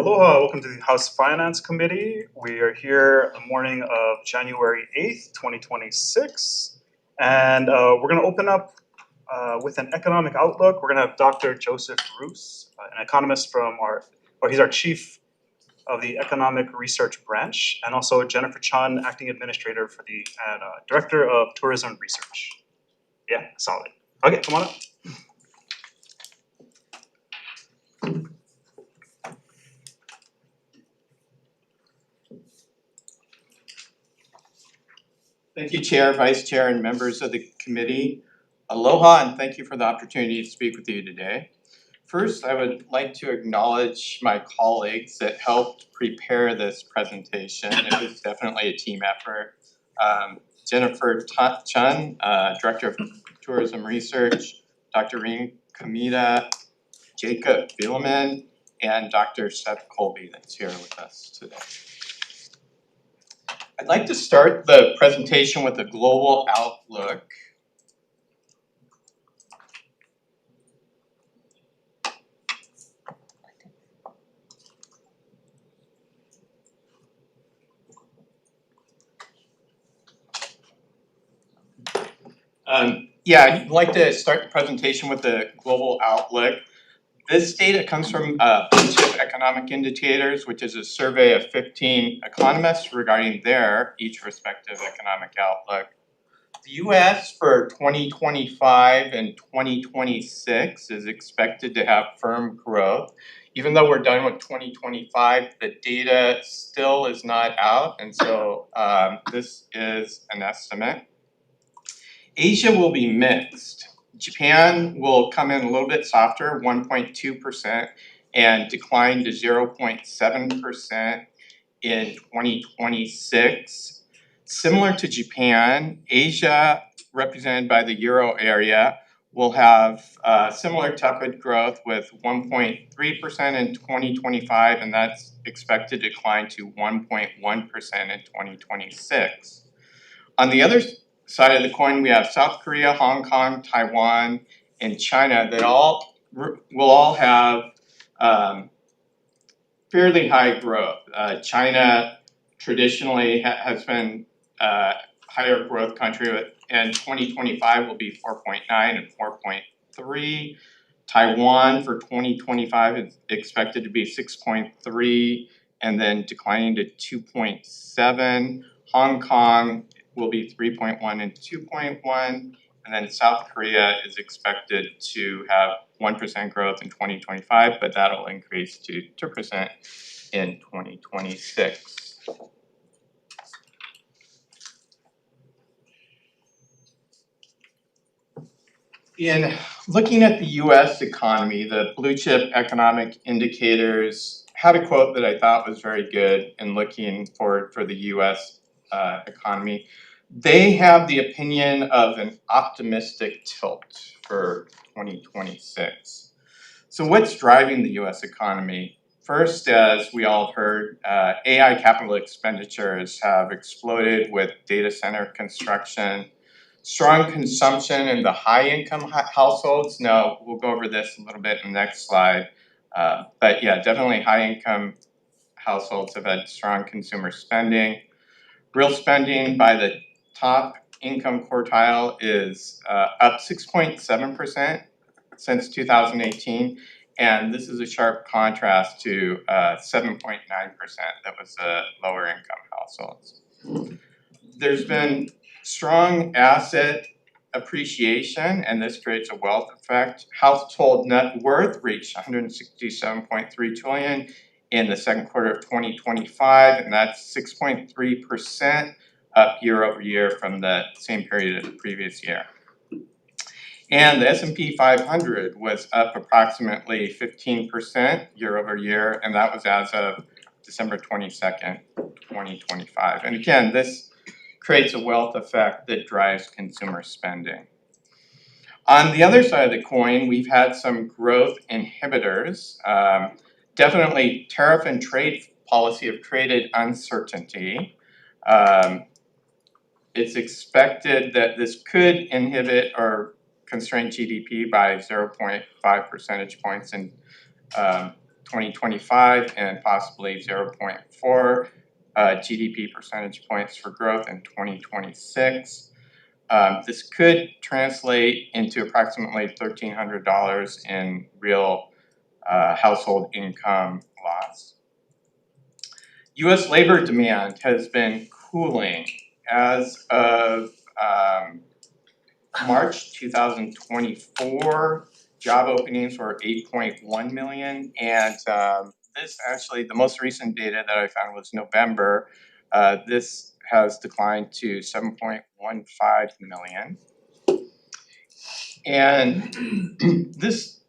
Aloha, welcome to the House Finance Committee. We are here the morning of January 8th, 2026. And we're going to open up with an economic outlook. We're going to have Dr. Joseph Roos, an economist from he's our chief of the Economic Research Branch, and also Jennifer Chun, acting administrator for the director of tourism research. Yeah, solid. Okay, come on up. Thank you, Chair, Vice Chair, and members of the committee. Aloha, and thank you for the opportunity to speak with you today. First, I would like to acknowledge my colleagues that helped prepare this presentation. It was definitely a team effort. Jennifer Chun, Director of Tourism Research, Dr. Rin Kamita, Jacob Bielman, and Dr. Seth Colby that's here with us today. I'd like to start the presentation with a global outlook. I'd like to start the presentation with the global outlook. This data comes from Blue-Chip Economic Indicators, which is a survey of 15 economists regarding their each respective economic outlook. The US for 2025 and 2026 is expected to have firm growth. Even though we're done with 2025, the data still is not out, and so this is an estimate. Asia will be mixed. Japan will come in a little bit softer, 1.2%, and decline to 0.7% in 2026. Similar to Japan, Asia, represented by the Euro area, will have similar tepid growth with 1.3% in 2025, and that's expected to decline to 1.1% in 2026. On the other side of the coin, we have South Korea, Hong Kong, Taiwan, and China that will all have fairly high growth. China traditionally has been a higher growth country, and 2025 will be 4.9 and 4.3. Taiwan for 2025 is expected to be 6.3 and then declining to 2.7. Hong Kong will be 3.1 and 2.1, and then South Korea is expected to have 1% growth in 2025, but that'll increase to 2% in 2026. In looking at the US economy, the Blue Chip Economic Indicators had a quote that I thought was very good in looking forward for the US economy. They have the opinion of an optimistic tilt for 2026. So what's driving the US economy? First, as we all have heard, AI capital expenditures have exploded with data center construction, strong consumption in the high-income households. Now, we'll go over this a little bit in the next slide. But yeah, definitely high-income households have had strong consumer spending. Real spending by the top income quartile is up 6.7% since 2018, and this is a sharp contrast to 7.9% that was lower income households. There's been strong asset appreciation, and this creates a wealth effect. Household net worth reached $167.3 trillion in the second quarter of 2025, and that's 6.3% up year over year from the same period of the previous year. And the S&P 500 was up approximately 15% year over year, and that was as of December 22nd, 2025. And again, this creates a wealth effect that drives consumer spending. On the other side of the coin, we've had some growth inhibitors. Definitely tariff and trade policy have created uncertainty. It's expected that this could inhibit or constrain GDP by 0.5 percentage points in 2025 and possibly 0.4 GDP percentage points for growth in 2026. This could translate into approximately $1,300 in real household income loss. U.S. labor demand has been cooling. As of March 2024, job openings were 8.1 million, and this actually, the most recent data that I found was November. This has declined to 7.15 million. And this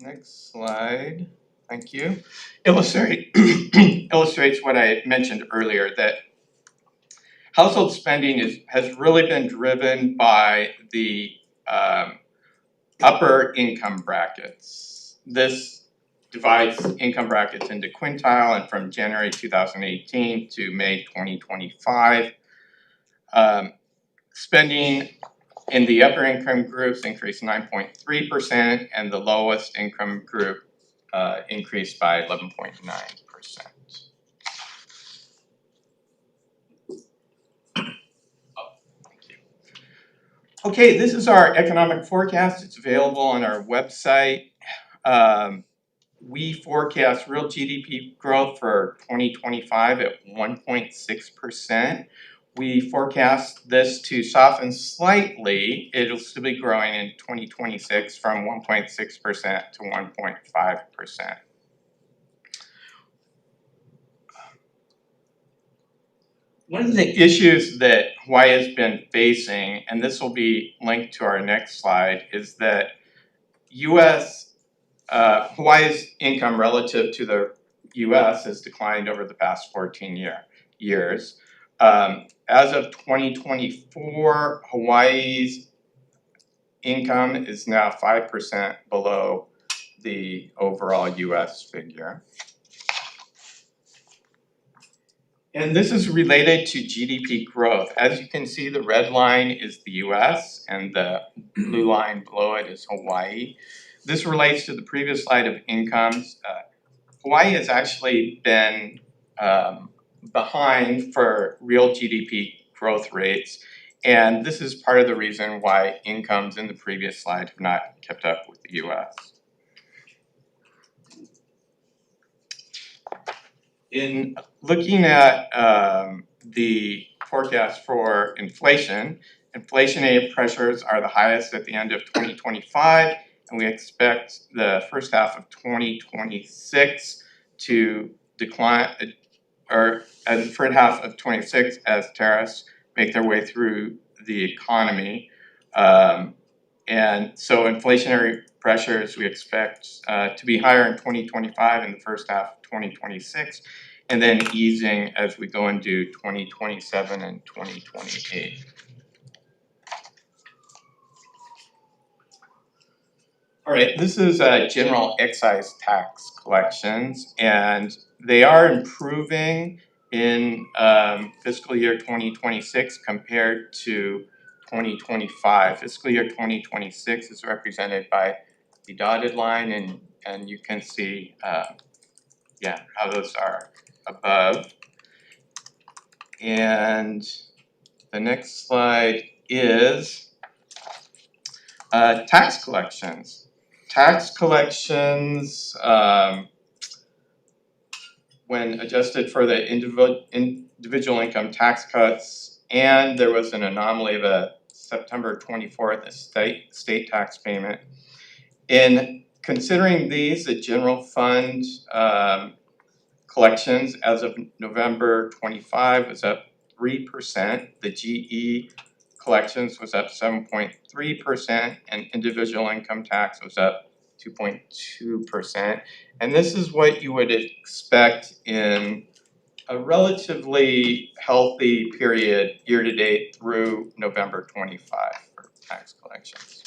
next slide, thank you, illustrates what I mentioned earlier, that household spending has really been driven by the upper income brackets. This divides income brackets into quintile, and from January 2018 to May 2025, spending in the upper income groups increased 9.3%, and the lowest income group increased by 11.9%. Okay, this is our economic forecast. It's available on our website. We forecast real GDP growth for 2025 at 1.6%. We forecast this to soften slightly. It'll still be growing in 2026 from 1.6% to 1.5%. One of the issues that Hawaii has been facing, and this will be linked to our next slide, is that Hawaii's income relative to the US has declined over the past 14 years. As of 2024, Hawaii's income is now 5% below the overall US figure. And this is related to GDP growth. As you can see, the red line is the US and the blue line below it is Hawaii. This relates to the previous slide of incomes. Hawaii has actually been behind for real GDP growth rates, and this is part of the reason why incomes in the previous slide have not kept up with the US. In looking at the forecast for inflation, inflationary pressures are the highest at the end of 2025, and we expect the first half of 2026 to decline, or as the first half of 26 as tariffs make their way through the economy. And so inflationary pressures we expect to be higher in 2025 in the first half of 2026, and then easing as we go into 2027 and 2028. All right, this is general excise tax collections, and they are improving in fiscal year 2026 compared to 2025. Fiscal year 2026 is represented by the dotted line, and you can see how those are above. And the next slide is tax collections. Tax collections, when adjusted for the individual income tax cuts, and there was an anomaly of a September 24th state tax payment. In considering these, the general fund collections as of November 25 was up 3%. The GE collections was up 7.3%, and individual income tax was up 2.2%. And this is what you would expect in a relatively healthy period year to date through November 25 for tax collections.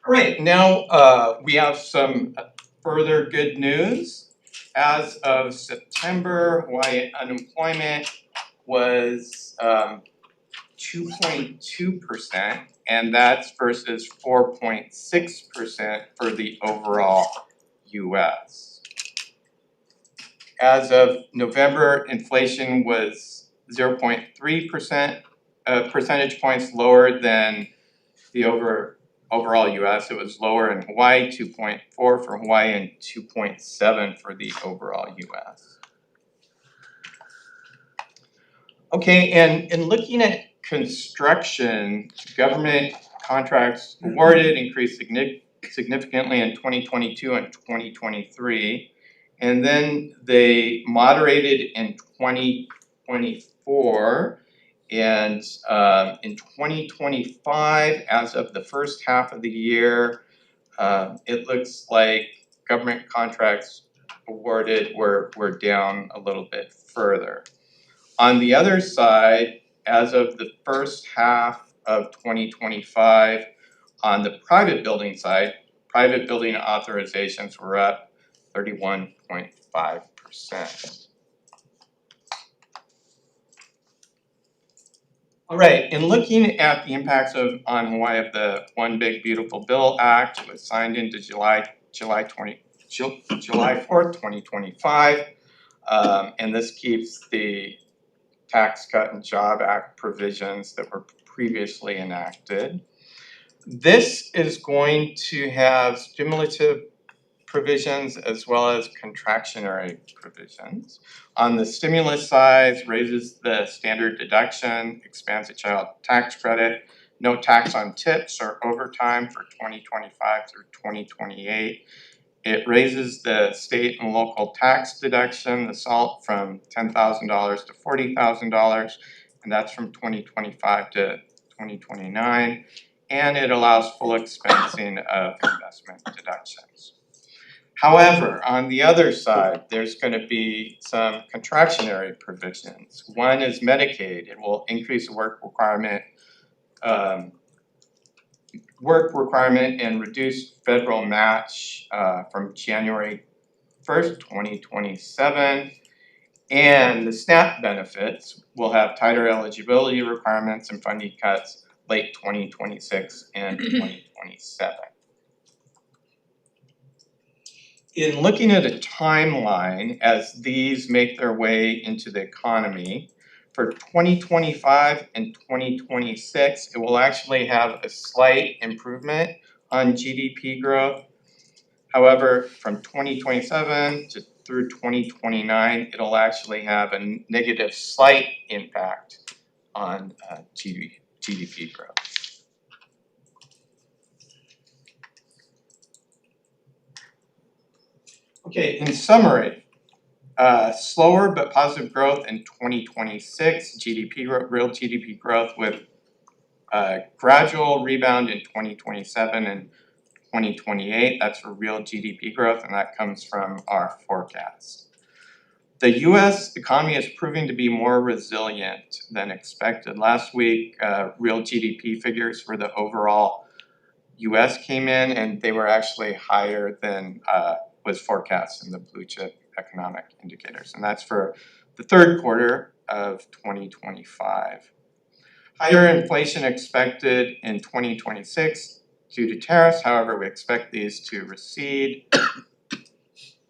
All right, now we have some further good news. As of September, Hawaii unemployment was 2.2%, and that's versus 4.6% for the overall US. As of November, inflation was 0.3% percentage points lower than the overall US. It was lower in Hawaii, 2.4 for Hawaii, and 2.7 for the overall US. Okay, and in looking at construction, government contracts awarded increased significantly in 2022 and 2023, and then they moderated in 2024. And in 2025, as of the first half of the year, it looks like government contracts awarded were down a little bit further. On the other side, as of the first half of 2025, on the private building side, private building authorizations were up 31.5%. All right, in looking at the impacts on Hawaii of the One Big Beautiful Bill Act, it was signed into July 4th, 2025, and this keeps the Tax Cut and Job Act provisions that were previously enacted. This is going to have stimulative provisions as well as contractionary provisions. On the stimulus side, raises the standard deduction, expands the child tax credit, no tax on tips or overtime for 2025 through 2028. It raises the state and local tax deduction, the SALT, from $10,000 to $40,000, and that's from 2025 to 2029. And it allows full expensing of investment deductions. However, on the other side, there's going to be some contractionary provisions. One is Medicaid. It will increase the work requirement and reduce federal match from January 1st, 2027. And the SNAP benefits will have tighter eligibility requirements and funding cuts late 2026 and 2027. In looking at a timeline as these make their way into the economy, for 2025 and 2026, it will actually have a slight improvement on GDP growth. However, from 2027 through 2029, it'll actually have a negative slight impact on GDP growth. Okay, in summary, slower but positive growth in 2026, real GDP growth with gradual rebound in 2027 and 2028. That's for real GDP growth, and that comes from our forecast. The US economy is proving to be more resilient than expected. Last week, real GDP figures for the overall US came in, and they were actually higher than was forecast in the blue chip economic indicators, and that's for the third quarter of 2025. Higher inflation expected in 2026 due to tariffs, however, we expect these to recede.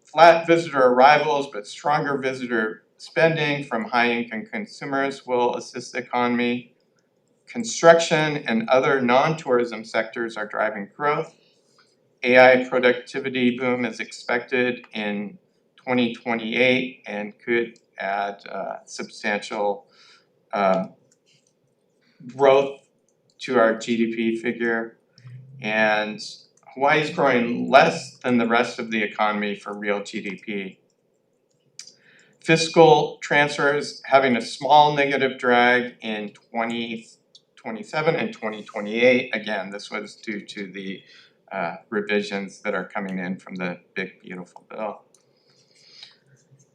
Flat visitor arrivals, but stronger visitor spending from high-income consumers will assist the economy. Construction and other non-tourism sectors are driving growth. AI productivity boom is expected in 2028 and could add substantial growth to our GDP figure. And Hawaii is growing less than the rest of the economy for real GDP. Fiscal transfers having a small negative drag in 2027 and 2028. Again, this was due to the revisions that are coming in from the Big Beautiful Bill.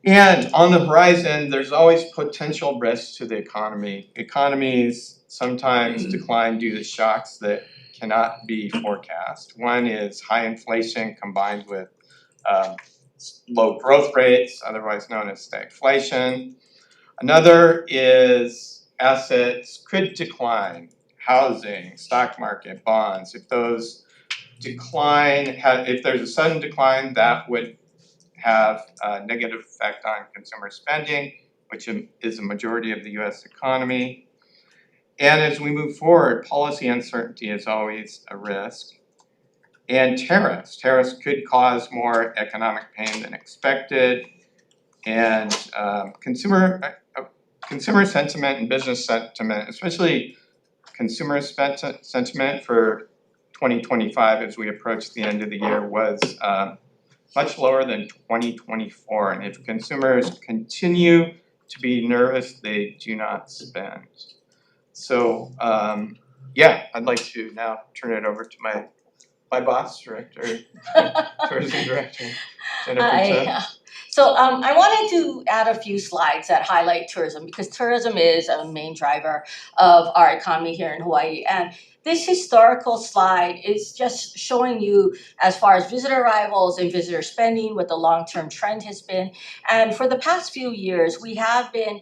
And on the horizon, there's always potential risks to the economy. Economies sometimes decline due to shocks that cannot be forecast. One is high inflation combined with low growth rates, otherwise known as stagflation. Another is assets could decline, housing, stock market, bonds. If those decline, if there's a sudden decline, that would have a negative effect on consumer spending, which is a majority of the US economy. And as we move forward, policy uncertainty is always a risk. And tariffs could cause more economic pain than expected. And consumer sentiment and business sentiment, especially consumer sentiment for 2025 as we approach the end of the year, was much lower than 2024. And if consumers continue to be nervous, they do not spend. So yeah, I'd like to now turn it over to my boss, tourism director, Jennifer Chun. So I wanted to add a few slides that highlight tourism, because tourism is a main driver of our economy here in Hawaii. And this historical slide is just showing you as far as visitor arrivals and visitor spending, what the long-term trend has been. And for the past few years, we have been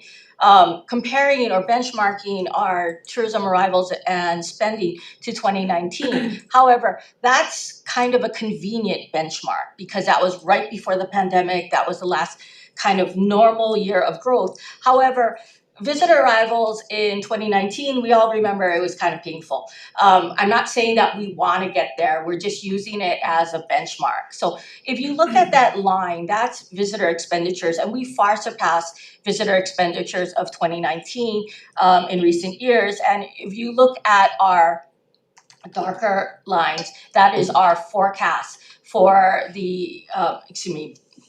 comparing or benchmarking our tourism arrivals and spending to 2019. However, that's kind of a convenient benchmark because that was right before the pandemic. That was the last kind of normal year of growth. However, visitor arrivals in 2019, we all remember it was kind of painful. I'm not saying that we want to get there. We're just using it as a benchmark. So if you look at that line, that's visitor expenditures, and we far surpassed visitor expenditures of 2019 in recent years. And if you look at our darker lines, that is our forecast for the,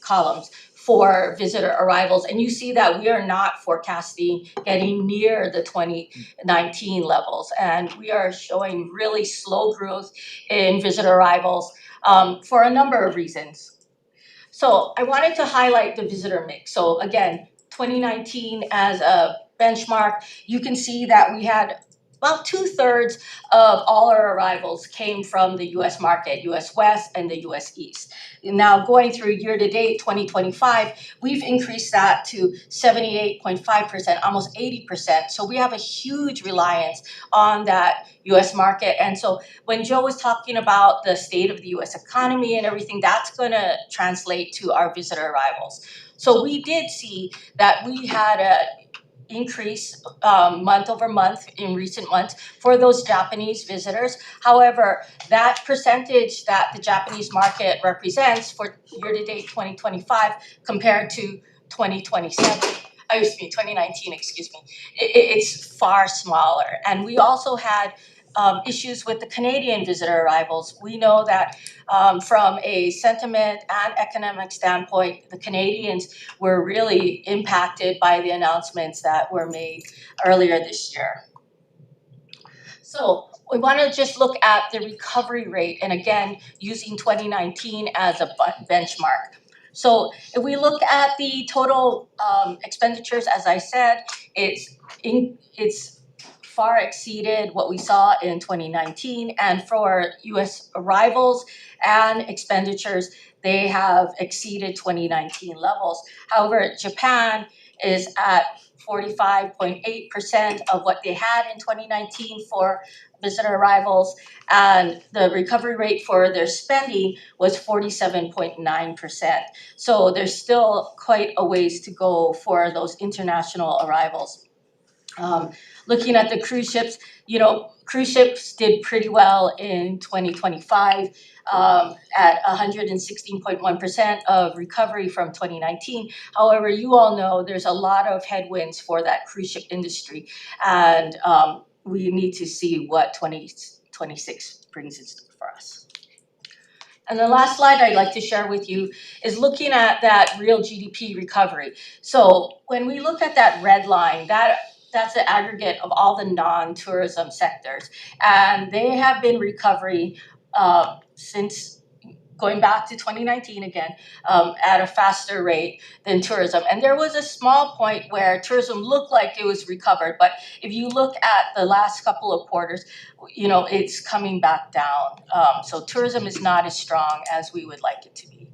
columns for visitor arrivals. And you see that we are not forecasting getting near the 2019 levels. And we are showing really slow growth in visitor arrivals for a number of reasons. So I wanted to highlight the visitor mix. So again, 2019 as a benchmark, you can see that we had about 2/3 of all our arrivals came from the US market, US West and the US East. Now going through year to date 2025, we've increased that to 78.5%, almost 80%. So we have a huge reliance on that US market. And so when Joe was talking about the state of the US economy and everything, that's going to translate to our visitor arrivals. So we did see that we had a increase month over month in recent months for those Japanese visitors. However, that percentage that the Japanese market represents for year-to-date 2025 compared to 2019, it's far smaller. And we also had issues with the Canadian visitor arrivals. We know that from a sentiment and economic standpoint, the Canadians were really impacted by the announcements that were made earlier this year. So we want to just look at the recovery rate, and again, using 2019 as a benchmark. So if we look at the total expenditures, as I said, it's far exceeded what we saw in 2019, and for US arrivals and expenditures, they have exceeded 2019 levels. However, Japan is at 45.8% of what they had in 2019 for visitor arrivals, and the recovery rate for their spending was 47.9%. So there's still quite a ways to go for those international arrivals. Looking at the cruise ships, cruise ships did pretty well in 2025 at 116.1% of recovery from 2019. However, you all know there's a lot of headwinds for that cruise ship industry, and we need to see what 2026 brings in for us. And the last slide I'd like to share with you is looking at that real GDP recovery. So when we look at that red line, that's the aggregate of all the non-tourism sectors. And they have been recovering since going back to 2019 again, at a faster rate than tourism. And there was a small point where tourism looked like it was recovered, but if you look at the last couple of quarters, it's coming back down. So tourism is not as strong as we would like it to be.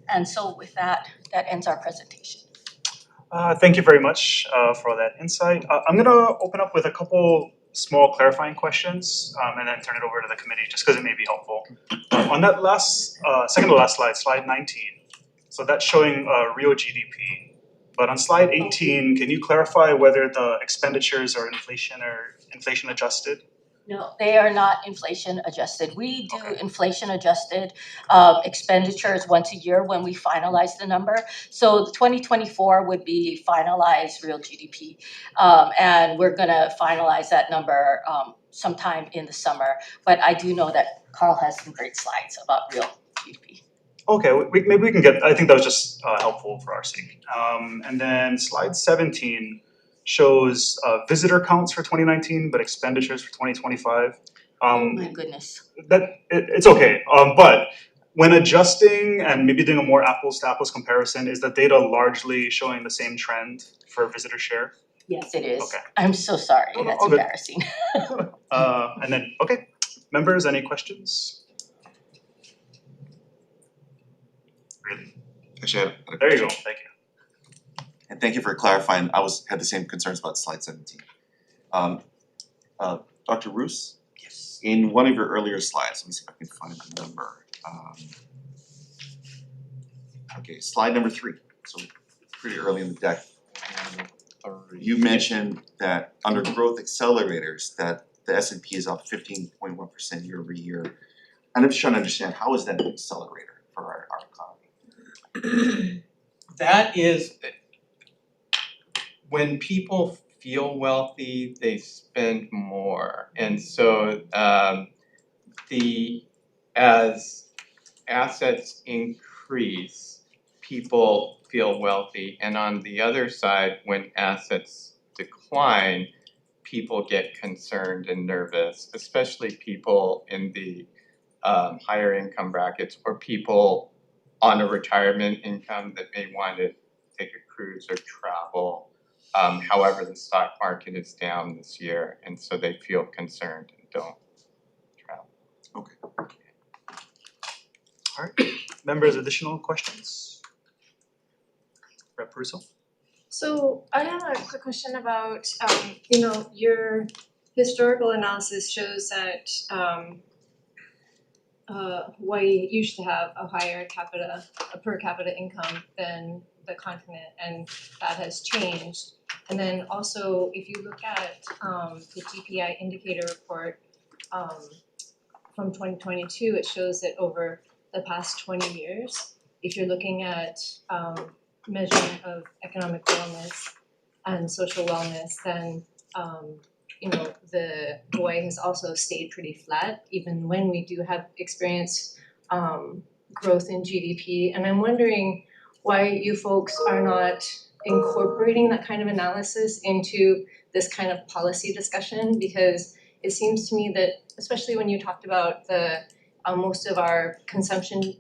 And so with that, that ends our presentation. Thank you very much for that insight. I'm gonna open up with a couple small clarifying questions and then turn it over to the committee just because it may be helpful. On that last, second to last slide, slide 19, so that's showing real GDP. But on slide 18, can you clarify whether the expenditures are inflation adjusted? No, they are not inflation adjusted. We do Okay. inflation adjusted expenditures once a year when we finalize the number. So 2024 would be finalized real GDP. And we're gonna finalize that number sometime in the summer. But I do know that Carl has some great slides about real GDP. Okay, maybe we can get, I think that was just helpful for our sake. And then slide 17 shows visitor counts for 2019, but expenditures for 2025. Oh my goodness. It's okay, but when adjusting and maybe doing a more apples to apples comparison, is the data largely showing the same trend for visitor share? Yes, it is. Okay. I'm so sorry, No, no, that's all good. embarrassing. And then, okay, members, any questions? Really? Actually, I had a There you go, question. thank you. And thank you for clarifying. I had the same concerns about slide 17. Dr. Roos, Yes. in one of your earlier slides, let me see if I can find the number. Okay, slide number 3. So pretty early in the deck. You mentioned that under growth accelerators, that the S&P is up 15.1% year over year. And I'm just trying to understand, how is that an accelerator for our economy? That is, when people feel wealthy, they spend more. And so as assets increase, people feel wealthy. And on the other side, when assets decline, people get concerned and nervous, especially people in the higher income brackets or people on a retirement income that may want to take a cruise or travel. However, the stock market is down this year, and so they feel concerned and don't travel. Okay. Alright, members, additional questions? Rep. Russo? So I have a quick question about, your historical analysis shows that Hawaii used to have a higher per capita income than the continent, and that has changed. And then also, if you look at the GPI indicator report from 2022, it shows that over the past 20 years, if you're looking at measurement of economic wellness and social wellness, then the Hawaii has also stayed pretty flat, even when we do have experienced growth in GDP. And I'm wondering why you folks are not incorporating that kind of analysis into this kind of policy discussion, because it seems to me that, especially when you talked about the most of our consumption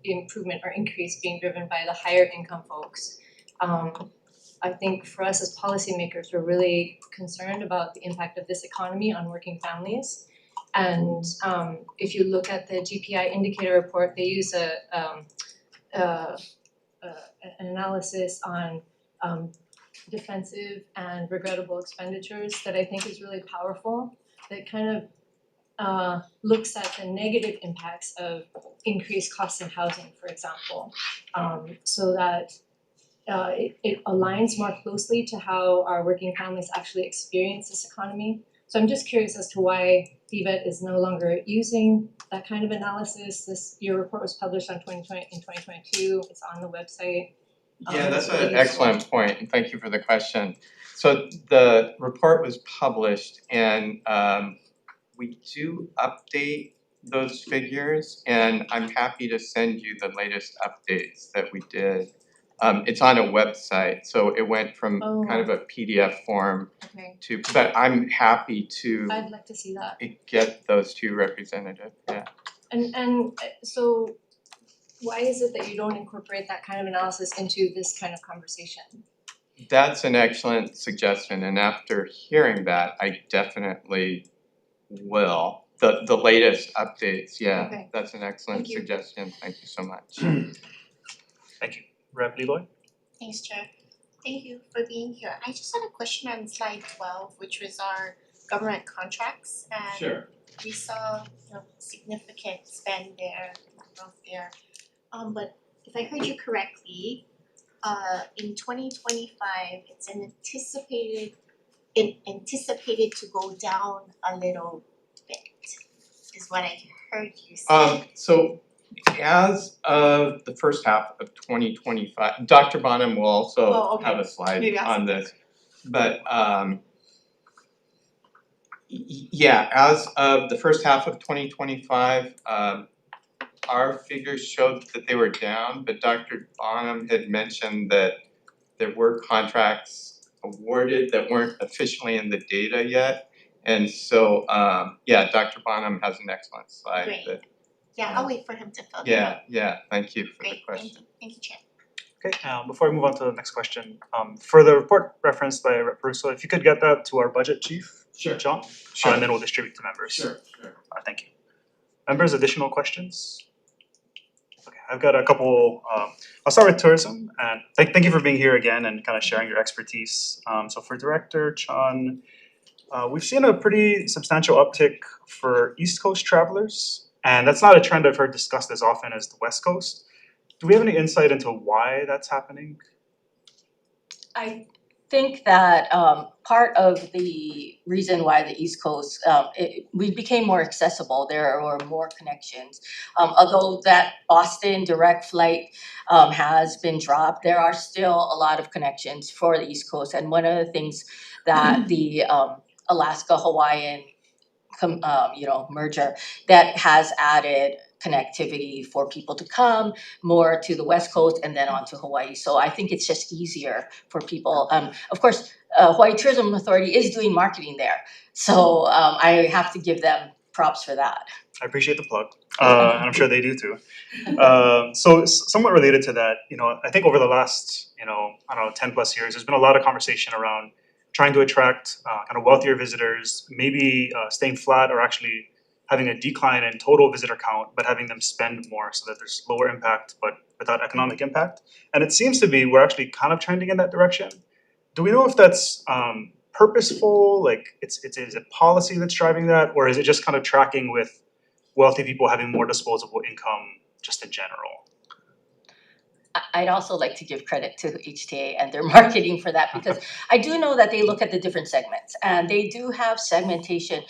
improvement or increase being driven by the higher income folks, I think for us as policymakers, we're really concerned about the impact of this economy on working families. And if you look at the GPI indicator report, they use an analysis on defensive and regrettable expenditures that I think is really powerful, that kind of looks at the negative impacts of increased costs in housing, for example, so that it aligns more closely to how our working families actually experience this economy. So I'm just curious as to why DBEDT is no longer using that kind of analysis. Your report was published in 2022. It's on the website. Yeah, that's an excellent point, and thank you for the question. So the report was published, and we do update those figures, and I'm happy to send you the latest updates that we did. It's on a website, so it went from kind of a PDF form to, but I'm happy to I'd like to see that. get those two representative, yeah. And so why is it that you don't incorporate that kind of analysis into this kind of conversation? That's an excellent suggestion, and after hearing that, I definitely will. The latest updates, yeah, Okay. that's an excellent Thank you. suggestion, thank you so much. Thank you. Rep. Leloy? Thanks, Chair. Thank you for being here. I just had a question on slide 12, which was our government contracts, and we saw, significant spend there, growth there. But if I heard you correctly, in 2025, it's anticipated to go down a little bit, is what I heard you say. So as of the first half of 2025, Dr. Bonham will also Oh, okay. have a slide Maybe I'll on this. But yeah, as of the first half of 2025, our figures showed that they were down, but Dr. Bonham had mentioned that there were contracts awarded that weren't officially in the data yet. And so, yeah, Dr. Bonham has an excellent slide. Great. That, Yeah, I'll wait for him to fill that out. yeah, thank you for the Great, question. thank you, Chair. Okay, before I move on to the next question, for the report referenced by Rep. Russo, if you could get that to our budget chief, Sure. John, Sure. and then we'll distribute to members. Sure. Thank you. Members, additional questions? Okay, I've got a couple, I'll start with tourism, and thank you for being here again and kind of sharing your expertise. So for Director Chun, we've seen a pretty substantial uptick for East Coast travelers, and that's not a trend I've heard discussed as often as the West Coast. Do we have any insight into why that's happening? I think that part of the reason why the East Coast, we became more accessible, there were more connections. Although that Boston direct flight has been dropped, there are still a lot of connections for the East Coast. And one of the things that the Alaska Hawaiian merger that has added connectivity for people to come more to the West Coast and then on to Hawaii. So I think it's just easier for people. Of course, Hawaii Tourism Authority is doing marketing there. So I have to give them props for that. I appreciate the plug, and I'm sure they do too. So somewhat related to that, I think over the last, 10 plus years, there's been a lot of conversation around trying to attract kind of wealthier visitors, maybe staying flat or actually having a decline in total visitor count, but having them spend more so that there's lower impact, but without economic impact. And it seems to be we're actually kind of trending in that direction. Do we know if that's purposeful? Like, is it policy that's driving that, or is it just kind of tracking with wealthy people having more disposable income just in general? I'd also like to give credit to HTA and their marketing for that, because I do know that they look at the different segments and they do have segmentation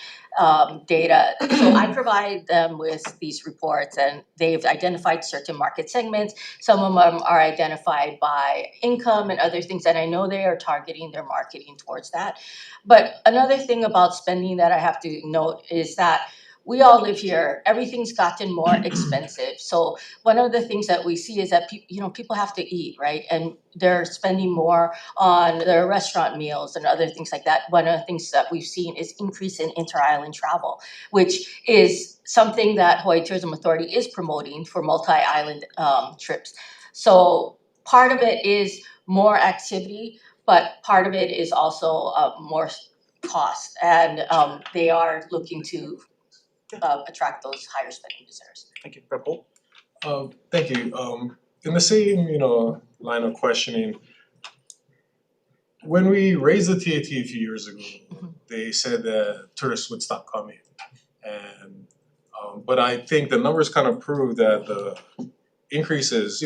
data. So I provide them with these reports and they've identified certain market segments. Some of them are identified by income and other things, and I know they are targeting their marketing towards that. But another thing about spending that I have to note is that we all live here. Everything's gotten more expensive. So one of the things that we see is that people have to eat, right? And they're spending more on their restaurant meals and other things like that. One of the things that we've seen is increase in inter-island travel, which is something that Hawaii Tourism Authority is promoting for multi-island trips. So part of it is more activity, but part of it is also more cost. And they are looking to attract those higher spending visitors. Thank you. Rep. Holt? Thank you. In the same, line of questioning, when we raised the TAT a few years ago, they said that tourists would stop coming. And but I think the numbers kind of prove that the increases,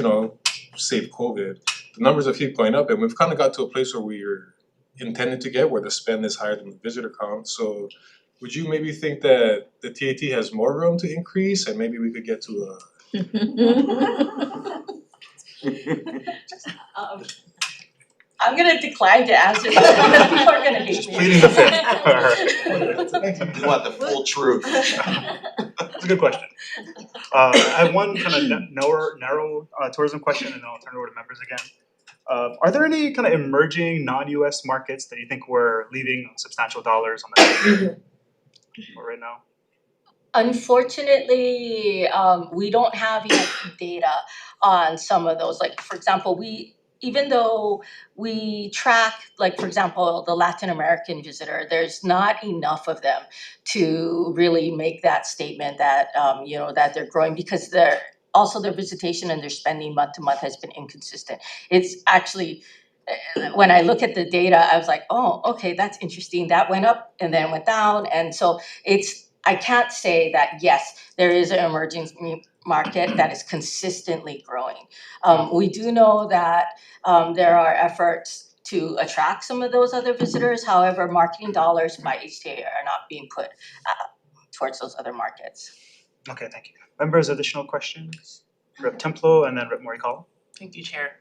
save COVID, the numbers have keep going up, and we've kind of got to a place where we're intended to get, where the spend is higher than the visitor count. So would you maybe think that the TAT has more room to increase, and maybe we could get to a I'm gonna decline to answer that because people are gonna hate me. Just pleading the fifth. You want the full truth. It's a good question. I have one kind of narrow tourism question, and then I'll turn it over to members again. Are there any kind of emerging non-US markets that you think we're leaving substantial dollars on the table right now? Unfortunately, we don't have yet data on some of those. Like, for example, even though we track, like, for example, the Latin American visitor, there's not enough of them to really make that statement that, that they're growing, because their visitation and their spending month to month has been inconsistent. It's actually when I look at the data, I was like, oh, okay, that's interesting. That went up and then went down. And so I can't say that, yes, there is an emerging market that is consistently growing. We do know that there are efforts to attract some of those other visitors. However, marketing dollars by HTA are not being put towards those other markets. Okay, thank you. Members, additional questions? Rep. Templo and then Rep. Morikawa. Thank you, Chair.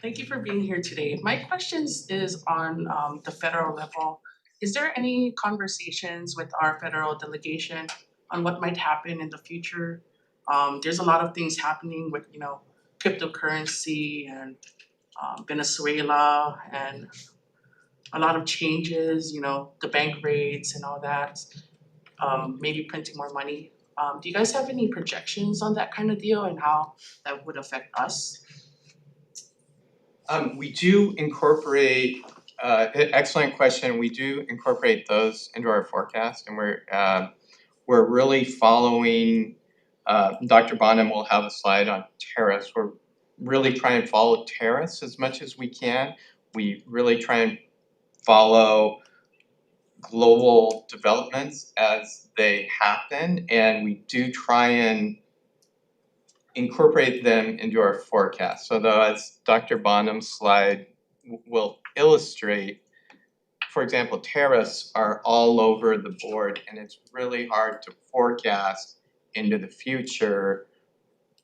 Thank you for being here today. My questions is on the federal level. Is there any conversations with our federal delegation on what might happen in the future? There's a lot of things happening with, cryptocurrency and Venezuela and a lot of changes, the bank rates and all that, maybe printing more money. Do you guys have any projections on that kind of deal and how that would affect us? We do incorporate, excellent question, we do incorporate those into our forecast, and we're really following, Dr. Bonham will have a slide on tariffs. We're really trying to follow tariffs as much as we can. We really try and follow global developments as they happen, and we do try and incorporate them into our forecast. So though, as Dr. Bonham's slide will illustrate, for example, tariffs are all over the board, and it's really hard to forecast into the future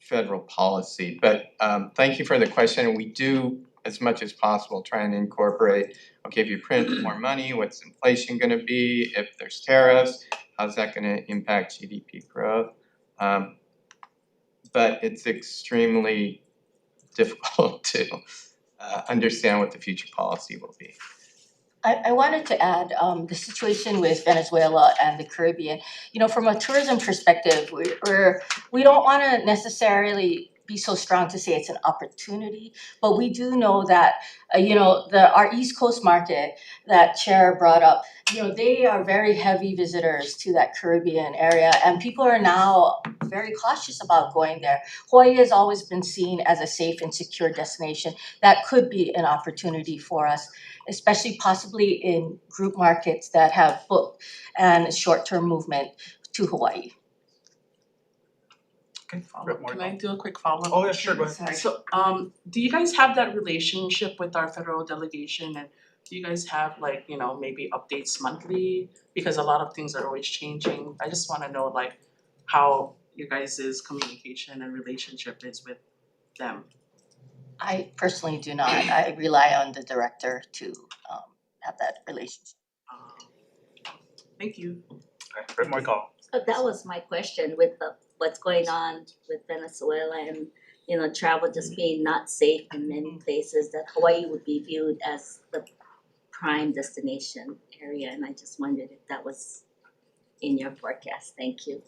federal policy. But thank you for the question. We do, as much as possible, try and incorporate, okay, if you print more money, what's inflation gonna be? If there's tariffs, how's that gonna impact GDP growth? But it's extremely difficult to understand what the future policy will be. I wanted to add the situation with Venezuela and the Caribbean. From a tourism perspective, we don't want to necessarily be so strong to say it's an opportunity, but we do know that our East Coast market that Chair brought up, they are very heavy visitors to that Caribbean area, and people are now very cautious about going there. Hawaii has always been seen as a safe and secure destination. That could be an opportunity for us, especially possibly in group markets that have book and short-term movement to Hawaii. Okay, Can I do a quick follow-up? Oh yeah, sure, go ahead. Sorry. So, do you guys have that relationship with our federal delegation, and do you guys have maybe updates monthly? Because a lot of things are always changing. I just wanna know how you guys' communication and relationship is with them. I personally do not. I rely on the director to have that relationship. Thank you. Okay, Rep. Morikawa. So that was my question with what's going on with Venezuela and travel just being not safe in many places, that Hawaii would be viewed as the prime destination area, and I just wondered if that was in your forecast. Thank you.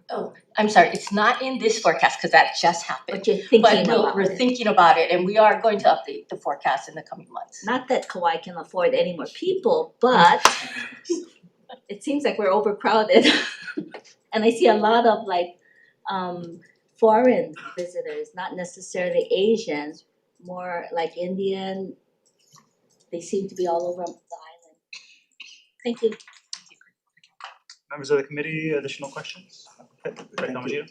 Oh, I'm sorry, it's not in this forecast because that just happened. But you're thinking But about we're it. thinking about it, and we are going to update the forecast in the coming months. Not that Kauai can afford any more people, but it seems like we're overcrowded. And I see a lot of foreign visitors, not necessarily Asians, more like Indian. They seem to be all over the island. Thank you. Members of the committee, additional questions? Okay, Rep. Namajita.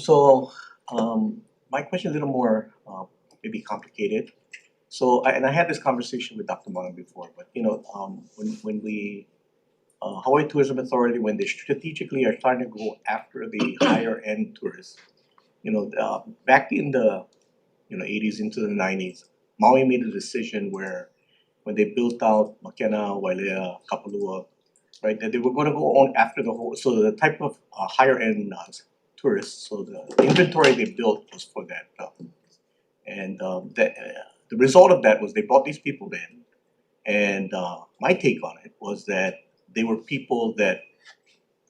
So my question is a little more maybe complicated. So I had this conversation with Dr. Bonham before, but when we Hawaii Tourism Authority, when they strategically are trying to go after the higher end tourists, back in the 80s into the 90s, Maui made a decision where when they built out Makena, Wailea, Kapalua, right, that they were going to go on after the type of higher end tourists. So the inventory they built was for that, and the result of that was they brought these people in, and my take on it was that they were people that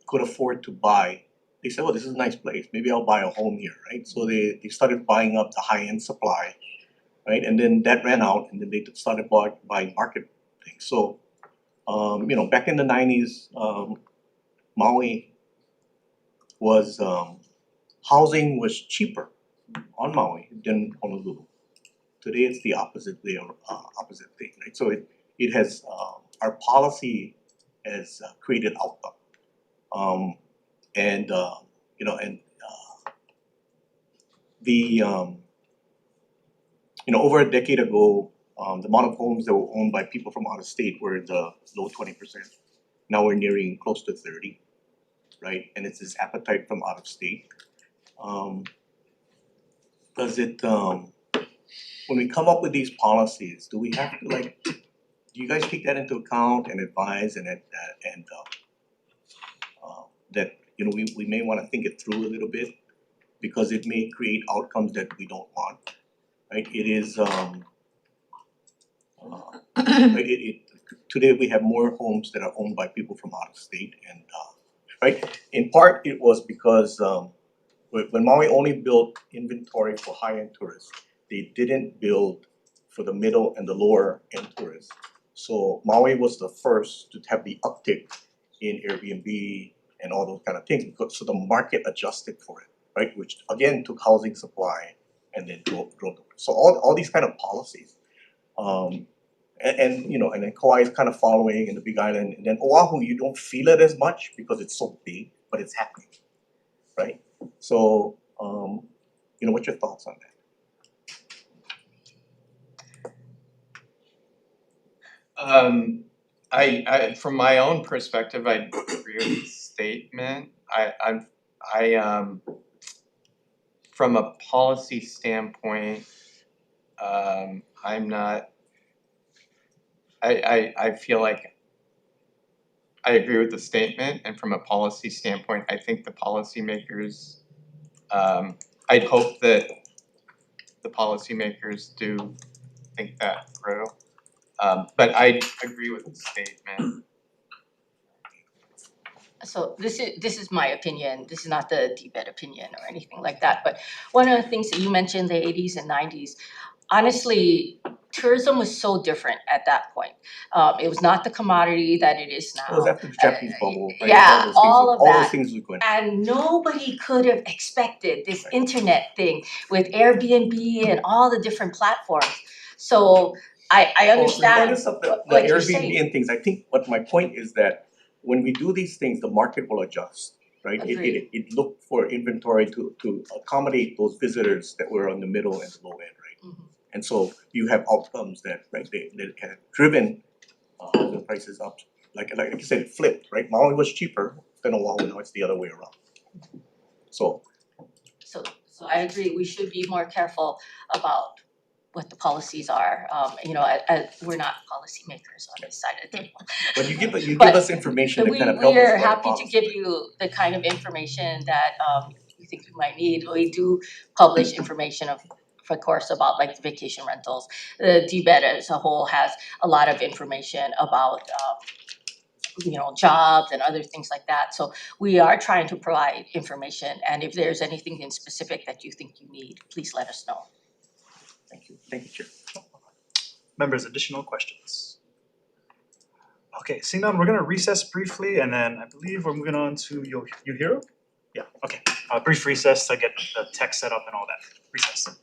could afford to buy. They said, "Well, this is a nice place. Maybe I'll buy a home here," right? So they started buying up the high end supply, right? And then that ran out, and then they started buying market things. So back in the 90s, Maui was housing was cheaper on Maui than Honolulu. Today it's the opposite thing, right? So it has our policy has created outcome, and you know, and the over a decade ago, the amount of homes that were owned by people from out of state were in the low 20%. Now we're nearing close to 30, right? And it's this appetite from out of state. Does it when we come up with these policies, do we have to do you guys take that into account and advise and that we may want to think it through a little bit, because it may create outcomes that we don't want, right? It is right, today we have more homes that are owned by people from out of state, and right, in part it was because when Maui only built inventory for high-end tourists, they didn't build for the middle and the lower end tourists. So Maui was the first to have the uptick in Airbnb and all those kind of things, because so the market adjusted for it, right? Which again took housing supply and then drove the so all these kind of policies. And then Kauai is kind of following, in the Big Island, and then Oahu you don't feel it as much because it's so big, but it's happening, right? So what's your thoughts on that? I from my own perspective, I agree with the statement. I from a policy standpoint, I'm not. I feel like I agree with the statement, and from a policy standpoint, I think the policymakers. I'd hope that the policymakers do think that through. But I agree with the statement. So this is my opinion, this is not the DBEDT opinion or anything like that, but one of the things that you mentioned, the 80s and 90s, honestly, tourism was so different at that point. It was not the commodity that it is now. It was after the Japanese bubble, right? Yeah, all those things were going. And nobody could have expected this internet thing with Airbnb and all the different platforms. So I understand Regardless of the what you're Airbnb saying. and things, I think what my point is that when we do these things, the market will adjust, right? Agreed. It looked for inventory to accommodate those visitors that were on the middle and the low end, right? Mhm. And so you have outcomes that, right, they have driven housing prices up. Like you said, it flipped, right? Maui was cheaper than Oahu, now it's the other way around. So So I agree, we should be more careful about what the policies are. We're not policymakers on this side of the table. but you give But us information that kind of helps us. We are write happy to policy. give you the kind of information that you think you might need. We do publish information of course about like the vacation rentals. The DBEDT as a whole has a lot of information about jobs and other things like that. So we are trying to provide information, and if there's anything in specific that you think you need, please let us know. Thank you, Chair. Members, additional questions? Okay, seeing none, we're gonna recess briefly, and then I believe we're moving on to UHERO? Yeah, okay, brief recess to get the tech set up and all that, recess.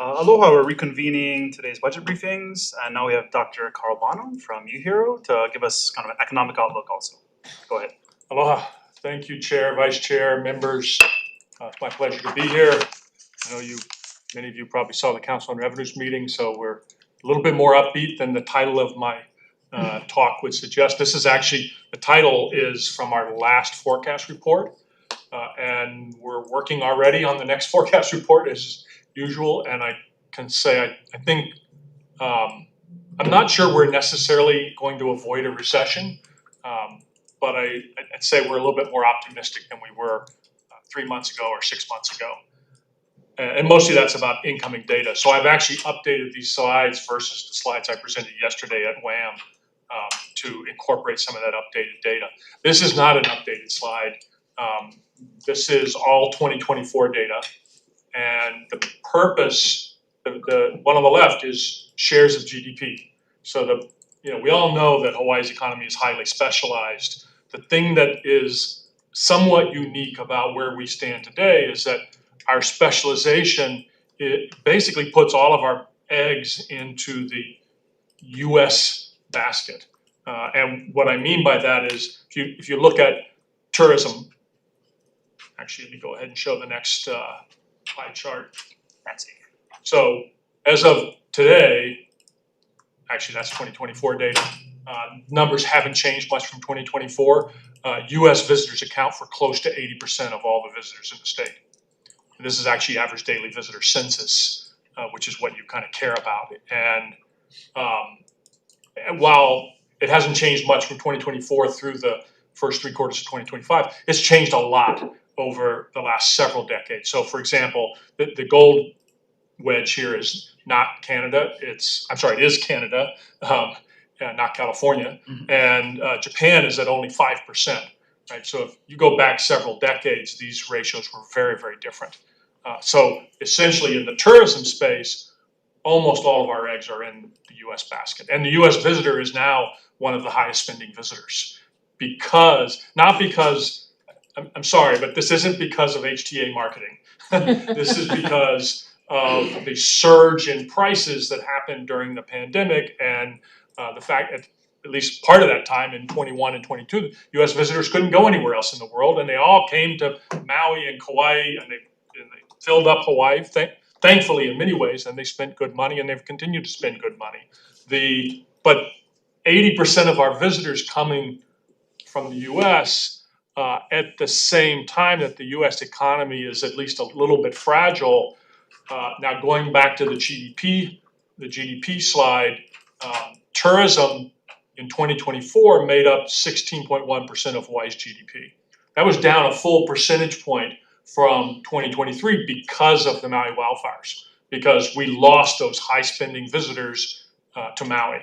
Aloha, we're reconvening today's budget briefings, and now we have Dr. Carl Bonham from UHERO to give us kind of an economic outlook also. Go ahead. Aloha. Thank you, Chair, Vice Chair, members. It's my pleasure to be here. I know many of you probably saw the Council on Revenues meeting, so we're a little bit more upbeat than the title of my talk would suggest. This is actually, the title is from our last forecast report, and we're working already on the next forecast report as usual, and I can say I think I'm not sure we're necessarily going to avoid a recession, but I'd say we're a little bit more optimistic than we were 3 months ago or 6 months ago. And mostly that's about incoming data. So I've actually updated these slides versus the slides I presented yesterday at WAM to incorporate some of that updated data. This is not an updated slide. This is all 2024 data. And the purpose, the one on the left is shares of GDP. So we all know that Hawaii's economy is highly specialized. The thing that is somewhat unique about where we stand today is that our specialization, it basically puts all of our eggs into the US basket. And what I mean by that is if you look at tourism, actually let me go ahead and show the next pie chart. That's it. So as of today, actually that's 2024 data. Numbers haven't changed much from 2024. US visitors account for close to 80% of all the visitors in the state. And this is actually average daily visitor census, which is what you kind of care about. And while it hasn't changed much from 2024 through the first 3 quarters of 2025, it's changed a lot over the last several decades. So for example, the gold wedge here is not Canada, it is Canada, not California, and Japan is at only 5%, right? So if you go back several decades, these ratios were very, very different. So essentially in the tourism space, almost all of our eggs are in the US basket. And the US visitor is now one of the highest spending visitors not because, I'm sorry, but this isn't because of HTA marketing. This is because of the surge in prices that happened during the pandemic and the fact that at least part of that time in 21 and 22, US visitors couldn't go anywhere else in the world and they all came to Maui and Kauai and they filled up Hawaii, thankfully in many ways, and they spent good money and they've continued to spend good money. But 80% of our visitors coming from the US at the same time that the US economy is at least a little bit fragile. Now going back to the GDP slide, tourism in 2024 made up 16.1% of Hawaii's GDP. That was down a full percentage point from 2023 because of the Maui wildfires, because we lost those high spending visitors to Maui.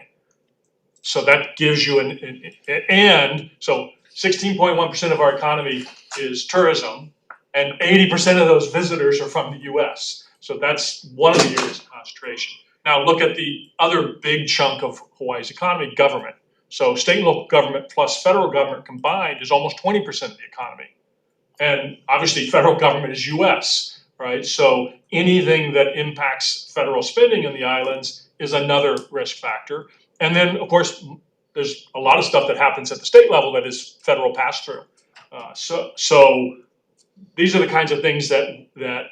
So that gives you and so 16.1% of our economy is tourism and 80% of those visitors are from the US. So that's one of the areas of concentration. Now look at the other big chunk of Hawaii's economy, government. So state and local government plus federal government combined is almost 20% of the economy. And obviously federal government is US, right? So anything that impacts federal spending in the islands is another risk factor. And then of course, there's a lot of stuff that happens at the state level that is federal pass-through. So these are the kinds of things that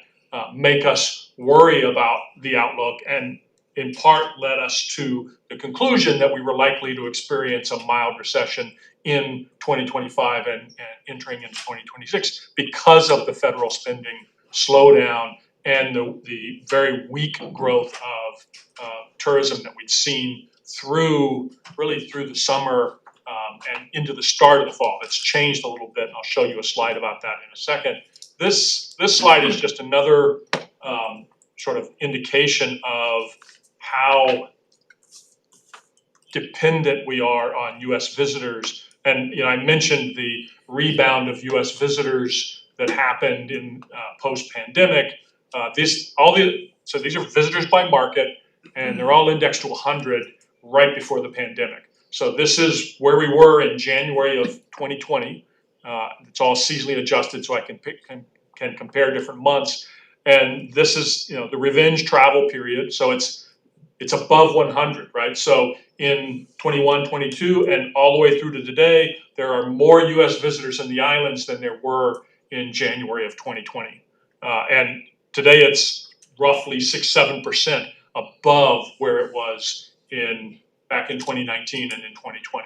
make us worry about the outlook and in part led us to the conclusion that we were likely to experience a mild recession in 2025 and entering into 2026 because of the federal spending slowdown and the very weak growth of tourism that we'd seen through the summer and into the start of the fall. It's changed a little bit, and I'll show you a slide about that in a second. This slide is just another sort of indication of how dependent we are on US visitors. And I mentioned the rebound of US visitors that happened in post-pandemic. So these are visitors by market, and they're all indexed to 100 right before the pandemic. So this is where we were in January of 2020. It's all seasonally adjusted, so I can compare different months. And this is, the revenge travel period, so it's above 100, right? So in 21, 22, and all the way through to today, there are more US visitors in the islands than there were in January of 2020. And today it's roughly 6-7% above where it was back in 2019 and in 2020.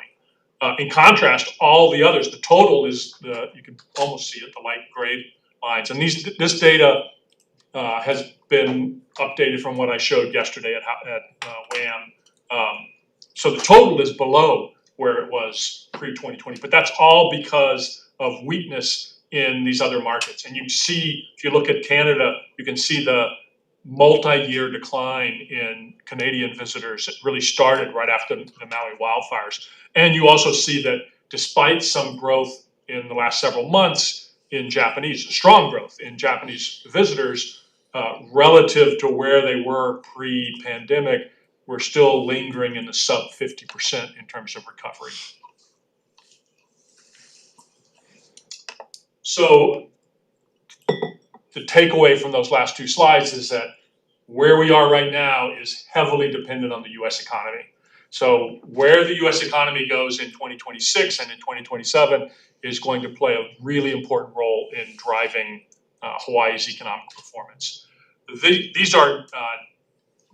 In contrast, all the others, the total is you can almost see it, the light gray lines. And this data has been updated from what I showed yesterday at WAM. So the total is below where it was pre-2020, but that's all because of weakness in these other markets. And you see, if you look at Canada, you can see the multi-year decline in Canadian visitors. It really started right after the Maui wildfires. And you also see that despite some growth in the last several months in strong growth in Japanese visitors, relative to where they were pre-pandemic, we're still lingering in the sub 50% in terms of recovery. So the takeaway from those last two slides is that where we are right now is heavily dependent on the US economy. So where the US economy goes in 2026 and in 2027 is going to play a really important role in driving Hawaii's economic performance. These are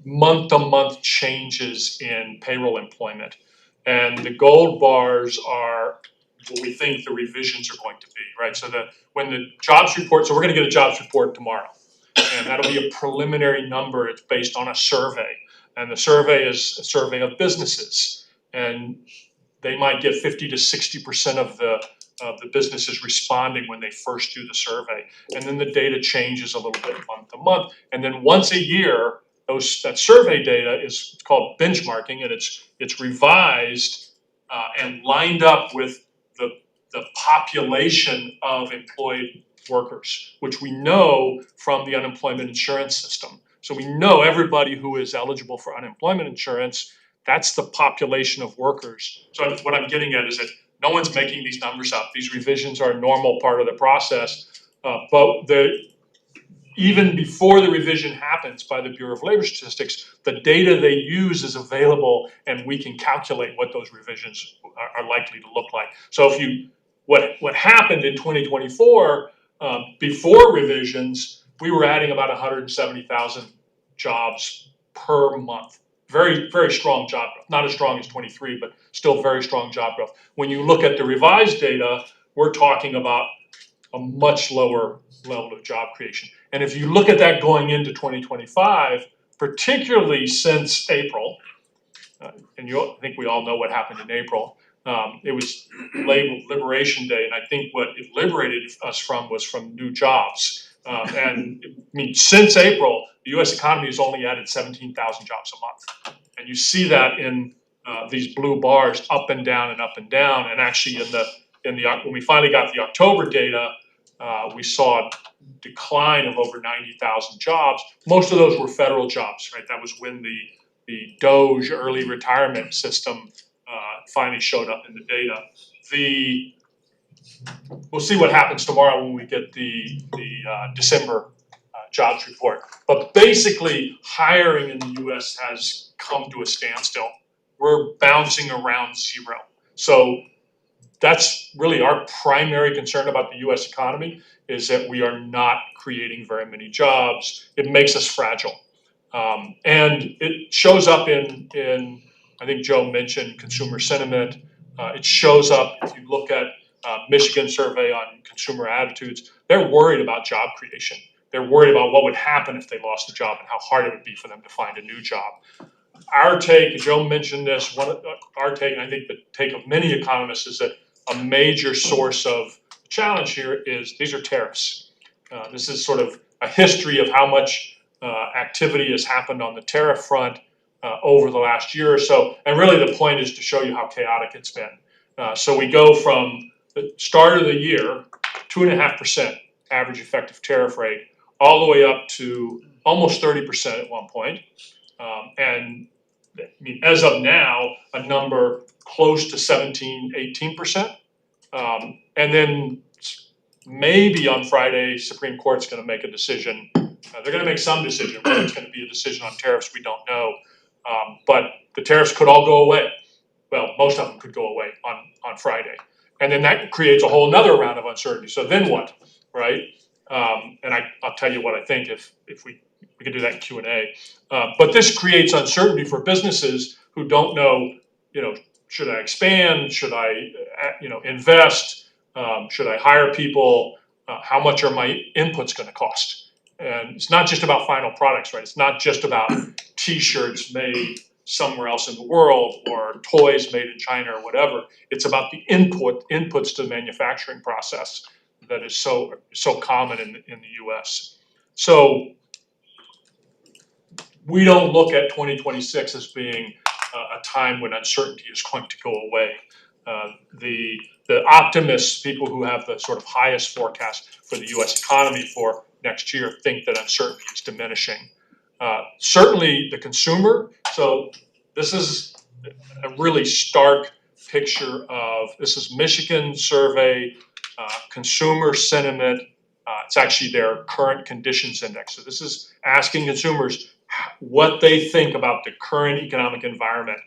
month-to-month changes in payroll employment. And the gold bars are what we think the revisions are going to be, right? So when the jobs report, so we're going to get a jobs report tomorrow. And that'll be a preliminary number. It's based on a survey. And the survey is a survey of businesses. And they might get 50 to 60% of the businesses responding when they first do the survey. And then the data changes a little bit month to month. And then once a year, that survey data is called benchmarking, and it's revised and lined up with the population of employed workers, which we know from the unemployment insurance system. So we know everybody who is eligible for unemployment insurance, that's the population of workers. So what I'm getting at is that no one's making these numbers up. These revisions are a normal part of the process, but even before the revision happens by the Bureau of Labor Statistics, the data they use is available, and we can calculate what those revisions are likely to look like. So what happened in 2024, before revisions, we were adding about 170,000 jobs per month. Very, very strong job growth. Not as strong as 23, but still very strong job growth. When you look at the revised data, we're talking about a much lower level of job creation. And if you look at that going into 2025, particularly since April, and I think we all know what happened in April, it was labeled Liberation Day, and I think what it liberated us from was from new jobs. And I mean, since April, the U.S. economy has only added 17,000 jobs a month, and you see that in these blue bars, up and down and up and down. And actually, when we finally got the October data, we saw a decline of over 90,000 jobs. Most of those were federal jobs, right? That was when the DOGE early retirement system finally showed up in the data. We'll see what happens tomorrow when we get the December jobs report. But basically, hiring in the U.S. has come to a standstill. We're bouncing around zero. So that's really our primary concern about the U.S. economy, is that we are not creating very many jobs. It makes us fragile. And it shows up in I think Joe mentioned consumer sentiment. It shows up if you look at Michigan survey on consumer attitudes. They're worried about job creation. They're worried about what would happen if they lost a job and how hard it would be for them to find a new job. Our take, Joe mentioned this, our take, and I think the take of many economists, is that a major source of challenge here is these are tariffs. This is sort of a history of how much activity has happened on the tariff front over the last year or so. And really the point is to show you how chaotic it's been. So we go from the start of the year, 2.5% average effective tariff rate, all the way up to almost 30% at one point. And I mean, as of now, a number close to 17, 18%. And then maybe on Friday, Supreme Court's going to make a decision They're gonna make some decision, whether it's gonna be a decision on tariffs, we don't know. But the tariffs could all go away. Well, most of them could go away on Friday. And then that creates a whole nother round of uncertainty. So then what, right? And I'll tell you what I think if we could do that in Q&A. But this creates uncertainty for businesses who don't know, should I expand? Should I, invest? Should I hire people? How much are my inputs gonna cost? And it's not just about final products, right? It's not just about T-shirts made somewhere else in the world or toys made in China or whatever. It's about the inputs to the manufacturing process that is so common in the US. So we don't look at 2026 as being a time when uncertainty is going to go away. The optimists, people who have the sort of highest forecast for the US economy for next year, think that uncertainty is diminishing. Certainly the consumer, so this is a really stark picture of, this is Michigan survey, consumer sentiment. It's actually their current conditions index. So this is asking consumers what they think about the current economic environment.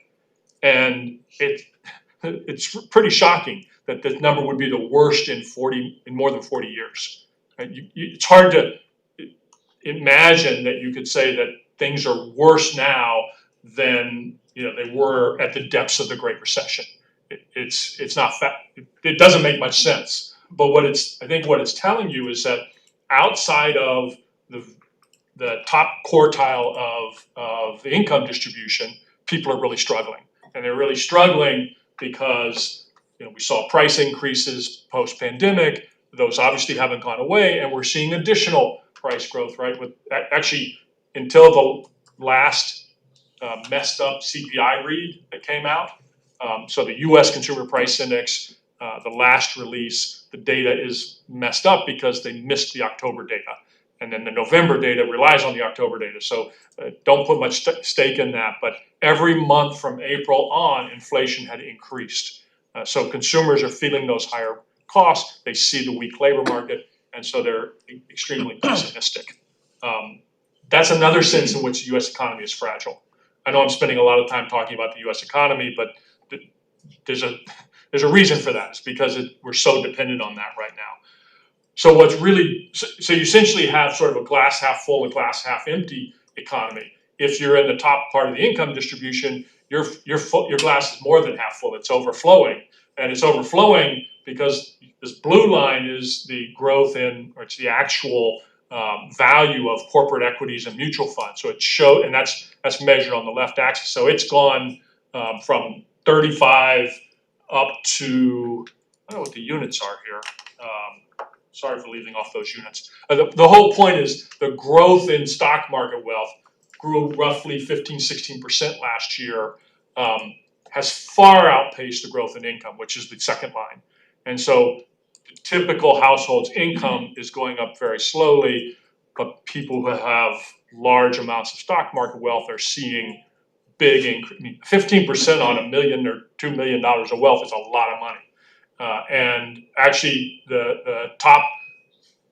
And it's pretty shocking that this number would be the worst in more than 40 years. It's hard to imagine that you could say that things are worse now than they were at the depths of the Great Recession. It's not it doesn't make much sense. But I think what it's telling you is that outside of the top quartile of the income distribution, people are really struggling, and they're really struggling because we saw price increases post-pandemic. Those obviously haven't gone away, and we're seeing additional price growth, right? With actually until the last messed up CPI read that came out. So the U.S. Consumer Price Index, the last release, the data is messed up because they missed the October data, and then the November data relies on the October data. So don't put much stake in that. But every month from April on, inflation had increased. So consumers are feeling those higher costs. They see the weak labor market, and so they're extremely pessimistic. That's another sense in which the U.S. economy is fragile. I know I'm spending a lot of time talking about the U.S. economy, but there's a reason for that. It's because we're so dependent on that right now. So so you essentially have sort of a glass half full and glass half empty economy. If you're in the top part of the income distribution, your glass is more than half full. It's overflowing, and it's overflowing because this blue line is the growth or it's the actual value of corporate equities and mutual funds. So it showed, and that's measured on the left axis. So it's gone from 35 up to, I don't know what the units are here. Sorry for leaving off those units. The whole point is the growth in stock market wealth grew roughly 15-16% last year, has far outpaced the growth in income, which is the second line. And so the typical household's income is going up very slowly, but people who have large amounts of stock market wealth are seeing big increase. 15% on $1 million or $2 million of wealth is a lot of money. And actually, the top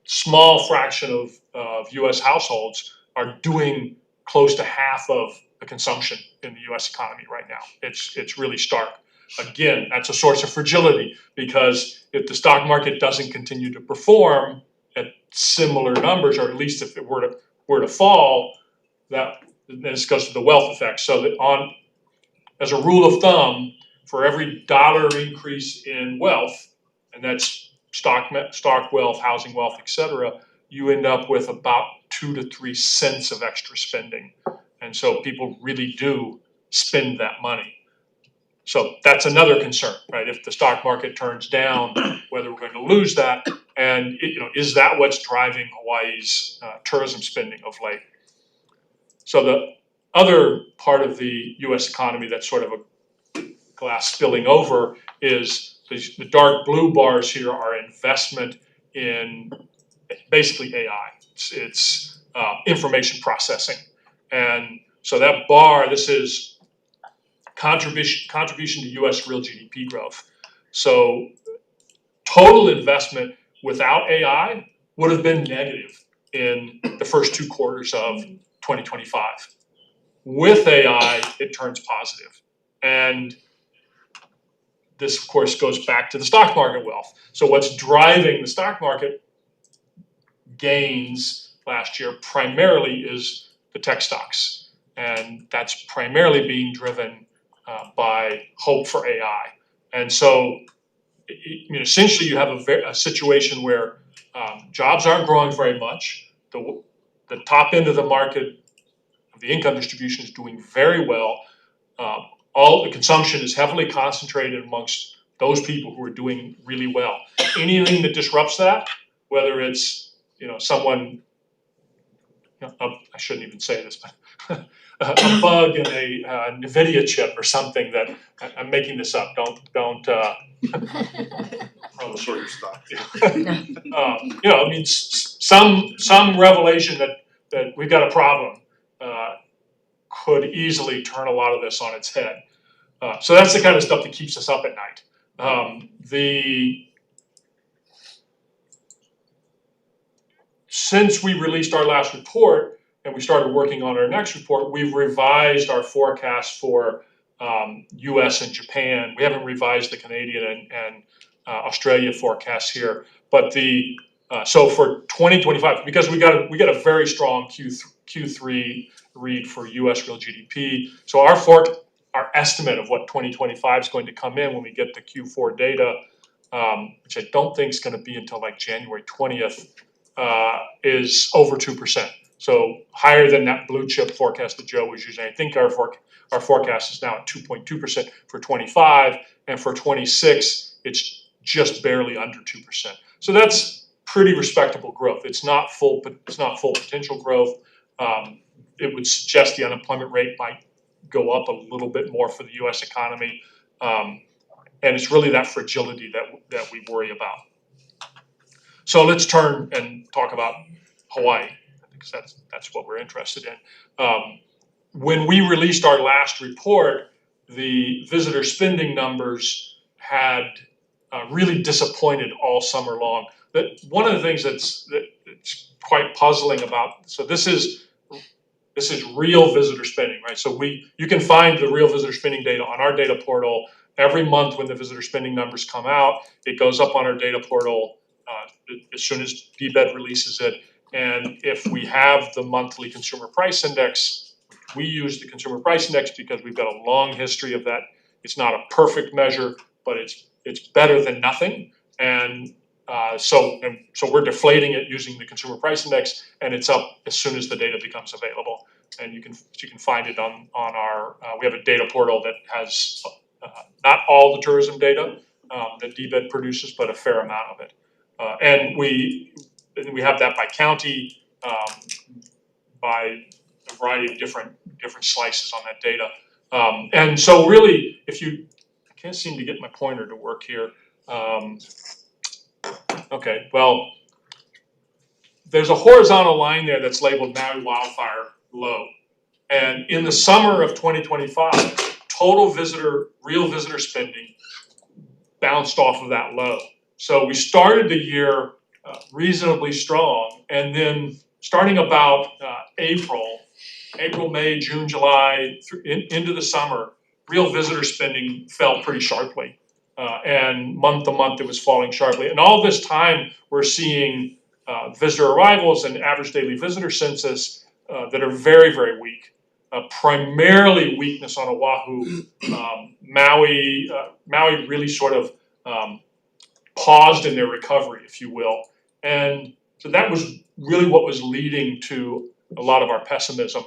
small fraction of U.S. households are doing close to half of the consumption in the U.S. economy right now. It's really stark. Again, that's a source of fragility, because if the stock market doesn't continue to perform at similar numbers, or at least if it were to fall, then this goes to the wealth effect. So that as a rule of thumb, for every dollar increase in wealth, and that's stock wealth, housing wealth, etc., you end up with about 2 to 3 cents of extra spending. And so people really do spend that money. So that's another concern, right? If the stock market turns down, whether we're going to lose that, and is that what's driving Hawaii's tourism spending of late? So the other part of the U.S. economy that's sort of a glass spilling over is the dark blue bars here are investment in basically AI. It's information processing, and so that bar, this is contribution to U.S. real GDP growth. So total investment without AI would have been negative in the first 2 quarters of 2025. With AI, it turns positive. And this, of course, goes back to the stock market wealth. So what's driving the stock market gains last year primarily is the tech stocks. And that's primarily being driven by hope for AI. And so essentially you have a situation where jobs aren't growing very much. The top end of the market, the income distribution is doing very well. All the consumption is heavily concentrated amongst those people who are doing really well. Anything that disrupts that, whether it's someone, I shouldn't even say this, but a bug in a NVIDIA chip or something that I'm making this up. Don't. I'll short your stock. Some revelation that we've got a problem could easily turn a lot of this on its head. So that's the kind of stuff that keeps us up at night. Since we released our last report and we started working on our next report, we've revised our forecast for US and Japan. We haven't revised the Canadian and Australia forecasts here, but so for 2025, because we got a very strong Q3 read for US real GDP. So our estimate of what 2025 is going to come in when we get the Q4 data, which I don't think is going to be until like January 20th, is over 2%. So higher than that blue chip forecast that Joe was using. I think our forecast is now at 2.2% for 25, and for 26, it's just barely under 2%. So that's pretty respectable growth. It's not full potential growth. It would suggest the unemployment rate might go up a little bit more for the U.S. economy, and it's really that fragility that we worry about. So let's turn and talk about Hawaii, because that's what we're interested in. When we released our last report, the visitor spending numbers had really disappointed all summer long. But one of the things that's quite puzzling about, so this is real visitor spending, right? So you can find the real visitor spending data on our data portal every month. When the visitor spending numbers come out, it goes up on our data portal as soon as DBEDT releases it. And if we have the monthly consumer price index, we use the consumer price index because we've got a long history of that. It's not a perfect measure, but it's better than nothing. And so we're deflating it using the consumer price index, and it's up as soon as the data becomes available. And you can find it on our we have a data portal that has not all the tourism data that DBEDT produces, but a fair amount of it. And we have that by county, by a variety of different slices on that data. And so really, I can't seem to get my pointer to work here. Okay, well, there's a horizontal line there that's labeled Maui wildfire low. And in the summer of 2025, total real visitor spending bounced off of that low. So we started the year reasonably strong, and then starting about April, May, June, July, into the summer, real visitor spending fell pretty sharply. And month to month, it was falling sharply. And all this time, we're seeing visitor arrivals and average daily visitor census that are very, very weak. Primarily weakness on Oahu. Maui really sort of paused in their recovery, if you will. And so that was really what was leading to a lot of our pessimism.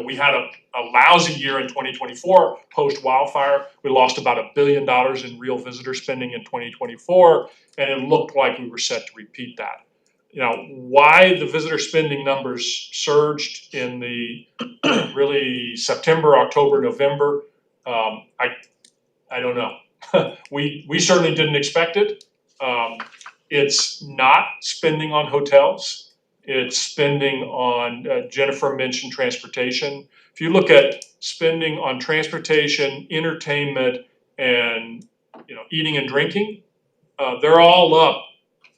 We had a lousy year in 2024 post-wildfire. We lost about $1 billion in real visitor spending in 2024, and it looked like we were set to repeat that. Why the visitor spending numbers surged in the really September, October, November, I don't know. We certainly didn't expect it. It's not spending on hotels. It's spending on, Jennifer mentioned transportation. If you look at spending on transportation, entertainment, and eating and drinking, they're all up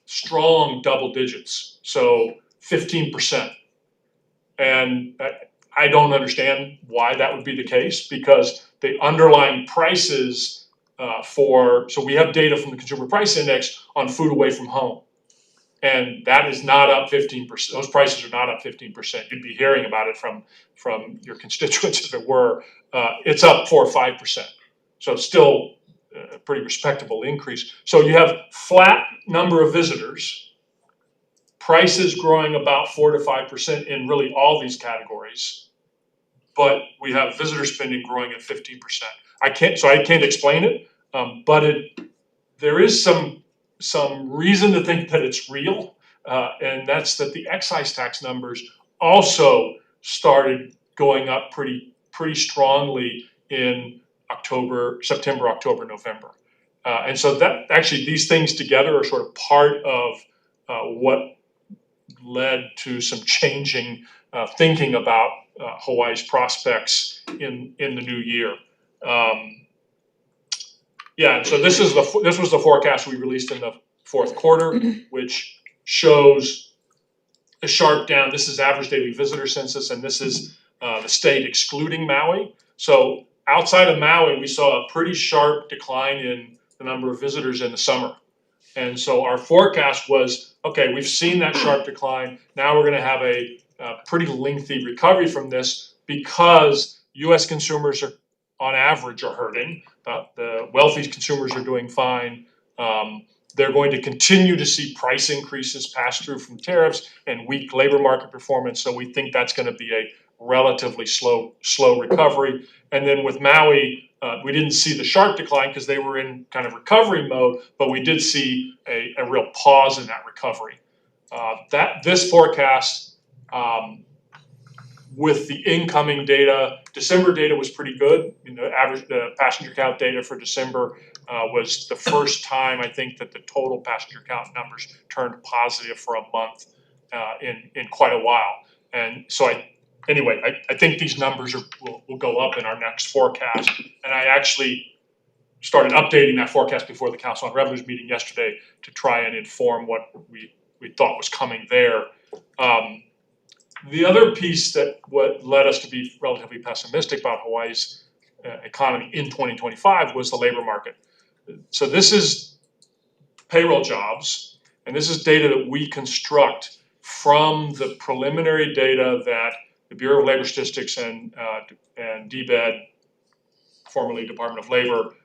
strong double digits. So 15%. And I don't understand why that would be the case, because the underlying prices so we have data from the Consumer Price Index on food away from home. And that is not up 15%. Those prices are not up 15%. You'd be hearing about it from your constituents if it were. It's up 4 or 5%. So still a pretty respectable increase. So you have flat number of visitors, prices growing about 4 to 5% in really all these categories, but we have visitor spending growing at 15%. I can't explain it, but there is some reason to think that it's real, and that's that the excise tax numbers also started going up pretty strongly in September, October, November. And so that actually these things together are sort of part of what led to some changing thinking about Hawaii's prospects in the new year. Yeah, so this was the forecast we released in the fourth quarter, which shows a sharp down. This is average daily visitor census, and this is the state excluding Maui. So outside of Maui, we saw a pretty sharp decline in the number of visitors in the summer. And so our forecast was, okay, we've seen that sharp decline. Now we're going to have a pretty lengthy recovery from this, because U.S. consumers are, on average, are hurting. The wealthy consumers are doing fine. They're going to continue to see price increases pass through from tariffs and weak labor market performance. So we think that's going to be a relatively slow recovery. And then with Maui, we didn't see the sharp decline because they were in kind of recovery mode, but we did see a real pause in that recovery. This forecast, with the incoming data, December data was pretty good. The passenger count data for December was the first time, I think, that the total passenger count numbers turned positive for a month in quite a while. And so I think these numbers will go up in our next forecast. And I actually started updating that forecast before the Council on Revenues meeting yesterday to try and inform what we thought was coming there. The other piece that what led us to be relatively pessimistic about Hawaii's economy in 2025 was the labor market. So this is payroll jobs, and this is data that we construct from the preliminary data that the Bureau of Labor Statistics and DBEDT, formerly Department of Labor,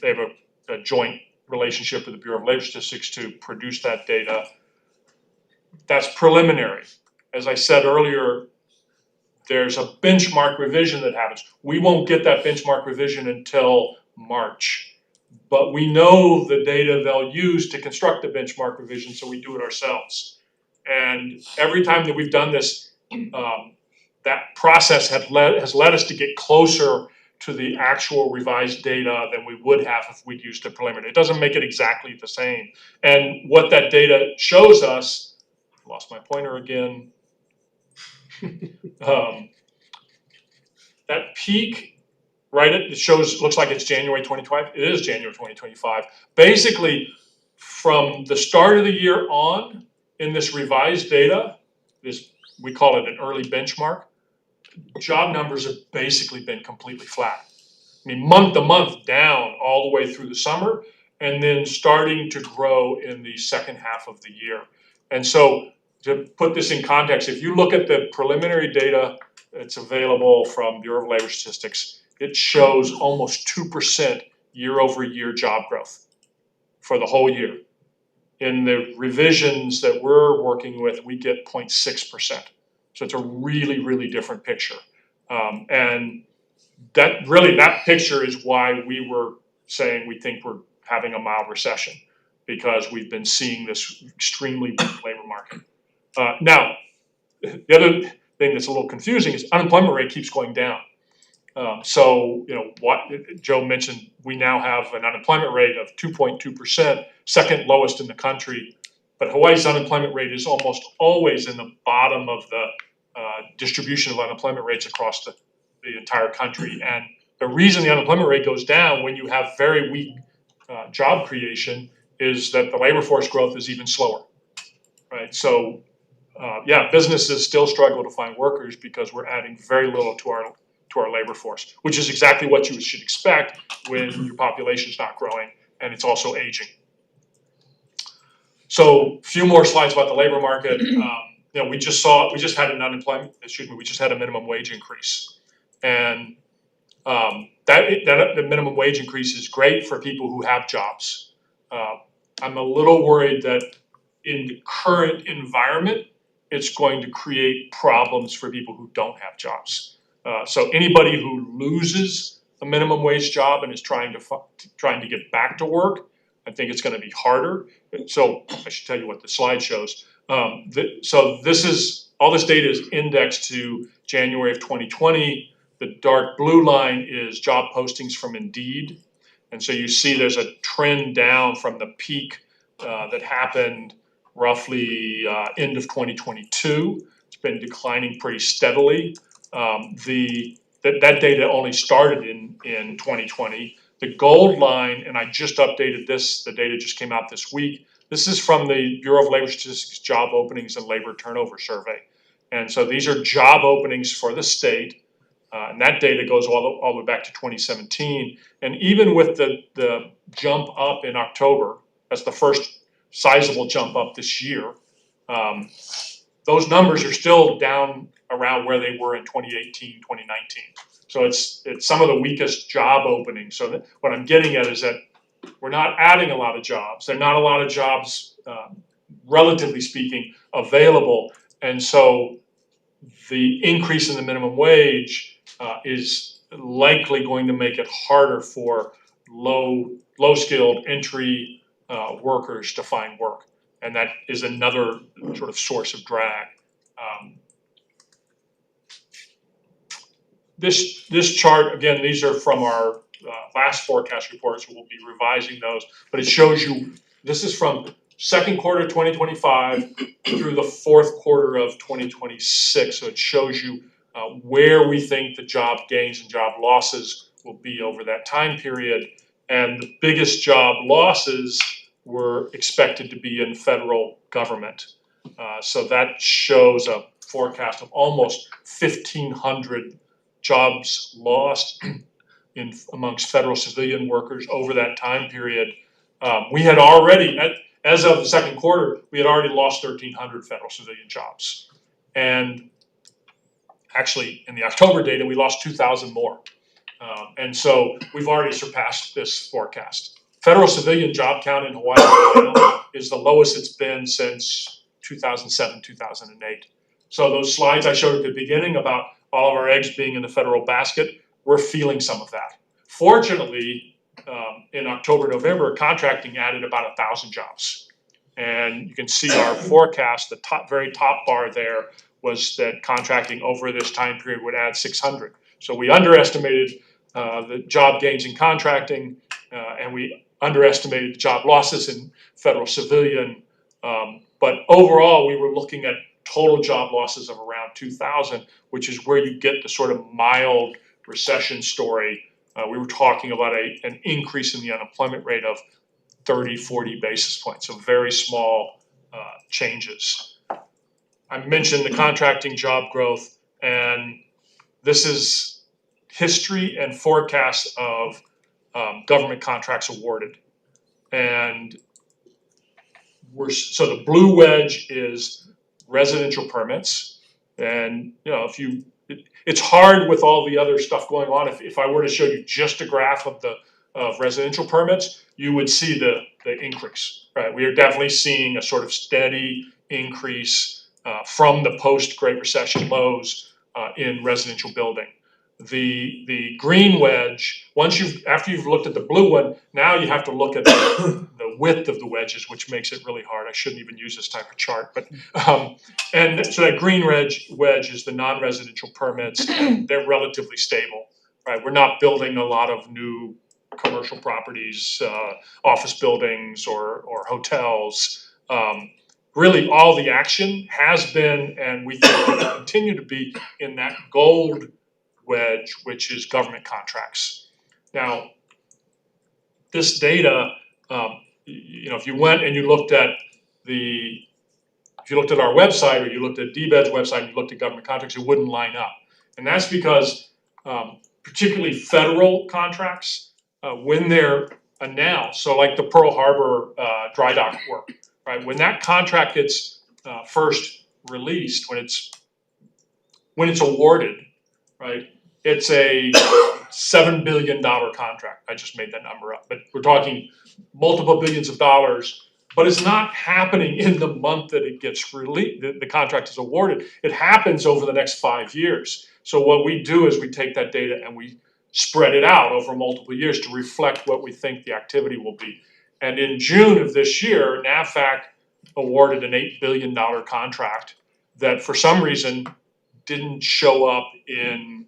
they have a joint relationship with the Bureau of Labor Statistics to produce that data. That's preliminary. As I said earlier, there's a benchmark revision that happens. We won't get that benchmark revision until March, but we know the data they'll use to construct the benchmark revision, so we do it ourselves. And every time that we've done this, that process has led us to get closer to the actual revised data than we would have if we'd used the preliminary. It doesn't make it exactly the same. And what that data shows us, lost my pointer again, that peak, right, it looks like it's January 2025. It is January 2025. Basically, from the start of the year on, in this revised data, we call it an early benchmark, job numbers have basically been completely flat. I mean, month to month down all the way through the summer, and then starting to grow in the second half of the year. And so, to put this in context, if you look at the preliminary data that's available from Bureau of Labor Statistics, it shows almost 2% year-over-year job growth for the whole year. In the revisions that we're working with, we get 0.6%. So it's a really, really different picture. And that picture is why we were saying we think we're having a mild recession, because we've been seeing this extremely weak labor market. Now, the other thing that's a little confusing is unemployment rate keeps going down. So, what Joe mentioned, we now have an unemployment rate of 2.2%, second lowest in the country. But Hawaii's unemployment rate is almost always in the bottom of the distribution of unemployment rates across the entire country. And the reason the unemployment rate goes down when you have very weak job creation is that the labor force growth is even slower, right? So businesses still struggle to find workers because we're adding very little to our labor force, which is exactly what you should expect when your population's not growing and it's also aging. So a few more slides about the labor market. We just had a minimum wage increase. And the minimum wage increase is great for people who have jobs. I'm a little worried that in the current environment, it's going to create problems for people who don't have jobs. So anybody who loses a minimum wage job and is trying to get back to work, I think it's going to be harder. So I should tell you what the slide shows. So all this data is indexed to January of 2020. The dark blue line is job postings from Indeed. And so you see there's a trend down from the peak that happened roughly end of 2022. It's been declining pretty steadily. That data only started in 2020. The gold line, and I just updated this, the data just came out this week. This is from the Bureau of Labor Statistics Job Openings and Labor Turnover Survey. And so these are job openings for the state. And that data goes all the way back to 2017. And even with the jump up in October, that's the first sizable jump up this year, those numbers are still down around where they were in 2018, 2019. So it's some of the weakest job openings. So what I'm getting at is that we're not adding a lot of jobs. There are not a lot of jobs, relatively speaking, available. And so the increase in the minimum wage is likely going to make it harder for low-skilled entry workers to find work. And that is another sort of source of drag. This chart, again, these are from our last forecast reports. We'll be revising those, but it shows you, this is from second quarter 2025 through the fourth quarter of 2026. So it shows you where we think the job gains and job losses will be over that time period. And the biggest job losses were expected to be in federal government. So that shows a forecast of almost 1,500 jobs lost amongst federal civilian workers over that time period. We had already, as of the second quarter, we had already lost 1,300 federal civilian jobs. And actually, in the October data, we lost 2,000 more. And so we've already surpassed this forecast. Federal civilian job count in Hawaii is the lowest it's been since 2007, 2008. So those slides I showed at the beginning about all of our eggs being in the federal basket, we're feeling some of that. Fortunately, in October, November, contracting added about 1,000 jobs. And you can see our forecast, the very top bar there was that contracting over this time period would add 600. So we underestimated the job gains in contracting, and we underestimated the job losses in federal civilian. But overall, we were looking at total job losses of around 2,000, which is where you get the sort of mild recession story. We were talking about an increase in the unemployment rate of 30, 40 basis points, so very small changes. I mentioned the contracting job growth, and this is history and forecasts of government contracts awarded. And so the blue wedge is residential permits. And it's hard with all the other stuff going on. If I were to show you just a graph of residential permits, you would see the increase, right? We are definitely seeing a sort of steady increase from the post-Great Recession lows in residential building. The green wedge, after you've looked at the blue one, now you have to look at the width of the wedges, which makes it really hard. I shouldn't even use this type of chart, but and so that green wedge is the non-residential permits, and they're relatively stable, right? We're not building a lot of new commercial properties, office buildings or hotels. Really, all the action has been, and we think will continue to be, in that gold wedge, which is government contracts. Now, this data, if you went and you looked at the if you looked at our website or you looked at DBED's website and you looked at government contracts, it wouldn't line up. And that's because particularly federal contracts, when they're announced, so like the Pearl Harbor dry dock work, right? When that contract gets first released, when it's awarded, right? It's a $7 billion contract. I just made that number up, but we're talking multiple billions of dollars. But it's not happening in the month that it gets released, the contract is awarded. It happens over the next 5 years. So what we do is we take that data and we spread it out over multiple years to reflect what we think the activity will be. And in June of this year, NAVFAC awarded an $8 billion contract that for some reason didn't show up in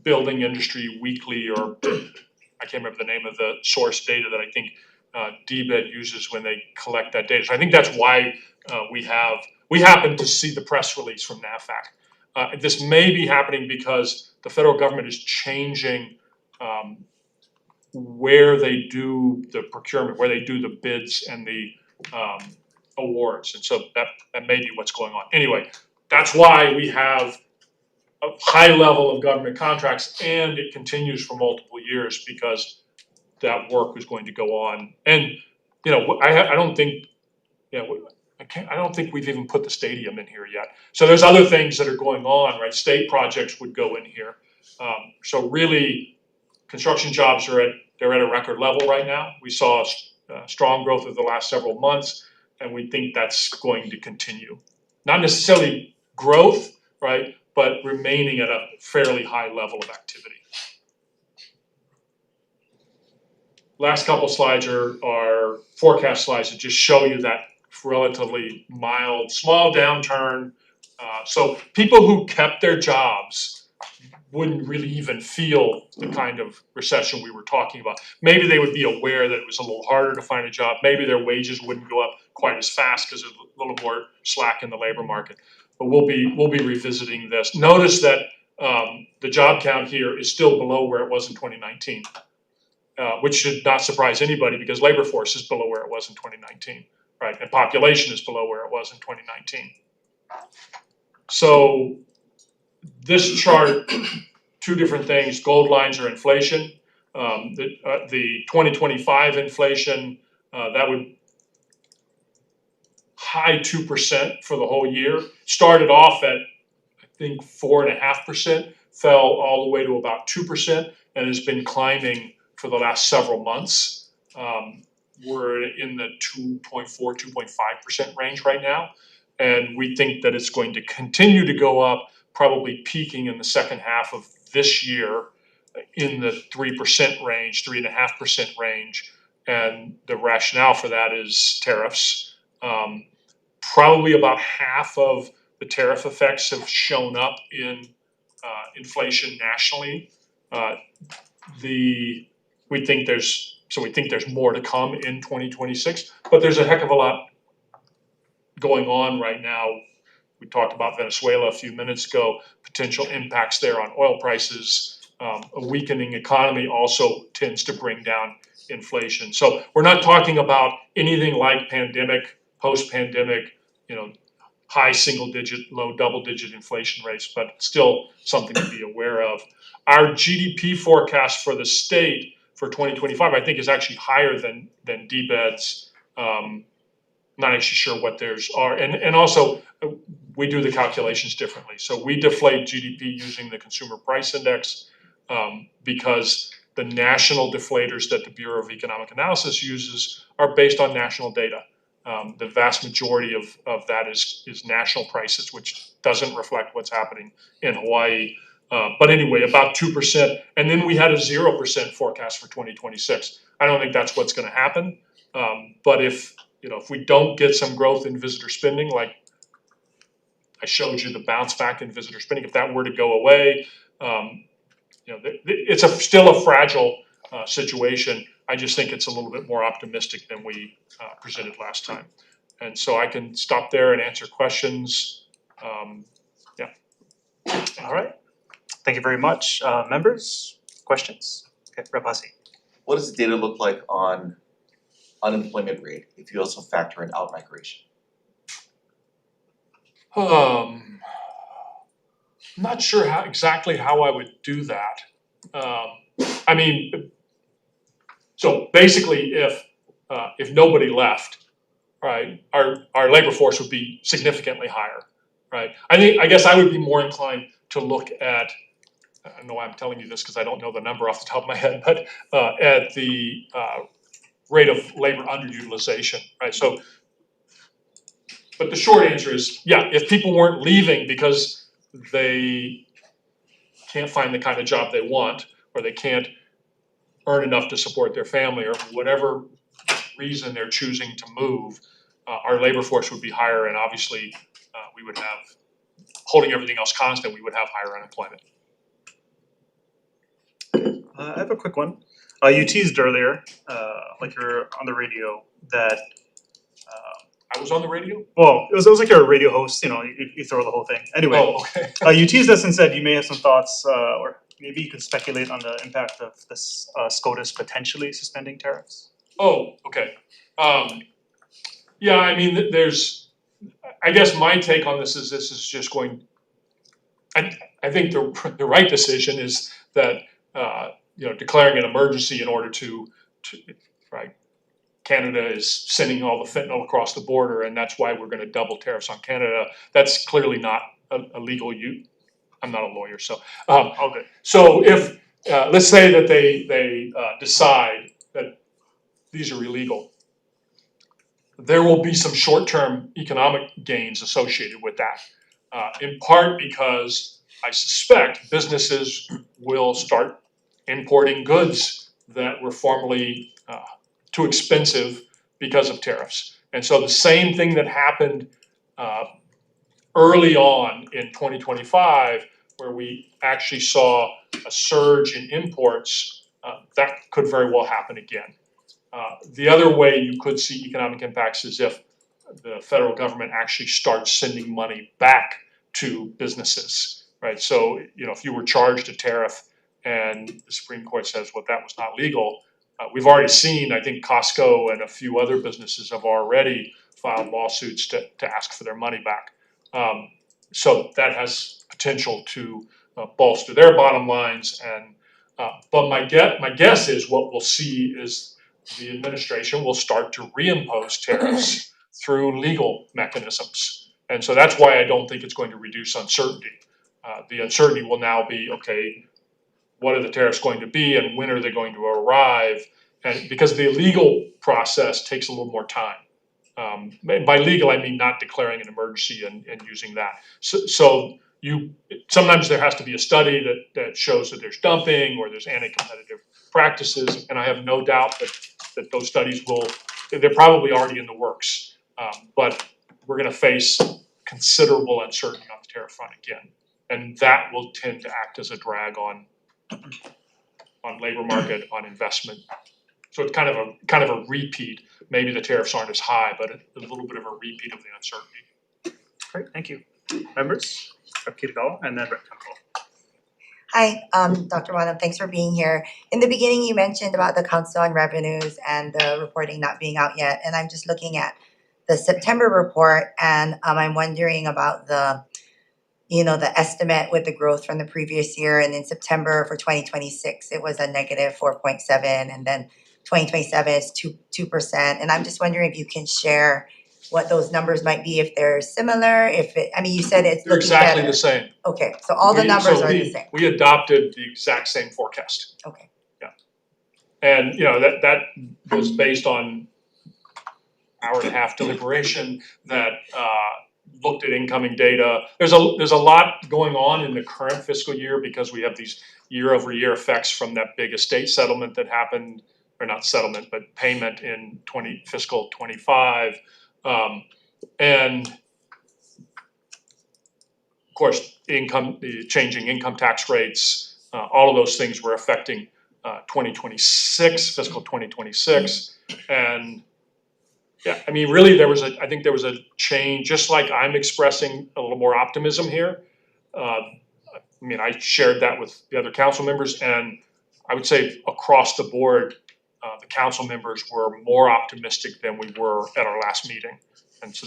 Building Industry Weekly, or I can't remember the name of the source data that I think DBED uses when they collect that data. So I think that's why we happen to see the press release from NAVFAC. This may be happening because the federal government is changing where they do the procurement, where they do the bids and the awards, and so that may be what's going on. Anyway, that's why we have a high level of government contracts, and it continues for multiple years because that work is going to go on. And I don't think I don't think we've even put the stadium in here yet. So there's other things that are going on, right? State projects would go in here. So really, construction jobs they're at a record level right now. We saw strong growth over the last several months, and we think that's going to continue. Not necessarily growth, right, but remaining at a fairly high level of activity. Last couple slides are forecast slides that just show you that relatively mild, small downturn. So people who kept their jobs wouldn't really even feel the kind of recession we were talking about. Maybe they would be aware that it was a little harder to find a job. Maybe their wages wouldn't go up quite as fast because there's a little more slack in the labor market. But we'll be revisiting this. Notice that the job count here is still below where it was in 2019, which should not surprise anybody because labor force is below where it was in 2019, right? And population is below where it was in 2019. So this chart, two different things. Gold lines are inflation. The 2025 inflation, that would high 2% for the whole year. Started off at, I think, 4.5%, fell all the way to about 2%, and has been climbing for the last several months. We're in the 2.4, 2.5% range right now, and we think that it's going to continue to go up, probably peaking in the second half of this year in the 3% range, 3.5% range, and the rationale for that is tariffs. Probably about half of the tariff effects have shown up in inflation nationally. We think there's more to come in 2026, but there's a heck of a lot going on right now. We talked about Venezuela a few minutes ago, potential impacts there on oil prices. A weakening economy also tends to bring down inflation. So we're not talking about anything like pandemic, post-pandemic, high single-digit, low double-digit inflation rates, but still something to be aware of. Our GDP forecast for the state for 2025, I think, is actually higher than DBED's. Not actually sure what theirs are, and also we do the calculations differently. So we deflate GDP using the Consumer Price Index because the national deflators that the Bureau of Economic Analysis uses are based on national data. The vast majority of that is national prices, which doesn't reflect what's happening in Hawaii. But anyway, about 2%, and then we had a 0% forecast for 2026. I don't think that's what's going to happen. But if we don't get some growth in visitor spending, like I showed you the bounce back in visitor spending, if that were to go away, it's still a fragile situation. I just think it's a little bit more optimistic than we presented last time. And so I can stop there and answer questions. All right. Thank you very much. Members, questions? Okay, Rep. Hussey. What does the data look like on unemployment rate if you also factor in out-migration? Not sure exactly how I would do that. I mean, so basically, if nobody left, right, our labor force would be significantly higher, right? I guess I would be more inclined to look at. I know I'm telling you this because I don't know the number off the top of my head, but at the rate of labor underutilization, right? So, but the short answer is, yeah, if people weren't leaving because they can't find the kind of job they want, or they can't earn enough to support their family, or for whatever reason they're choosing to move, our labor force would be higher, and obviously we would have, holding everything else constant, we would have higher unemployment. I have a quick one. You teased earlier, like you're on the radio, that I was on the radio? well, it was like you're a radio host, you know, you throw the whole thing. Anyway, Oh, okay. you teased us and said you may have some thoughts, or maybe you could speculate on the impact of this SCOTUS potentially suspending tariffs. Oh, okay. Yeah, I mean, I guess my take on this is just going, I think the right decision is that, you know, declaring an emergency in order to right, Canada is sending all the fentanyl across the border, and that's why we're gonna double tariffs on Canada. That's clearly not a legal use. I'm not a lawyer, so, Okay. so if, let's say that they decide that these are illegal, there will be some short-term economic gains associated with that. In part because I suspect businesses will start importing goods that were formerly too expensive because of tariffs. And so the same thing that happened early on in 2025, where we actually saw a surge in imports, that could very well happen again. The other way you could see economic impacts is if the federal government actually starts sending money back to businesses, right? So, you know, if you were charged a tariff and the Supreme Court says, well, that was not legal, we've already seen, I think Costco and a few other businesses have already filed lawsuits to ask for their money back. So that has potential to bolster their bottom lines. And but my guess is what we'll see is the administration will start to reimpose tariffs through legal mechanisms. And so that's why I don't think it's going to reduce uncertainty. The uncertainty will now be, okay, what are the tariffs going to be and when are they going to arrive? And because the legal process takes a little more time. By legal, I mean not declaring an emergency and using that. So sometimes there has to be a study that shows that there's dumping or there's anti-competitive practices, and I have no doubt that those studies they're probably already in the works. But we're gonna face considerable uncertainty on the tariff front again. And that will tend to act as a drag on labor market, on investment. So it's kind of a repeat. Maybe the tariffs aren't as high, but a little bit of a repeat of the uncertainty. Great, thank you. Members, Rep. Kitagawa and then Rep. Tunko. Hi, Dr. Bonham, thanks for being here. In the beginning, you mentioned about the Council on Revenues and the reporting not being out yet, and I'm just looking at the September report, and I'm wondering about the estimate with the growth from the previous year, and in September for 2026, it was a negative 4.7, and then 2027 is 2%, and I'm just wondering if you can share what those numbers might be, if they're similar, you said it's They're looking exactly better. the same. Okay, so all the numbers are the same. We adopted the exact same forecast. Okay. Yeah. And that was based on hour-and-a-half deliberation that looked at incoming data. There's a lot going on in the current fiscal year because we have these year-over-year effects from that big estate settlement that happened, or not settlement, but payment in fiscal 25. And of course, the changing income tax rates, all of those things were affecting 2026, fiscal 2026. And yeah, I mean, really, I think there was a change, just like I'm expressing a little more optimism here. I mean, I shared that with the other council members, and I would say across the board, the council members were more optimistic than we were at our last meeting. And so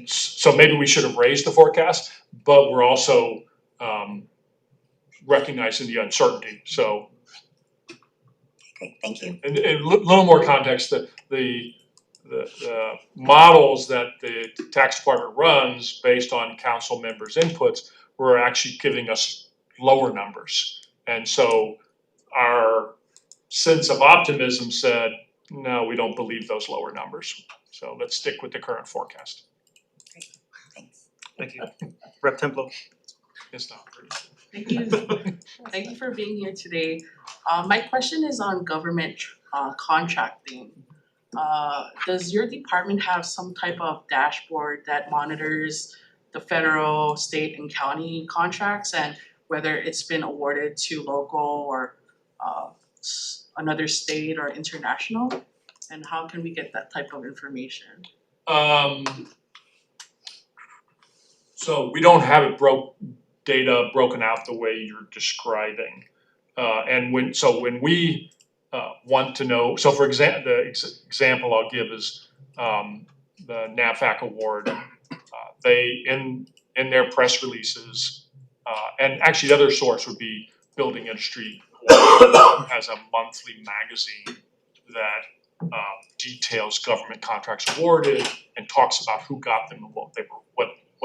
so maybe we should have raised the forecast, but we're also recognizing the uncertainty. So, Great, thank you. and a little more context, the models that the tax department runs based on council members' inputs were actually giving us lower numbers. And so our sense of optimism said, no, we don't believe those lower numbers. So let's stick with the current forecast. Great, thanks. Thank you. Rep. Templo. It's not pretty. Thank you. Thank you for being here today. My question is on government contracting. Does your department have some type of dashboard that monitors the federal, state, and county contracts and whether it's been awarded to local or another state or international? And how can we get that type of information? So we don't have it data broken out the way you're describing. And when we want to know, so for example, the example I'll give is the NAVFAC award. They in their press releases, and actually the other source would be Building Industry has a monthly magazine that details government contracts awarded and talks about who got them and what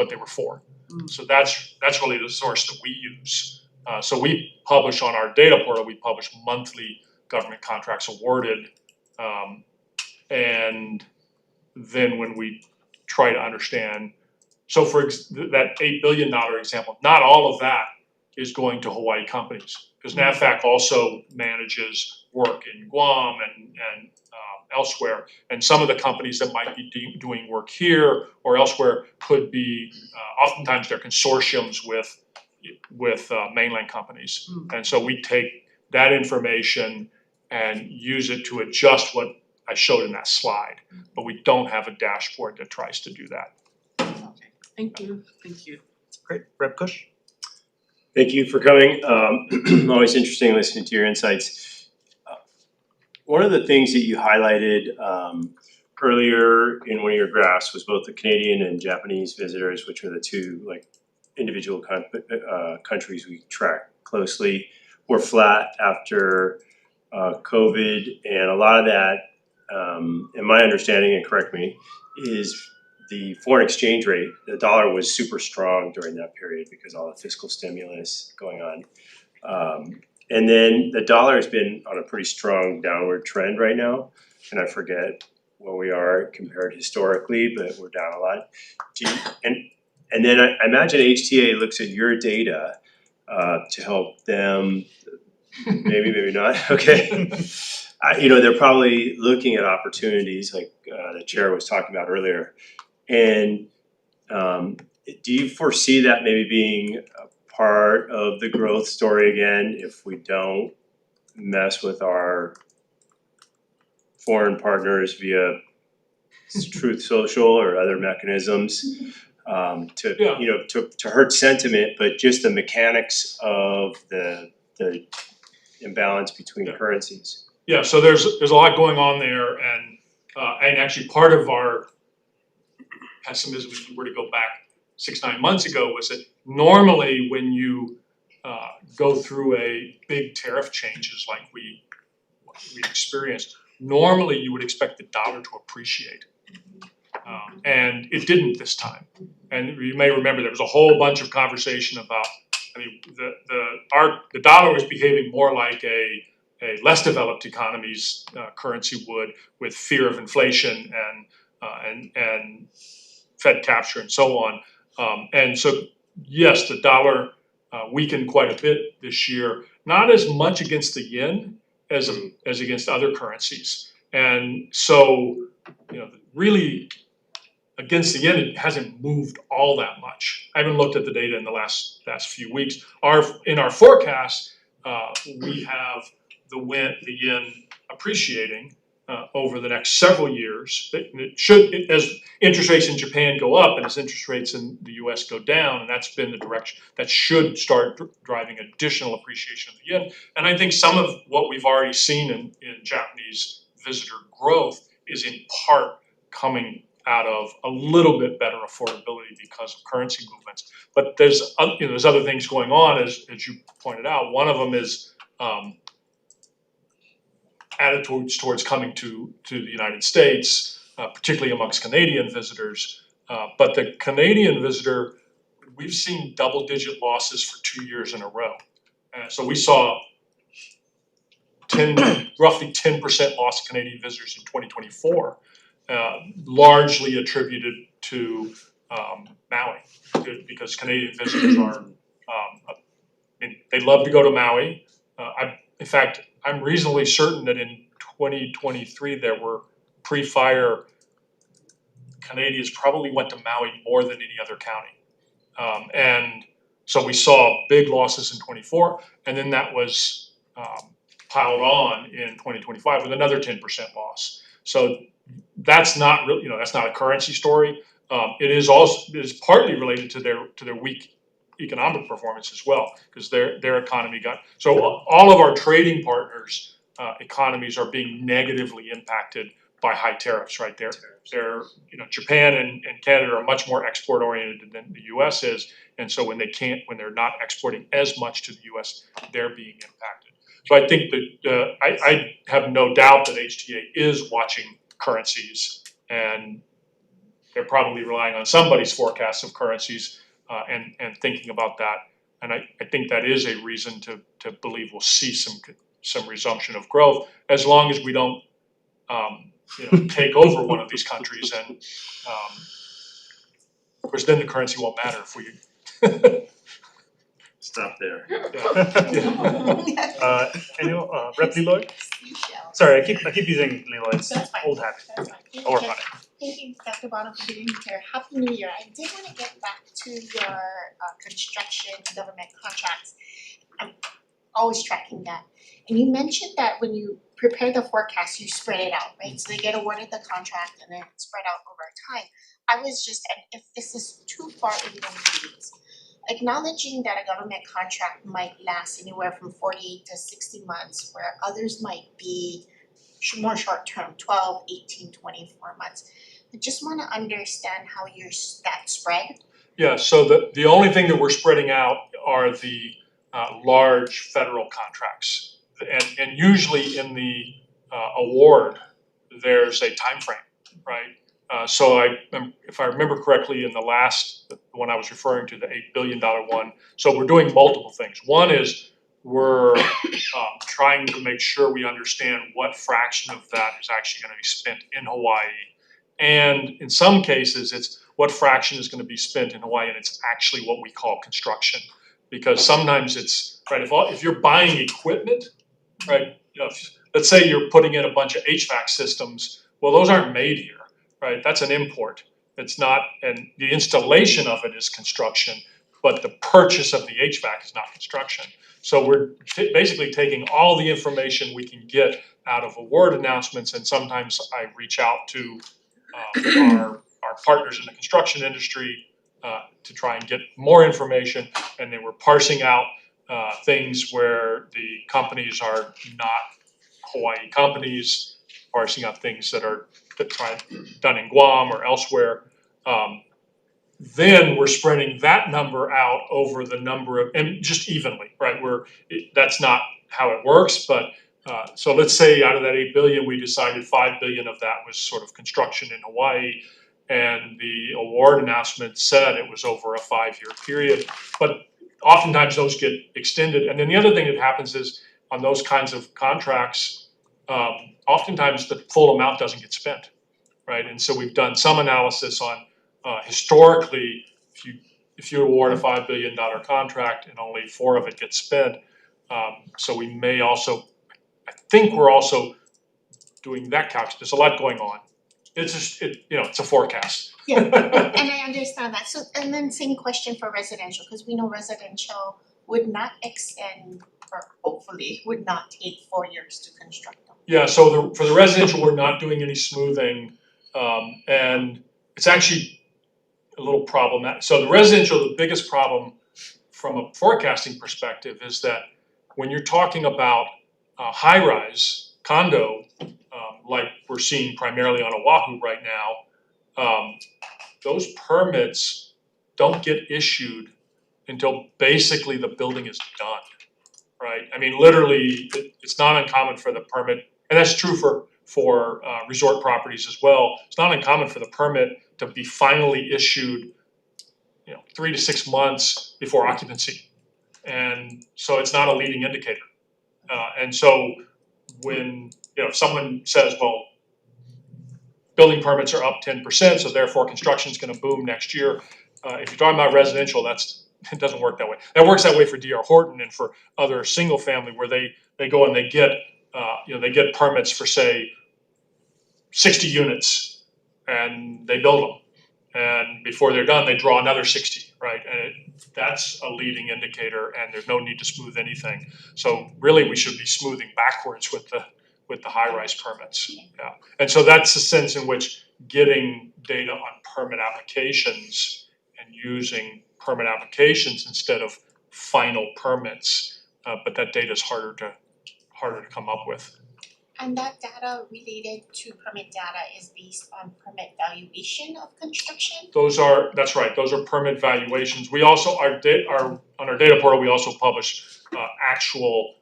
they were for. So that's really the source that we use. So we publish on our data portal. We publish monthly government contracts awarded, and then when we try to understand, so for that $8 billion example, not all of that is going to Hawaii companies, because NAVFAC also manages work in Guam and elsewhere, and some of the companies that might be doing work here or elsewhere could be, oftentimes they're consortiums with mainland companies. And so we take that information and use it to adjust what I showed in that slide, but we don't have a dashboard that tries to do that. Okay, thank you, thank you. Great, Rep. Kush. Thank you for coming. Always interesting listening to your insights. One of the things that you highlighted earlier in one of your graphs was both the Canadian and Japanese visitors, which are the two individual countries we track closely, were flat after COVID, and a lot of that, in my understanding, and correct me, is the foreign exchange rate. The dollar was super strong during that period because all the fiscal stimulus going on. And then the dollar has been on a pretty strong downward trend right now, and I forget where we are compared historically, but we're down a lot. And then I imagine HTA looks at your data to help them. Maybe not. Okay. They're probably looking at opportunities like the chair was talking about earlier. And do you foresee that maybe being a part of the growth story again if we don't mess with our foreign partners via Truth Social or other mechanisms to hurt sentiment, but just the mechanics of the imbalance between currencies? Yeah, so there's a lot going on there, and actually part of our pessimism, if we were to go back 6-9 months ago, was that normally when you go through a big tariff changes like we experienced, normally you would expect the dollar to appreciate, and it didn't this time. And you may remember there was a whole bunch of conversation about, the dollar was behaving more like a less developed economy's currency would, with fear of inflation and Fed capture and so on. And so, yes, the dollar weakened quite a bit this year, not as much against the yen as against other currencies. And so, really against the yen, it hasn't moved all that much. I haven't looked at the data in the last few weeks. In our forecast, we have the yen appreciating over the next several years. It should, as interest rates in Japan go up and as interest rates in the US go down, and that's been the direction that should start driving additional appreciation of the yen. And I think some of what we've already seen in Japanese visitor growth is in part coming out of a little bit better affordability because of currency movements. But there's there's other things going on as you pointed out. One of them is attitudes towards coming to the United States, particularly amongst Canadian visitors. But the Canadian visitor, we've seen double-digit losses for 2 years in a row. So we saw roughly 10% loss of Canadian visitors in 2024, largely attributed to Maui, because Canadian visitors are, they love to go to Maui. In fact, I'm reasonably certain that in 2023 there were pre-fire Canadians probably went to Maui more than any other county. And so we saw big losses in 24, and then that was piled on in 2025 with another 10% loss. So that's not really, that's not a currency story. It is partly related to their weak economic performance as well, because their economy got, so all of our trading partners' economies are being negatively impacted by high tariffs, right? They're Japan and Canada are much more export oriented than the US is, and so when they're not exporting as much to the US, they're being impacted. So I think that I have no doubt that HTA is watching currencies, and they're probably relying on somebody's forecasts of currencies and thinking about that. And I think that is a reason to believe we'll see some resumption of growth, as long as we don't take over one of these countries, and of course then the currency won't matter if we Stop there. Rep Leroy? Sorry, I keep using Leroy's That's fine. old habit. That's fine. I'll work on it. Thank you, Dr. Bonham, for being here. Happy New Year. I did want to get back to your construction government contracts. I'm always tracking that. And you mentioned that when you prepare the forecast, you spread it out, right? So they get awarded the contract and then it's spread out over time. I was just, and if this is too far in the weeds, acknowledging that a government contract might last anywhere from 48 to 60 months, where others might be more short-term, 12, 18, 24 months. I just want to understand how that spread. Yeah, so the only thing that we're spreading out are the large federal contracts, and usually in the award there's a time frame, right? So if I remember correctly, in the one I was referring to, the $8 billion one. So we're doing multiple things. One is we're trying to make sure we understand what fraction of that is actually going to be spent in Hawaii. And in some cases, it's what fraction is going to be spent in Hawaii, and it's actually what we call construction. Because sometimes it's, right, if you're buying equipment, right, let's say you're putting in a bunch of HVAC systems, well, those aren't made here, right? That's an import. It's not, and the installation of it is construction, but the purchase of the HVAC is not construction. So we're basically taking all the information we can get out of award announcements, and sometimes I reach out to our partners in the construction industry to try and get more information, and then we're parsing out things where the companies are not Hawaii companies, parsing out things that are done in Guam or elsewhere. Then we're spreading that number out over the number of, and just evenly, right? That's not how it works, but so let's say out of that 8 billion, we decided 5 billion of that was sort of construction in Hawaii, and the award announcement said it was over a 5-year period. But oftentimes those get extended. And then the other thing that happens is on those kinds of contracts, oftentimes the full amount doesn't get spent, right? And so we've done some analysis on historically, if you award a $5 billion contract and only 4 of it gets spent, so we may also, I think we're also doing that calculation. There's a lot going on. It's just, it's a forecast. Yeah, and I understand that. So, and then same question for residential, because we know residential would not extend, or hopefully would not take 4 years to construct them. Yeah, so for the residential, we're not doing any smoothing, and it's actually a little problematic. So the residential, the biggest problem from a forecasting perspective is that when you're talking about high-rise condo, like we're seeing primarily on Oahu right now, those permits don't get issued until basically the building is done, right? I mean, literally, it's not uncommon for the permit, and that's true for resort properties as well. It's not uncommon for the permit to be finally issued, 3 to 6 months before occupancy. And so it's not a leading indicator. And so when, if someone says, well, building permits are up 10%, so therefore construction's gonna boom next year. If you're talking about residential, it doesn't work that way. That works that way for D.R. Horton and for other single family where they go and they get, they get permits for, say, 60 units and they build them. And before they're done, they draw another 60, right? And that's a leading indicator, and there's no need to smooth anything. So really, we should be smoothing backwards with the high-rise permits. Yeah, and so that's the sense in which getting data on permit applications and using permit applications instead of final permits, but that data is harder to come up with. And that data related to permit data is based on permit valuation of construction? That's right, those are permit valuations. We also, on our data portal, we also publish actual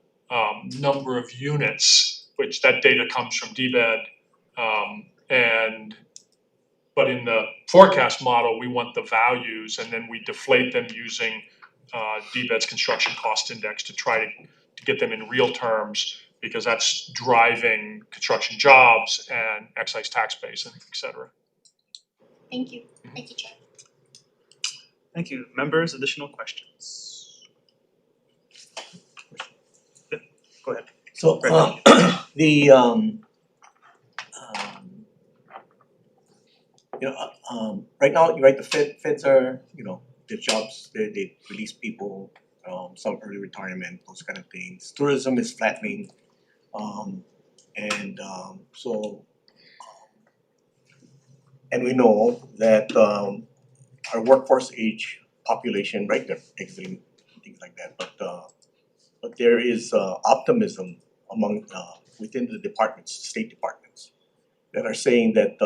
number of units, which that data comes from DBED. But in the forecast model, we want the values and then we deflate them using DBED's construction cost index to try to get them in real terms, because that's driving construction jobs and excise tax base, and et cetera. Thank you. Thank you, Chair. Thank you. Members, additional questions? Yeah, go ahead. So right now, right, the feds are, their jobs, they release people, some early retirement, those kind of things. Tourism is flattening, and we know that our workforce age population, right, they're exiting, things like that, but there is optimism among within the departments, state departments, that are saying that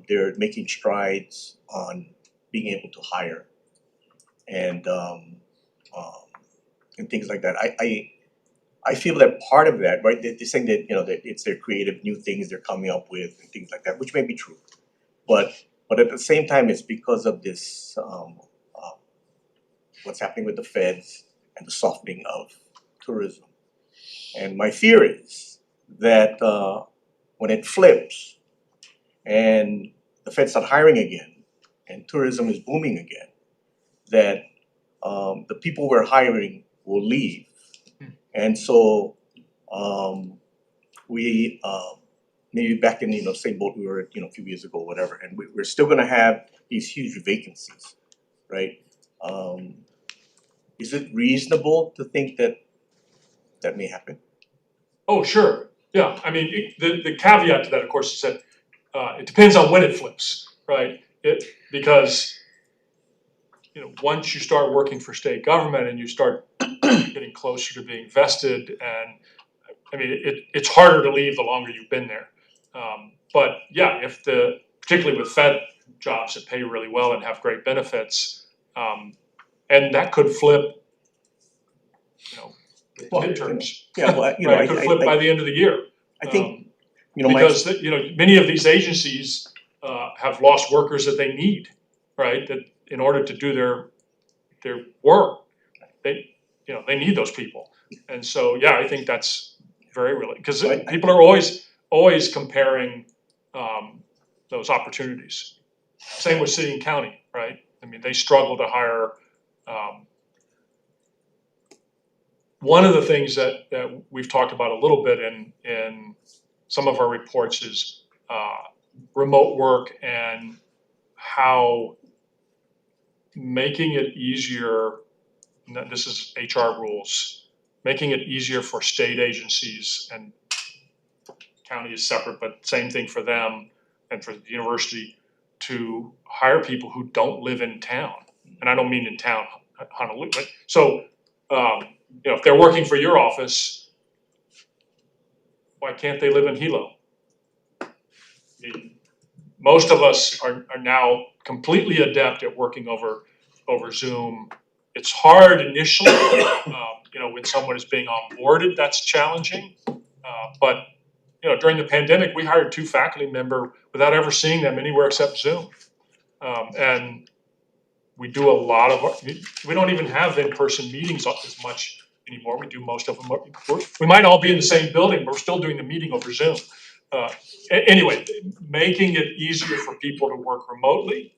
they're making strides on being able to hire and things like that. I feel that part of that, right, they're saying that that it's their creative new things they're coming up with and things like that, which may be true, but at the same time, it's because of this what's happening with the feds and the softening of tourism. And my fear is that when it flips and the feds start hiring again and tourism is booming again, that the people we're hiring will leave. And so we maybe back in same boat we were a few years ago, whatever, and we're still gonna have these huge vacancies, right? Is it reasonable to think that that may happen? Oh, sure. Yeah. I mean, the caveat to that, of course, is that it depends on when it flips, right? Because once you start working for state government and you start getting closer to being vested, and I mean, it's harder to leave the longer you've been there. But yeah, particularly with Fed jobs that pay really well and have great benefits, and that could flip, midterms. Yeah, well, right? It could flip by the end of the year. I think because many of these agencies have lost workers that they need, right? That in order to do their work, they need those people, and so yeah, I think that's very real, because people are always comparing those opportunities. Same with city and county, right? I mean, they struggle to hire. One of the things that we've talked about a little bit in some of our reports is remote work and how making it easier, this is HR rules, making it easier for state agencies, and county is separate, but same thing for them and for the university, to hire people who don't live in town. And I don't mean in town, Honolulu, but so if they're working for your office, why can't they live in Hilo? I mean, most of us are now completely adept at working over Zoom. It's hard initially, when someone is being onboarded, that's challenging. But during the pandemic, we hired 2 faculty members without ever seeing them anywhere except Zoom. And we do a lot of, we don't even have in-person meetings as much anymore. We do most of them. We might all be in the same building, but we're still doing the meeting over Zoom. Anyway, making it easier for people to work remotely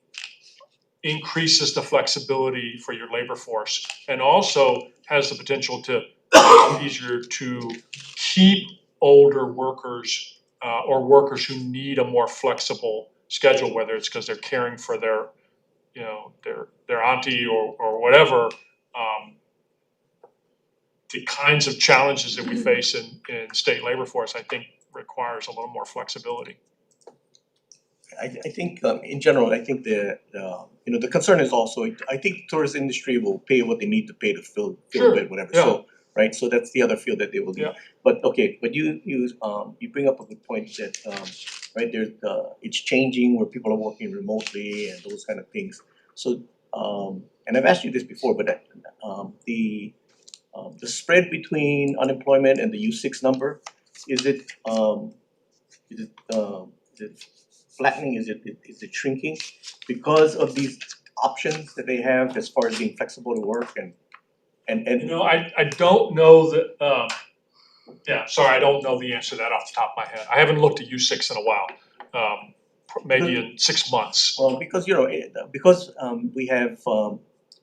increases the flexibility for your labor force and also has the potential to make it easier to keep older workers or workers who need a more flexible schedule, whether it's because they're caring for their auntie or whatever. The kinds of challenges that we face in state labor force, I think, requires a little more flexibility. I think in general, I think the concern is also, I think tourist industry will pay what they need to pay to fill Sure, it, whatever. yeah. So right, so that's the other field that they will do. Yeah. But you bring up a good point that right there's it's changing where people are working remotely and those kind of things. So and I've asked you this before, but the spread between unemployment and the U6 number, is it flattening? Is it shrinking because of these options that they have as far as being flexible to work and I don't know that. I don't know the answer to that off the top of my head. I haven't looked at U6 in a while. Maybe in 6 months. Well, because we have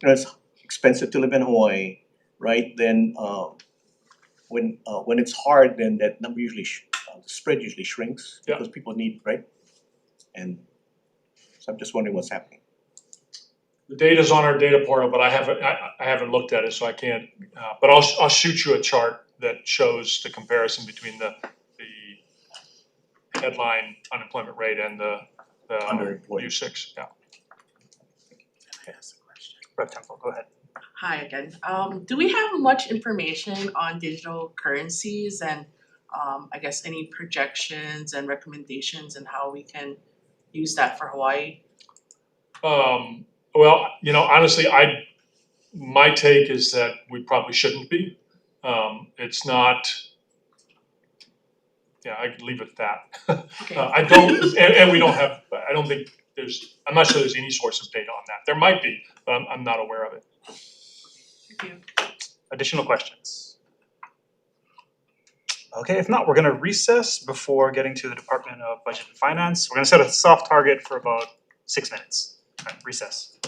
it's expensive to live in Hawaii, right? Then when it's hard, then that number usually the spread usually shrinks Yeah. because people need, right? And so I'm just wondering what's happening. The data's on our data portal, but I haven't looked at it, so I can't. But I'll shoot you a chart that shows the comparison between the headline unemployment rate and the Underemployed. U6. Yeah. Rep. Temple, go ahead. Hi again. Do we have much information on digital currencies and I guess any projections and recommendations and how we can use that for Hawaii? Well, honestly, my take is that we probably shouldn't be. It's not. Yeah, I could leave it at that. Okay. I don't, and we don't have. I don't think there's. I'm not sure there's any source of data on that. There might be, but I'm not aware of it. Thank you. Additional questions? Okay, if not, we're gonna recess before getting to the Department of Budget and Finance. We're gonna set a soft target for about 6 minutes. All right, recess.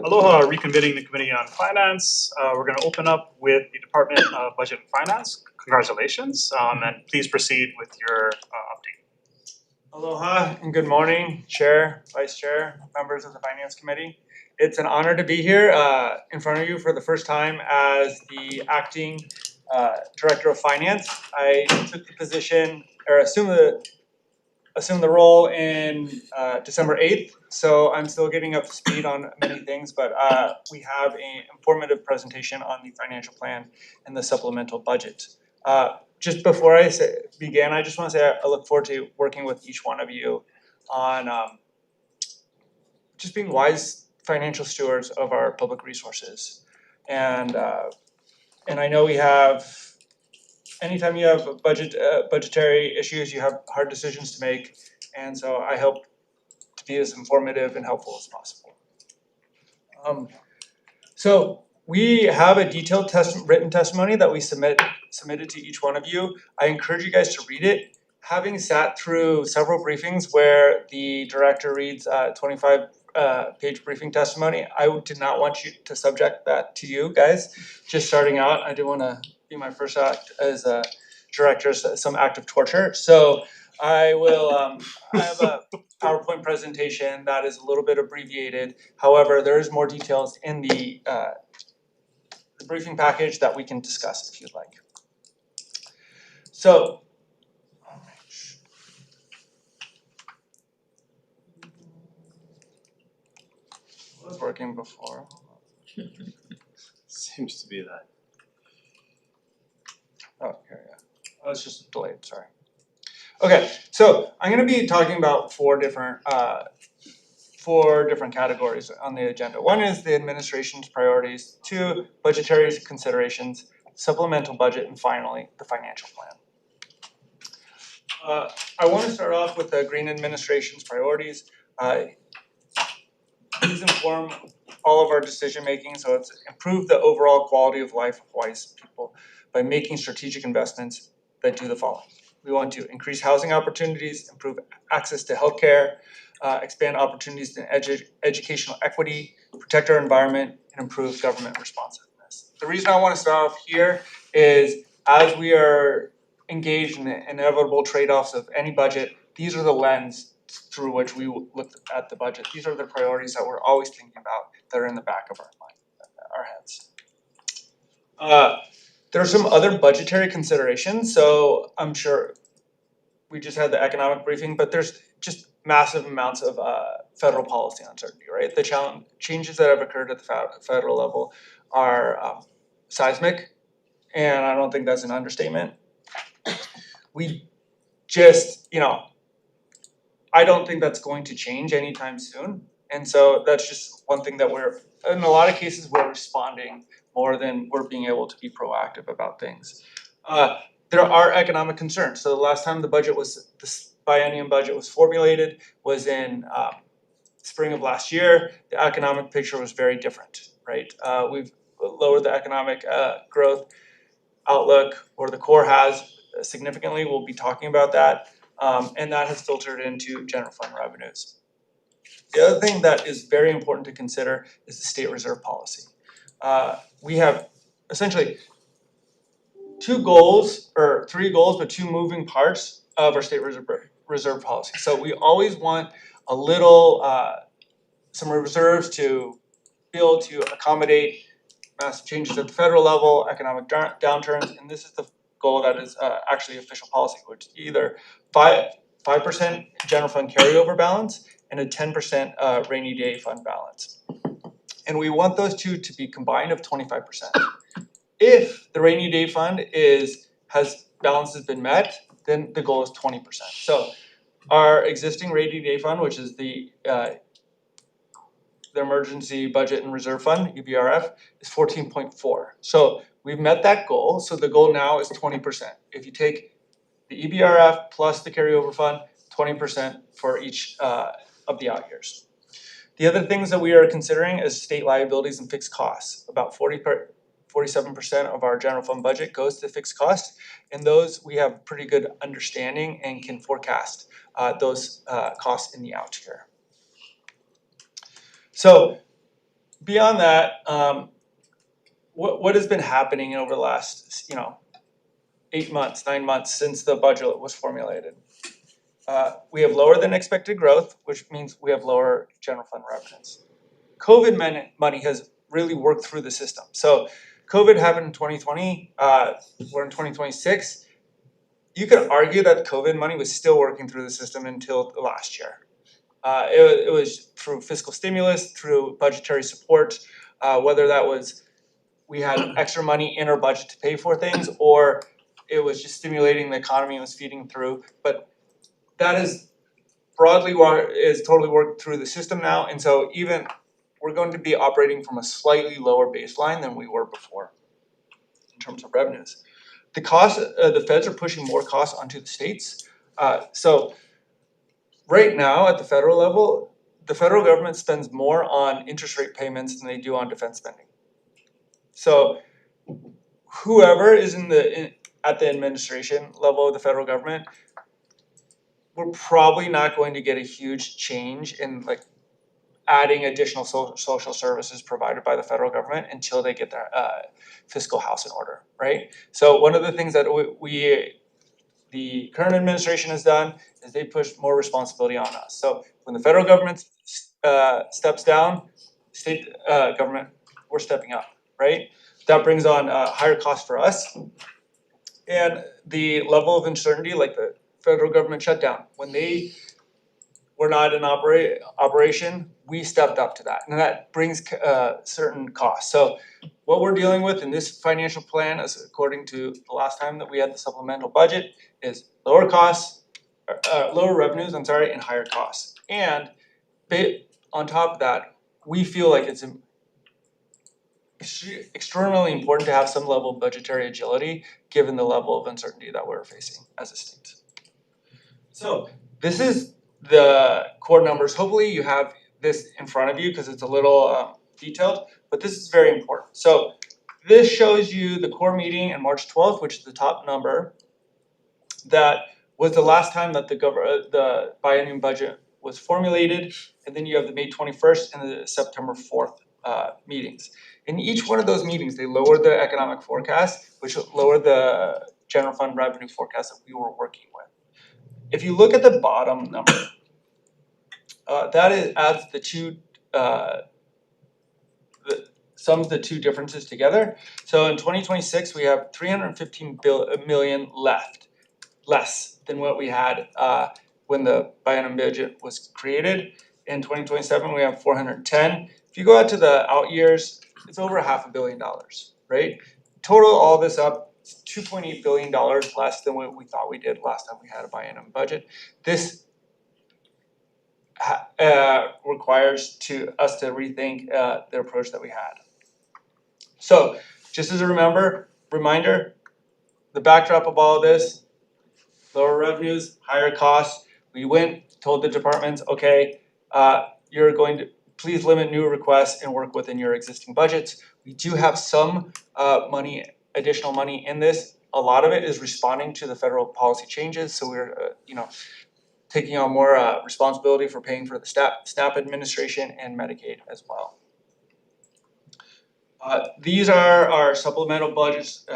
Aloha, reconvening the Committee on Finance. We're going to open up with the Department of Budget and Finance. Congratulations, and please proceed with your update. Aloha and good morning, Chair, Vice Chair, members of the Finance Committee. It's an honor to be here in front of you for the first time as the acting Director of Finance. I took the position, or assumed the role in December 8th, so I'm still getting up to speed on many things, but we have an informative presentation on the financial plan and the supplemental budget. Just before I begin, I just want to say I look forward to working with each one of you on just being wise financial stewards of our public resources. And I know we have, anytime you have budgetary issues, you have hard decisions to make. And so I hope to be as informative and helpful as possible. So we have a detailed written testimony that we submitted to each one of you. I encourage you guys to read it. Having sat through several briefings where the director reads 25-page briefing testimony, I did not want you to subject that to you guys. Just starting out, I didn't want to be my first act as a director, some act of torture. So I will, I have a PowerPoint presentation that is a little bit abbreviated. However, there is more details in the briefing package that we can discuss if you'd like. So, it was working before. Seems to be that. Oh, here, yeah. Oh, it's just delayed, sorry. Okay, so I'm going to be talking about four different categories on the agenda. One is the administration's priorities, two, budgetary considerations, supplemental budget, and finally, the financial plan. I want to start off with the Green administration's priorities. These inform all of our decision making, so it's improve the overall quality of life of Hawaii's people by making strategic investments that do the following. We want to increase housing opportunities, improve access to healthcare, expand opportunities in educational equity, protect our environment, and improve government responsiveness. The reason I want to start off here is as we are engaged in the inevitable trade-offs of any budget, these are the lens through which we look at the budget. These are the priorities that we're always thinking about that are in the back of our heads. There are some other budgetary considerations, so I'm sure we just had the economic briefing, but there's just massive amounts of federal policy uncertainty, right? The changes that have occurred at the federal level are seismic, and I don't think that's an understatement. We just, I don't think that's going to change anytime soon, and so that's just one thing that in a lot of cases, we're responding more than we're being able to be proactive about things. There are economic concerns. So the last time this biennium budget was formulated was in spring of last year. The economic picture was very different, right? We've lowered the economic growth outlook, or the core has significantly. We'll be talking about that. And that has filtered into general fund revenues. The other thing that is very important to consider is the state reserve policy. We have essentially three goals, but two moving parts of our state reserve policy. So we always want a little, some reserves to be able to accommodate massive changes at the federal level, economic downturns, and this is the goal that is actually official policy, which is either 5% general fund carryover balance and a 10% rainy day fund balance. And we want those two to be combined of 25%. If the rainy day fund has balances been met, then the goal is 20%. So our existing rainy day fund, which is the emergency budget and reserve fund, UBRF, is 14.4. So we've met that goal. So the goal now is 20%. If you take the EBRF plus the carryover fund, 20% for each of the out years. The other things that we are considering is state liabilities and fixed costs. About 47% of our general fund budget goes to fixed costs, and those we have pretty good understanding and can forecast those costs in the out year. So beyond that, what has been happening over the last 8 months, 9 months since the budget was formulated? We have lower than expected growth, which means we have lower general fund revenues. COVID money has really worked through the system. So COVID happened in 2020, we're in 2026. You could argue that COVID money was still working through the system until last year. It was through fiscal stimulus, through budgetary support, whether that was we had extra money in our budget to pay for things, or it was just stimulating the economy and was feeding through. But that is broadly is totally worked through the system now, and so even we're going to be operating from a slightly lower baseline than we were before in terms of revenues. The cost, the feds are pushing more costs onto the states. So right now at the federal level, the federal government spends more on interest rate payments than they do on defense spending. So whoever is at the administration level of the federal government, we're probably not going to get a huge change in adding additional social services provided by the federal government until they get their fiscal house in order, right? So one of the things that the current administration has done is they push more responsibility on us. So when the federal government steps down, state government, we're stepping up, right? That brings on higher costs for us. And the level of uncertainty, like the federal government shutdown, when they were not in operation, we stepped up to that, and that brings certain costs. So what we're dealing with in this financial plan, as according to the last time that we had the supplemental budget, is lower costs, lower revenues, and higher costs. And on top of that, we feel like it's extraordinarily important to have some level of budgetary agility given the level of uncertainty that we're facing as a state. So this is the core numbers. Hopefully you have this in front of you because it's a little detailed, but this is very important. So this shows you the core meeting on March 12th, which is the top number. That was the last time that the biennium budget was formulated, and then you have the May 21st and the September 4th meetings. In each one of those meetings, they lowered the economic forecast, which lowered the general fund revenue forecast that we were working with. If you look at the bottom number, that adds the two, sums the two differences together. So in 2026, we have 315 million less than what we had when the biennium budget was created. In 2027, we have 410. If you go out to the out years, it's over $500 million, right? Total all this up, it's $2.8 billion less than what we thought we did last time we had a biennium budget. This requires us to rethink the approach that we had. So, just as a reminder, the backdrop of all of this, lower revenues, higher costs. We told the departments, okay, you're going to please limit new requests and work within your existing budgets. We do have some additional money in this. A lot of it is responding to the federal policy changes. So we're, taking on more responsibility for paying for the SNAP administration and Medicaid as well. These are our supplemental budgets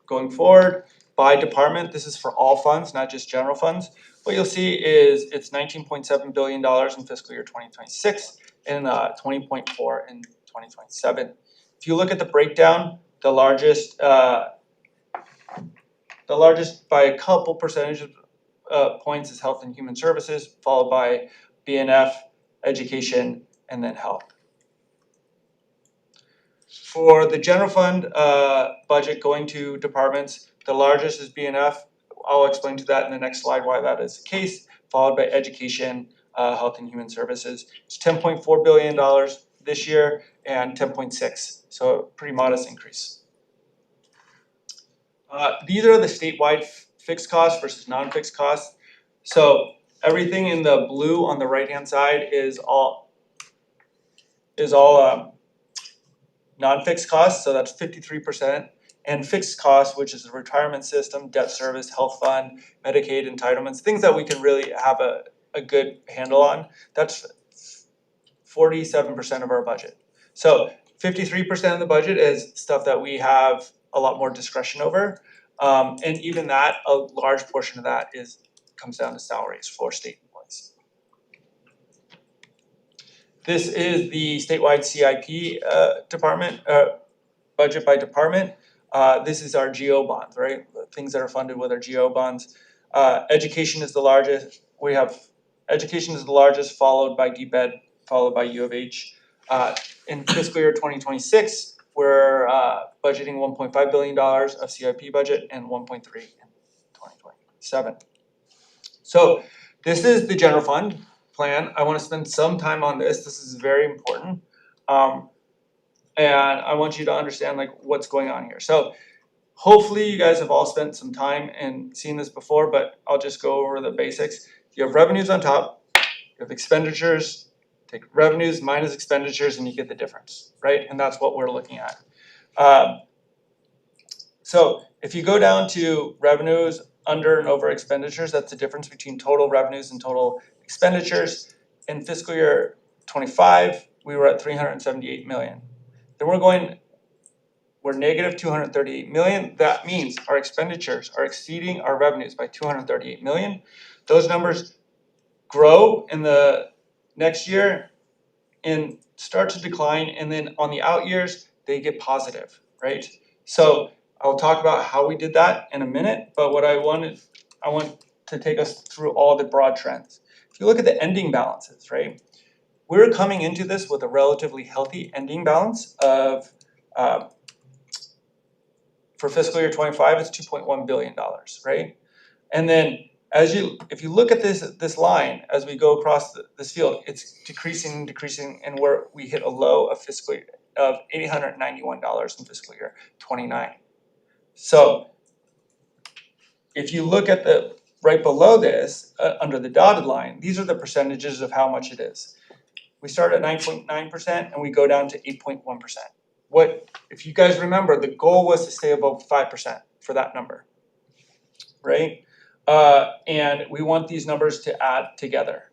going forward by department. This is for all funds, not just general funds. What you'll see is it's $19.7 billion in fiscal year 2026 and $20.4 in 2027. If you look at the breakdown, the largest by a couple percentage points is health and human services, followed by B&F, education, and then health. For the general fund budget going to departments, the largest is B&F. I'll explain to that in the next slide why that is the case, followed by education, health and human services. It's $10.4 billion this year and 10.6, so a pretty modest increase. These are the statewide fixed costs versus non-fixed costs. So everything in the blue on the right-hand side is all non-fixed costs, so that's 53%, and fixed costs, which is the retirement system, debt service, health fund, Medicaid entitlements, things that we can really have a good handle on. That's 47% of our budget. So 53% of the budget is stuff that we have a lot more discretion over. And even that, a large portion of that comes down to salaries for state employees. This is the statewide CIP department, budget by department. This is our GO bonds, right? Things that are funded with our GO bonds. Education is the largest. We have education is the largest, followed by DBEDT, followed by U of H. In fiscal year 2026, we're budgeting $1.5 billion of CIP budget and 1.3 in 2027. So this is the general fund plan. I want to spend some time on this. This is very important. And I want you to understand like what's going on here. So hopefully you guys have all spent some time and seen this before, but I'll just go over the basics. You have revenues on top, you have expenditures, take revenues minus expenditures and you get the difference, right? And that's what we're looking at. So if you go down to revenues under and over expenditures, that's the difference between total revenues and total expenditures. In fiscal year 25, we were at 378 million. Then we're negative 238 million. That means our expenditures are exceeding our revenues by 238 million. Those numbers grow in the next year and start to decline, and then on the out years, they get positive, right? So I'll talk about how we did that in a minute, but what I want to take us through all the broad trends. If you look at the ending balances, right? We're coming into this with a relatively healthy ending balance of, for fiscal year 25, it's $2.1 billion, right? And then if you look at this line as we go across this field, it's decreasing, and we hit a low of $891 in fiscal year 29. So if you look at the right below this, under the dotted line, these are the percentages of how much it is. We start at 9.9% and we go down to 8.1%. If you guys remember, the goal was to stay above 5% for that number, right? And we want these numbers to add together.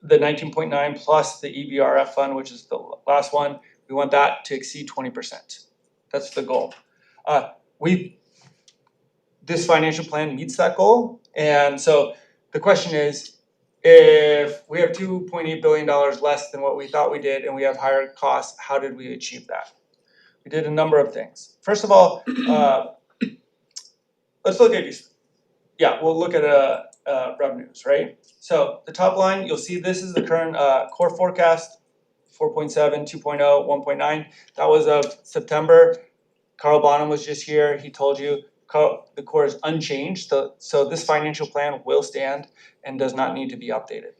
The 19.9 plus the EBRF fund, which is the last one, we want that to exceed 20%. That's the goal. This financial plan meets that goal. And so the question is, if we have $2.8 billion less than what we thought we did and we have higher costs, how did we achieve that? We did a number of things. First of all, let's look at these. Yeah, we'll look at revenues, right? So the top line, you'll see this is the current core forecast, 4.7, 2.0, 1.9. That was of September. Carl Bonham was just here. He told you the core is unchanged. So this financial plan will stand and does not need to be updated.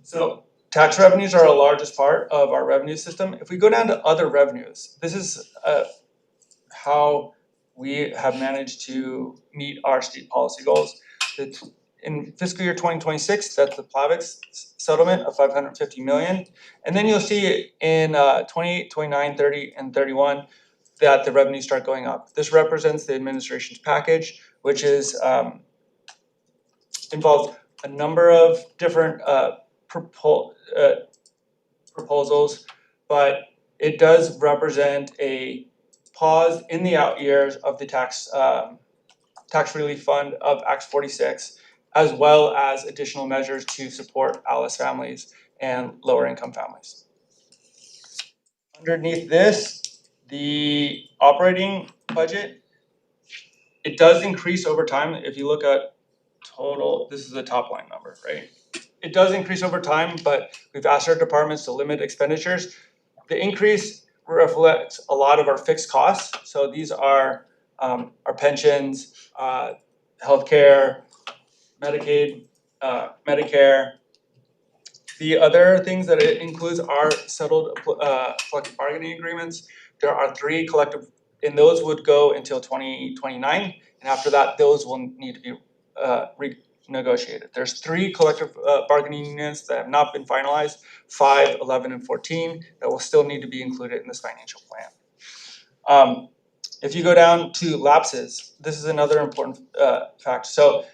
So tax revenues are our largest part of our revenue system. If we go down to other revenues, this is how we have managed to meet our state policy goals. In fiscal year 2026, that's the Plavix settlement of 550 million. And then you'll see in 28, 29, 30, and 31 that the revenues start going up. This represents the administration's package, which is involves a number of different proposals, but it does represent a pause in the out years of the tax relief fund of Act 46, as well as additional measures to support ALIS families and lower income families. Underneath this, the operating budget, it does increase over time. If you look at total, this is the top line number, right? It does increase over time, but we've asked our departments to limit expenditures. The increase reflects a lot of our fixed costs. So these are our pensions, healthcare, Medicaid, Medicare. The other things that it includes are settled collective bargaining agreements. There are 3 collective, and those would go until 2029, and after that, those will need to be renegotiated. There's 3 collective bargaining units that have not been finalized, 5, 11, and 14, that will still need to be included in this financial plan. If you go down to lapses, this is another important fact. So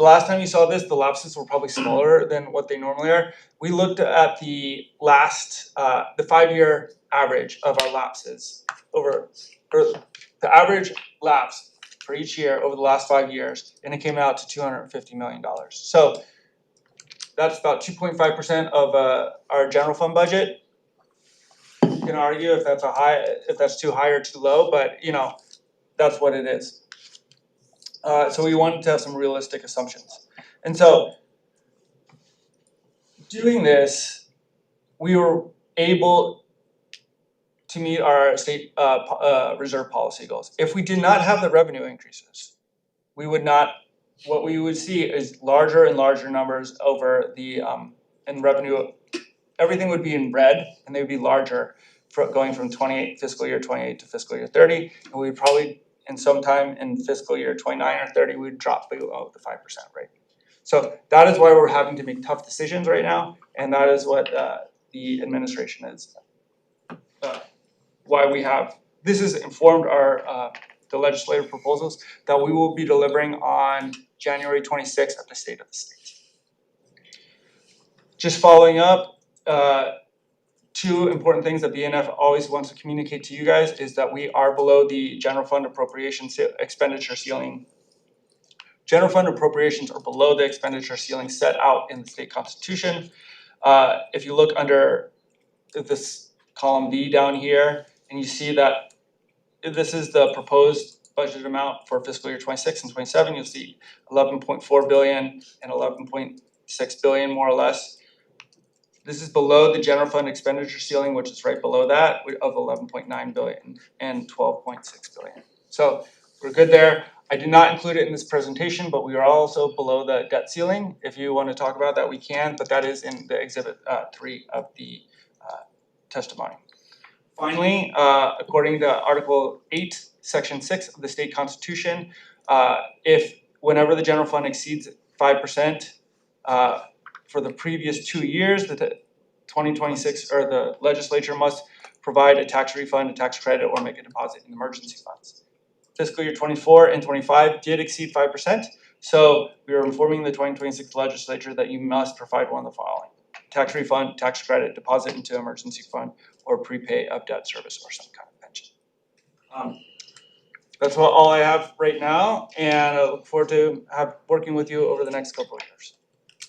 the last time you saw this, the lapses were probably smaller than what they normally are. We looked at the last, the 5-year average of our lapses or the average lapse for each year over the last 5 years, and it came out to $250 million. So that's about 2.5% of our general fund budget. You can argue if that's too high or too low, but you know, that's what it is. So we wanted to have some realistic assumptions. And so doing this, we were able to meet our state reserve policy goals. If we did not have the revenue increases, we would not, what we would see is larger and larger numbers over the, in revenue, everything would be in red and they would be larger for going from fiscal year 28 to fiscal year 30. And we would probably, in sometime in fiscal year 29 or 30, we would drop below the 5% rate. So that is why we're having to make tough decisions right now. And that is what the administration is, why we have, this has informed our, the legislative proposals that we will be delivering on January 26th at the State of the State. Just following up, 2 important things that B&F always wants to communicate to you guys is that we are below the general fund appropriation expenditure ceiling. General fund appropriations are below the expenditure ceiling set out in the state constitution. If you look under this column B down here, and you see that this is the proposed budget amount for fiscal year 26 and 27, you'll see 11.4 billion and 11.6 billion more or less. This is below the general fund expenditure ceiling, which is right below that of 11.9 billion and 12.6 billion. So we're good there. I did not include it in this presentation, but we are also below the debt ceiling. If you want to talk about that, we can, but that is in the exhibit 3 of the testimony. Finally, according to Article 8, Section 6 of the state constitution, whenever the general fund exceeds 5%, for the previous 2 years, the 2026 or the legislature must provide a tax refund, a tax credit, or make a deposit in emergency funds. Fiscal year 24 and 25 did exceed 5%, so we are informing the 2026 legislature that you must provide one of the following: tax refund, tax credit, deposit into emergency fund, or prepay of debt service or some kind of pension. That's all I have right now, and I look forward to working with you over the next couple of years.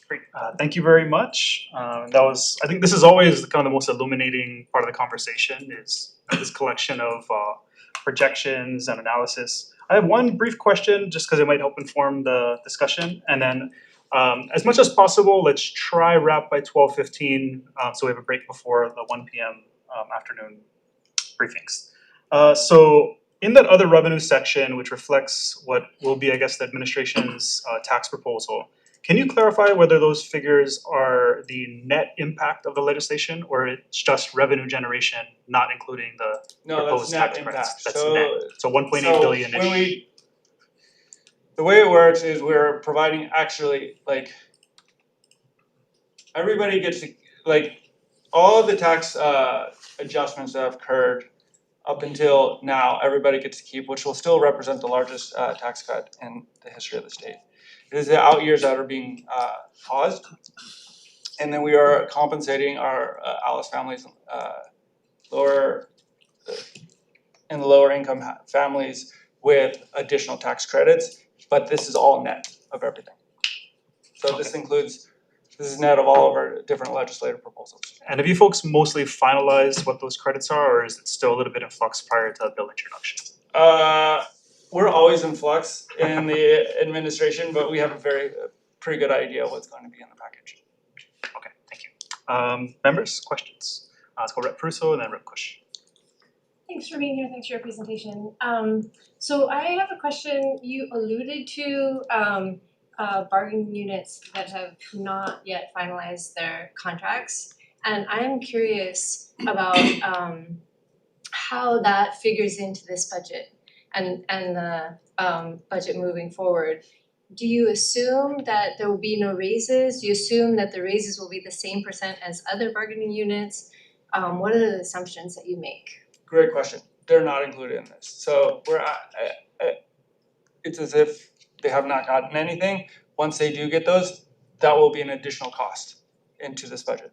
Great, thank you very much. I think this is always kind of the most illuminating part of the conversation is this collection of projections and analysis. I have one brief question just because it might help inform the discussion, and then as much as possible, let's try wrap by 12:15 so we have a break before the 1 p.m. Afternoon briefings. So in that other revenue section, which reflects what will be, I guess, the administration's tax proposal, can you clarify whether those figures are the net impact of the legislation or it's just revenue generation, not including the proposed tax credits? That's net. So 1.8 billion-ish. The way it works is we're providing actually, like, everybody gets to, like, all the tax adjustments that have occurred up until now, everybody gets to keep, which will still represent the largest tax cut in the history of the state. It is the out years that are being paused, and then we are compensating our Alice families, lower income families with additional tax credits, but this is all net of everything. So this is net of all of our different legislative proposals. And have you folks mostly finalized what those credits are, or is it still a little bit in flux prior to bill introduction? We're always in flux in the administration, but we have a pretty good idea what's going to be in the package. Okay, thank you. Members, questions? Let's go Rep. Pruso and then Rep. Kush. Thanks for being here. Thanks for your presentation. So I have a question. You alluded to bargaining units that have not yet finalized their contracts, and I'm curious about how that figures into this budget and the budget moving forward. Do you assume that there will be no raises? Do you assume that the raises will be the same percent as other bargaining units? What are the assumptions that you make? Great question. They're not included in this. So it's as if they have not gotten anything. Once they do get those, that will be an additional cost into this budget.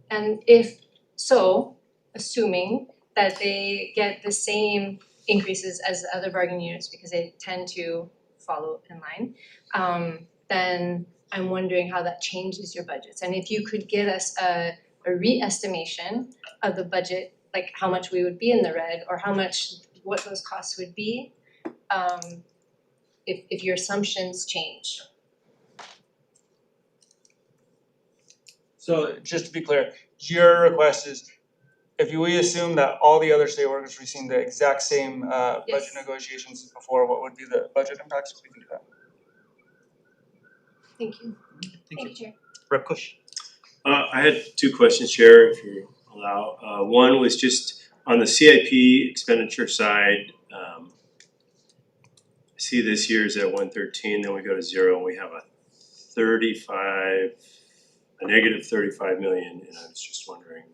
And if so, assuming that they get the same increases as the other bargaining units because they tend to follow in line, then I'm wondering how that changes your budgets. And if you could get us a re-estimation of the budget, like how much we would be in the red or what those costs would be, if your assumptions change. So just to be clear, your request is if we assume that all the other state workers receive the exact same budget Yes. negotiations as before, what would be the budget impacts if we can do that? Thank you. Thank you, Chair. Rep. Kush. I had two questions, Chair, if you allow. One was just on the CIP expenditure side. I see this year's at 113, then we go to 0, and we have a negative 35 million, and I was just wondering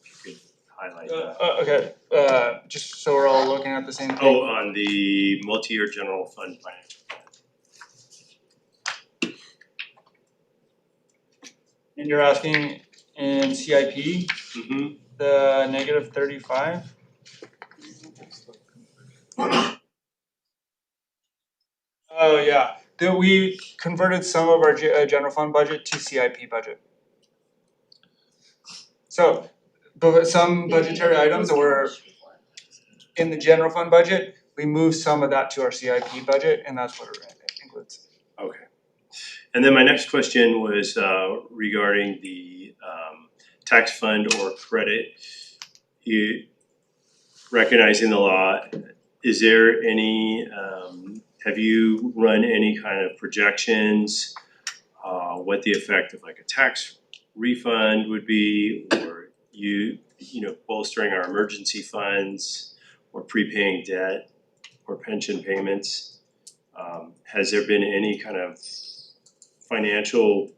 if you could highlight that. Okay, just so we're all looking at the same thing. Oh, on the multi-year general fund plan. And you're asking in CIP, the negative 35? Oh, yeah, we converted some of our general fund budget to CIP budget. So, but some budgetary items that were in the general fund budget, we moved some of that to our CIP budget, and that's what it includes. Okay. And then my next question was regarding the tax fund or credit. You recognizing the law, is there any, have you run any kind of projections, what the effect of like a tax refund would be, or you know, bolstering our emergency funds, or prepaying debt, or pension payments? Has there been any kind of financial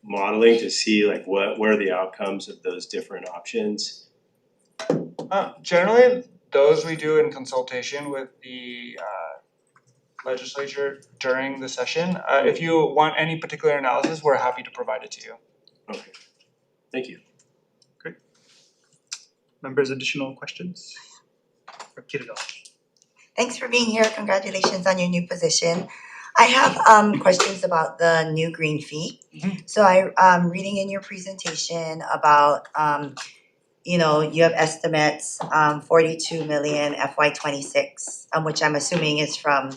modeling to see like what are the outcomes of those different options? Generally, those we do in consultation with the legislature during the session. If you want any particular analysis, we're happy to provide it to you. Okay, thank you. Great. Members, additional questions? Thanks for being here. Congratulations on your new position. I have questions about the new green fee. So I'm reading in your presentation about you have estimates 42 million FY26, which I'm assuming is from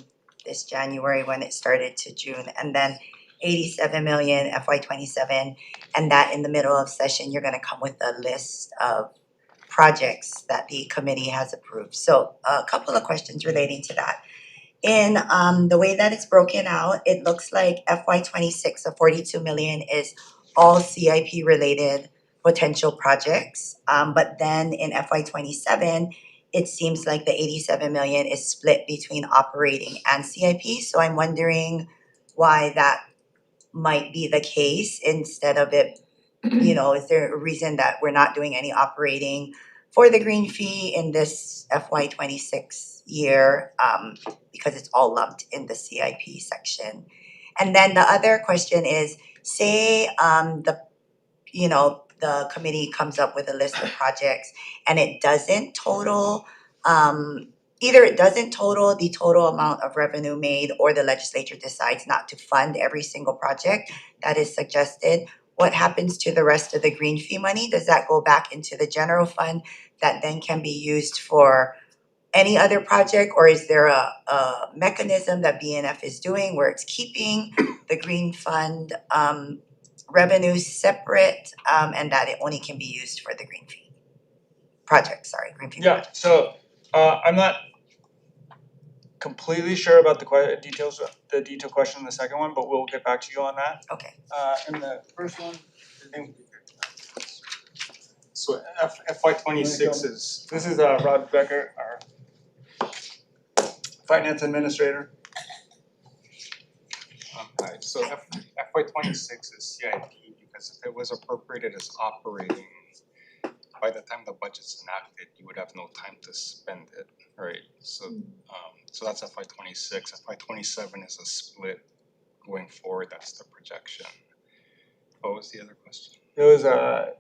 this January when it started to June, and then 87 million FY27, and that in the middle of session you're going to come with a list of projects that the committee has approved. So a couple of questions relating to that. In the way that it's broken out, it looks like FY26 of 42 million is all CIP related potential projects. But then in FY27, it seems like the 87 million is split between operating and CIP. So I'm wondering why that might be the case instead of it, is there a reason that we're not doing any operating for the green fee in this FY26 year, because it's all lumped in the CIP section? And then the other question is, say the committee comes up with a list of projects and it doesn't total, either it doesn't total the total amount of revenue made, or the legislature decides not to fund every single project that is suggested. What happens to the rest of the green fee money? Does that go back into the general fund that then can be used for any other project, or is there a mechanism that B&F is doing where it's keeping the green fund revenues separate, and that it only can be used for the green fee project, green fee project? So I'm not completely sure about the detailed question in the second one, but we'll get back to you on that. Okay. In the first one, I think so FY26 this is Rod Becker, our finance administrator. Hi, so FY26 is CIP because it was appropriated as operating. by the time the budget's enacted, you would have no time to spend it, right? So that's FY '26. FY '27 is a split going forward. That's the projection. What was the other question? It was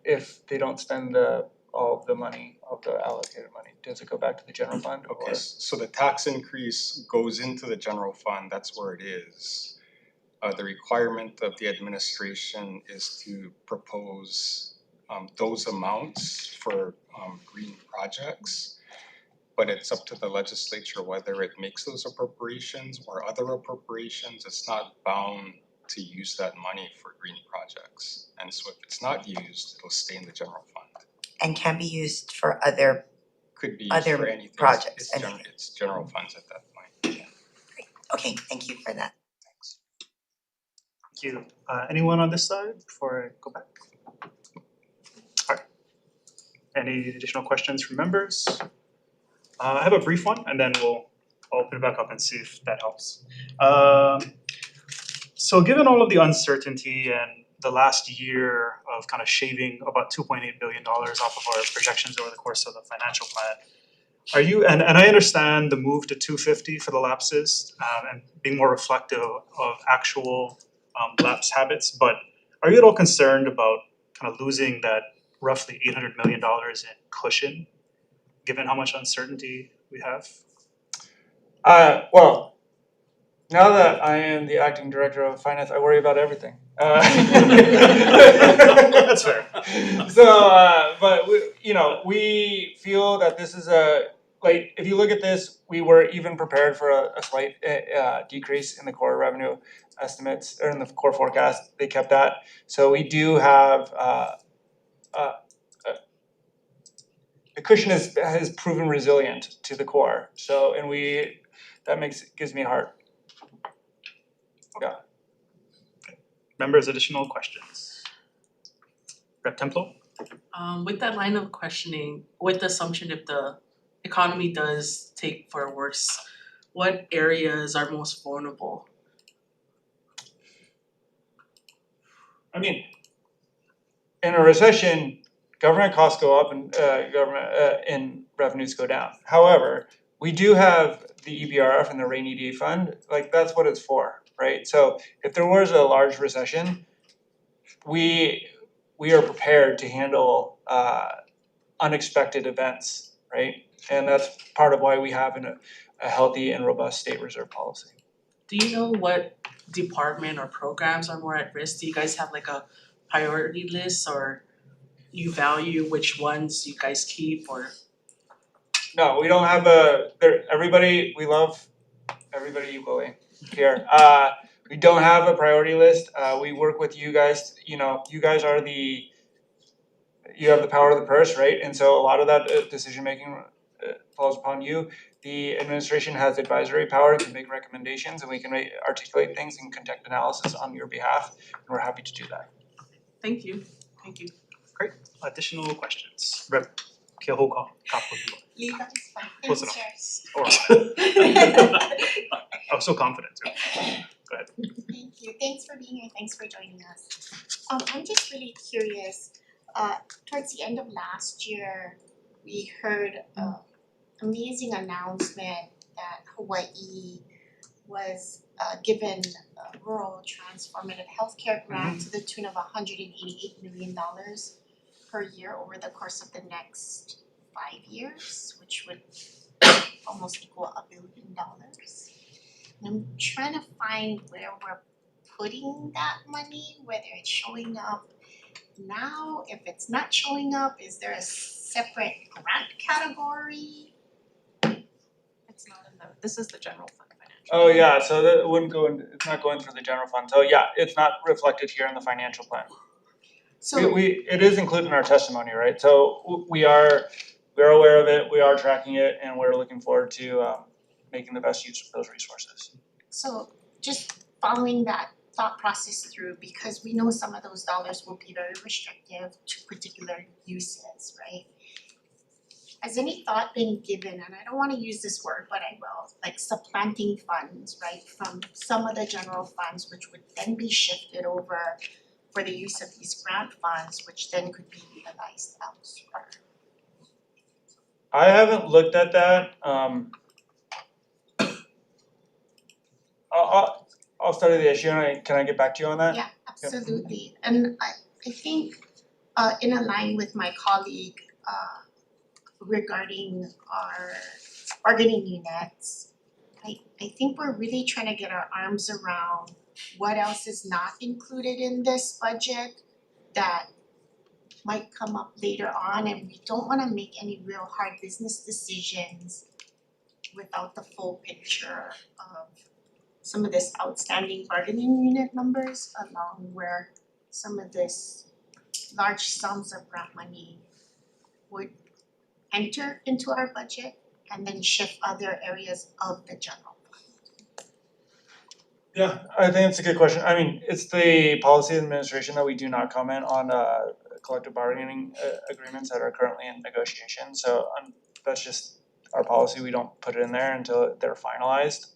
if they don't spend all of the money, of the allocated money, does it go back to the general fund? Okay, Or? so the tax increase goes into the general fund, that's where it is. The requirement of the administration is to propose those amounts for green projects. But it's up to the legislature whether it makes those appropriations or other appropriations. It's not bound to use that money for green projects. And so if it's not used, it'll stay in the general fund. And can be used for other Could be used for anything. projects, It's general funds at that point. Okay, thank you for that. Thank you. Anyone on this side before I go back? All right. Any additional questions from members? I have a brief one, and then we'll open it back up and see if that helps. So given all of the uncertainty and the last year of kind of shaving about $2.8 billion off of our projections over the course of the financial plan, are you, and I understand the move to 250 for the lapses and being more reflective of actual lapse habits, but are you at all concerned about kind of losing that roughly $800 million in cushion, given how much uncertainty we have? Well, now that I am the acting director of finance, I worry about everything. That's fair. So, but we feel that this is like, if you look at this, we were even prepared for a slight decrease in the core revenue estimates, or in the core forecast. They kept that. So we do have the cushion has proven resilient to the core. So, and gives me heart. Yeah. Members, additional questions? Rep. Templo? With that line of questioning, with the assumption if the economy does take for a worse, what areas are most vulnerable? I mean, in a recession, government costs go up and and revenues go down. However, we do have the EBRF and the Rainy Day Fund. Like, that's what it's for, right? So if there was a large recession, we are prepared to handle unexpected events, right? And that's part of why we have a healthy and robust state reserve policy. Do you know what department or programs are more at risk? Do you guys have like a priority list, or you value which ones you guys keep, or? No, we don't have we love everybody equally here. We don't have a priority list. We work with you guys. You guys are you have the power of the purse, right? And so a lot of that decision making falls upon you. The administration has advisory power and can make recommendations, and we can articulate things and conduct analysis on your behalf, and we're happy to do that. Thank you. Thank you. Great. Additional questions? Rep. Kehoka, Lita is fine. Close Thanks, enough. I was so confident too. Go ahead. Thank you. Thanks for being here. Thanks for joining us. I'm just really curious. Towards the end of last year, we heard an amazing announcement that Hawaii was given a rural transformative healthcare grant to the tune of $188 million per year over the course of the next 5 years, which would almost equal $1 billion. And I'm trying to find where we're putting that money, whether it's showing up now, if it's not showing up, is there a separate grant category? It's not in this is the general fund financial. Oh yeah, so that wouldn't go in, it's not going through the general fund. So yeah, it's not reflected here in the financial plan. So it is included in our testimony, right? So we're aware of it, we are tracking it, and we're looking forward to making the best use of those resources. So just following that thought process through, because we know some of those dollars will be very restrictive to particular uses, right? Has any thought been given, and I don't wanna use this word, but I will, like supplanting funds, right, from some of the general funds, which would then be shifted over for the use of these grant funds, which then could be utilized elsewhere? I haven't looked at that, I'll study the issue and can I get back to you on that? Yeah, absolutely. And I think in a line with my colleague regarding our bargaining units, I think we're really trying to get our arms around what else is not included in this budget that might come up later on, and we don't wanna make any real hard business decisions without the full picture of some of this outstanding bargaining unit numbers along where some of this large sums of grant money would enter into our budget and then shift other areas of the general fund. Yeah, I think it's a good question. I mean, it's the policy administration that we do not comment on collective bargaining agreements that are currently in negotiation. So that's just our policy. We don't put it in there until they're finalized.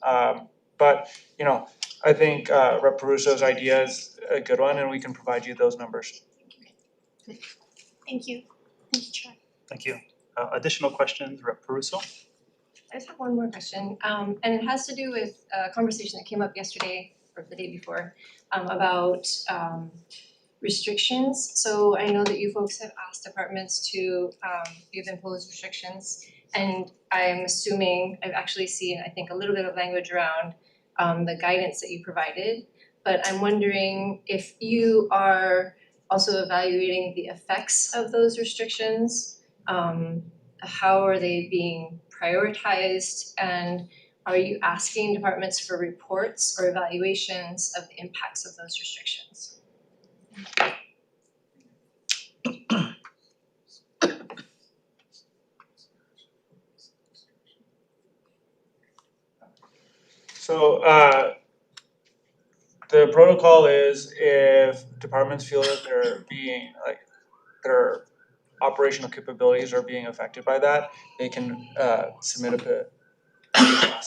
But you know, I think Rep. Peruso's idea is a good one, and we can provide you those numbers. Good. Thank you. Thank you, Chair. Thank you. Additional questions, Rep. Peruso? I just have one more question, and it has to do with a conversation that came up yesterday or the day before about restrictions. So I know that you folks have asked departments to give imposed restrictions, and I'm assuming I've actually seen, I think, a little bit of language around the guidance that you provided. But I'm wondering if you are also evaluating the effects of those restrictions. How are they being prioritized, and are you asking departments for reports or evaluations of the impacts of those restrictions? So the protocol is if departments feel that they're being their operational capabilities are being affected by that, they can submit a to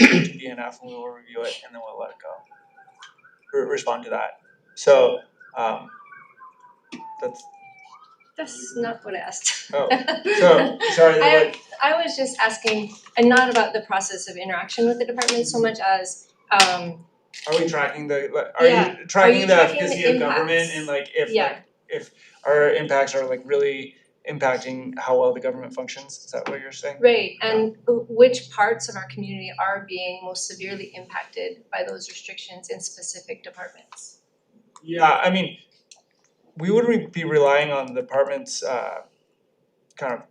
B&F and we will review it and then we'll let it go. Respond to that. So That's not what I asked. Oh, so sorry. I was just asking, and not about the process of interaction with the department so much as are we tracking the you tracking the efficacy of government and like if our impacts are like really impacting how well the government functions? Is that what you're saying? Right, and which parts of our community are being most severely impacted by those restrictions in specific departments? Yeah, I mean, we would be relying on the department's kind of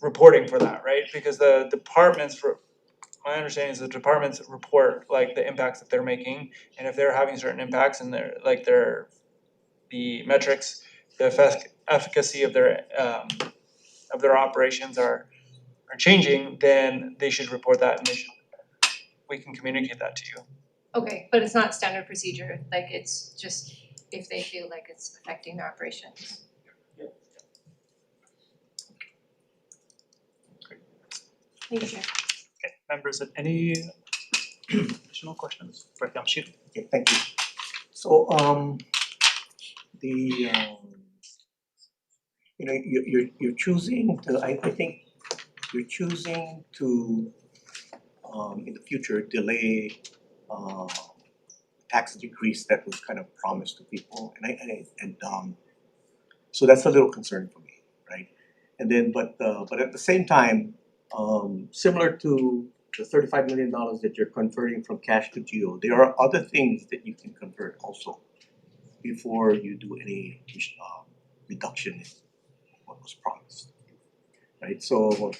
reporting for that, right? Because the departments, my understanding is the departments report like the impacts that they're making, and if they're having certain impacts and they're like the metrics, the efficacy of their operations are changing, then they should report that and we can communicate that to you. Okay, but it's not standard procedure, like it's just if they feel like it's affecting their operations. Thank you, Chair. Okay, members, any additional questions for Yamshiro? Okay, thank you. So you know, you're choosing to I think you're choosing to in the future delay tax decrease that was kind of promised to people, and so that's a little concerning for me, right? And then but at the same time, similar to the $35 million that you're converting from cash to geo, there are other things that you can convert also before you do any reduction in what was promised, right? So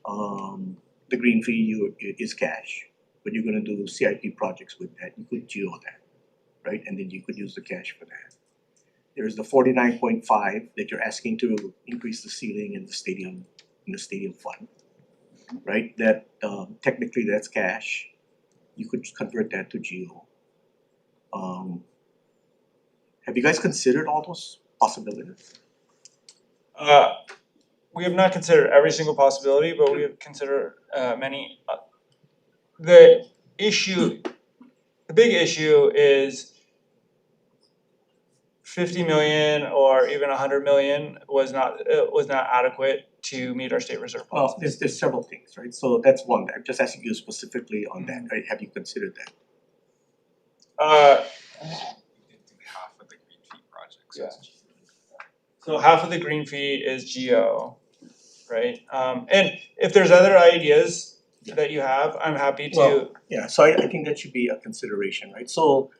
the green fee is cash, but you're gonna do CIP projects with that. You could geo that, right? And then you could use the cash for that. There's the 49.5 that you're asking to increase the ceiling in the stadium fund, right? That technically that's cash. You could convert that to geo. Have you guys considered all those possibilities? We have not considered every single possibility, but we have considered many. The big issue is 50 million or even 100 million was not adequate to meet our state reserve Well, policies? there's several things, right? So that's one. I'm just asking you specifically on that, right? Have you considered that? Half of the green fee projects. Yeah. So half of the green fee is GO, right? And if there's other ideas that you have, I'm happy to. Well, yeah, so I think that should be a consideration, right? So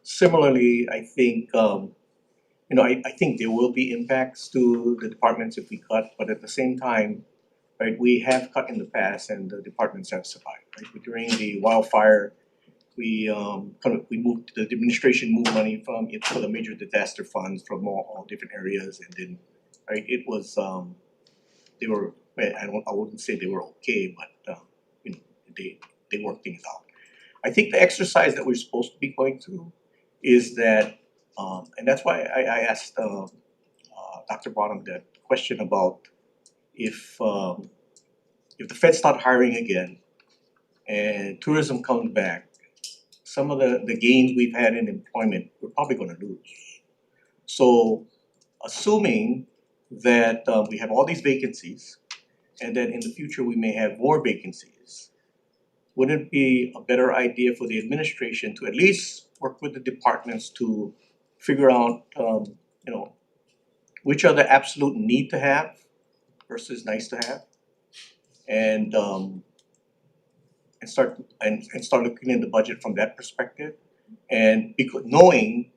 similarly, I think I think there will be impacts to the departments if we cut, but at the same time, right, we have cut in the past and the departments have survived, right? During the wildfire, we the administration moved money from it for the major disaster funds from all different areas, and then right, it was they were, well, I wouldn't say they were okay, but they worked things out. I think the exercise that we're supposed to be going through is that and that's why I asked Dr. Bonham that question about if the Fed start hiring again and tourism comes back, some of the gains we've had in employment, we're probably gonna lose. So assuming that we have all these vacancies and that in the future we may have more vacancies, wouldn't it be a better idea for the administration to at least work with the departments to figure out which are the absolute need to have versus nice to have, and start looking in the budget from that perspective, and because knowing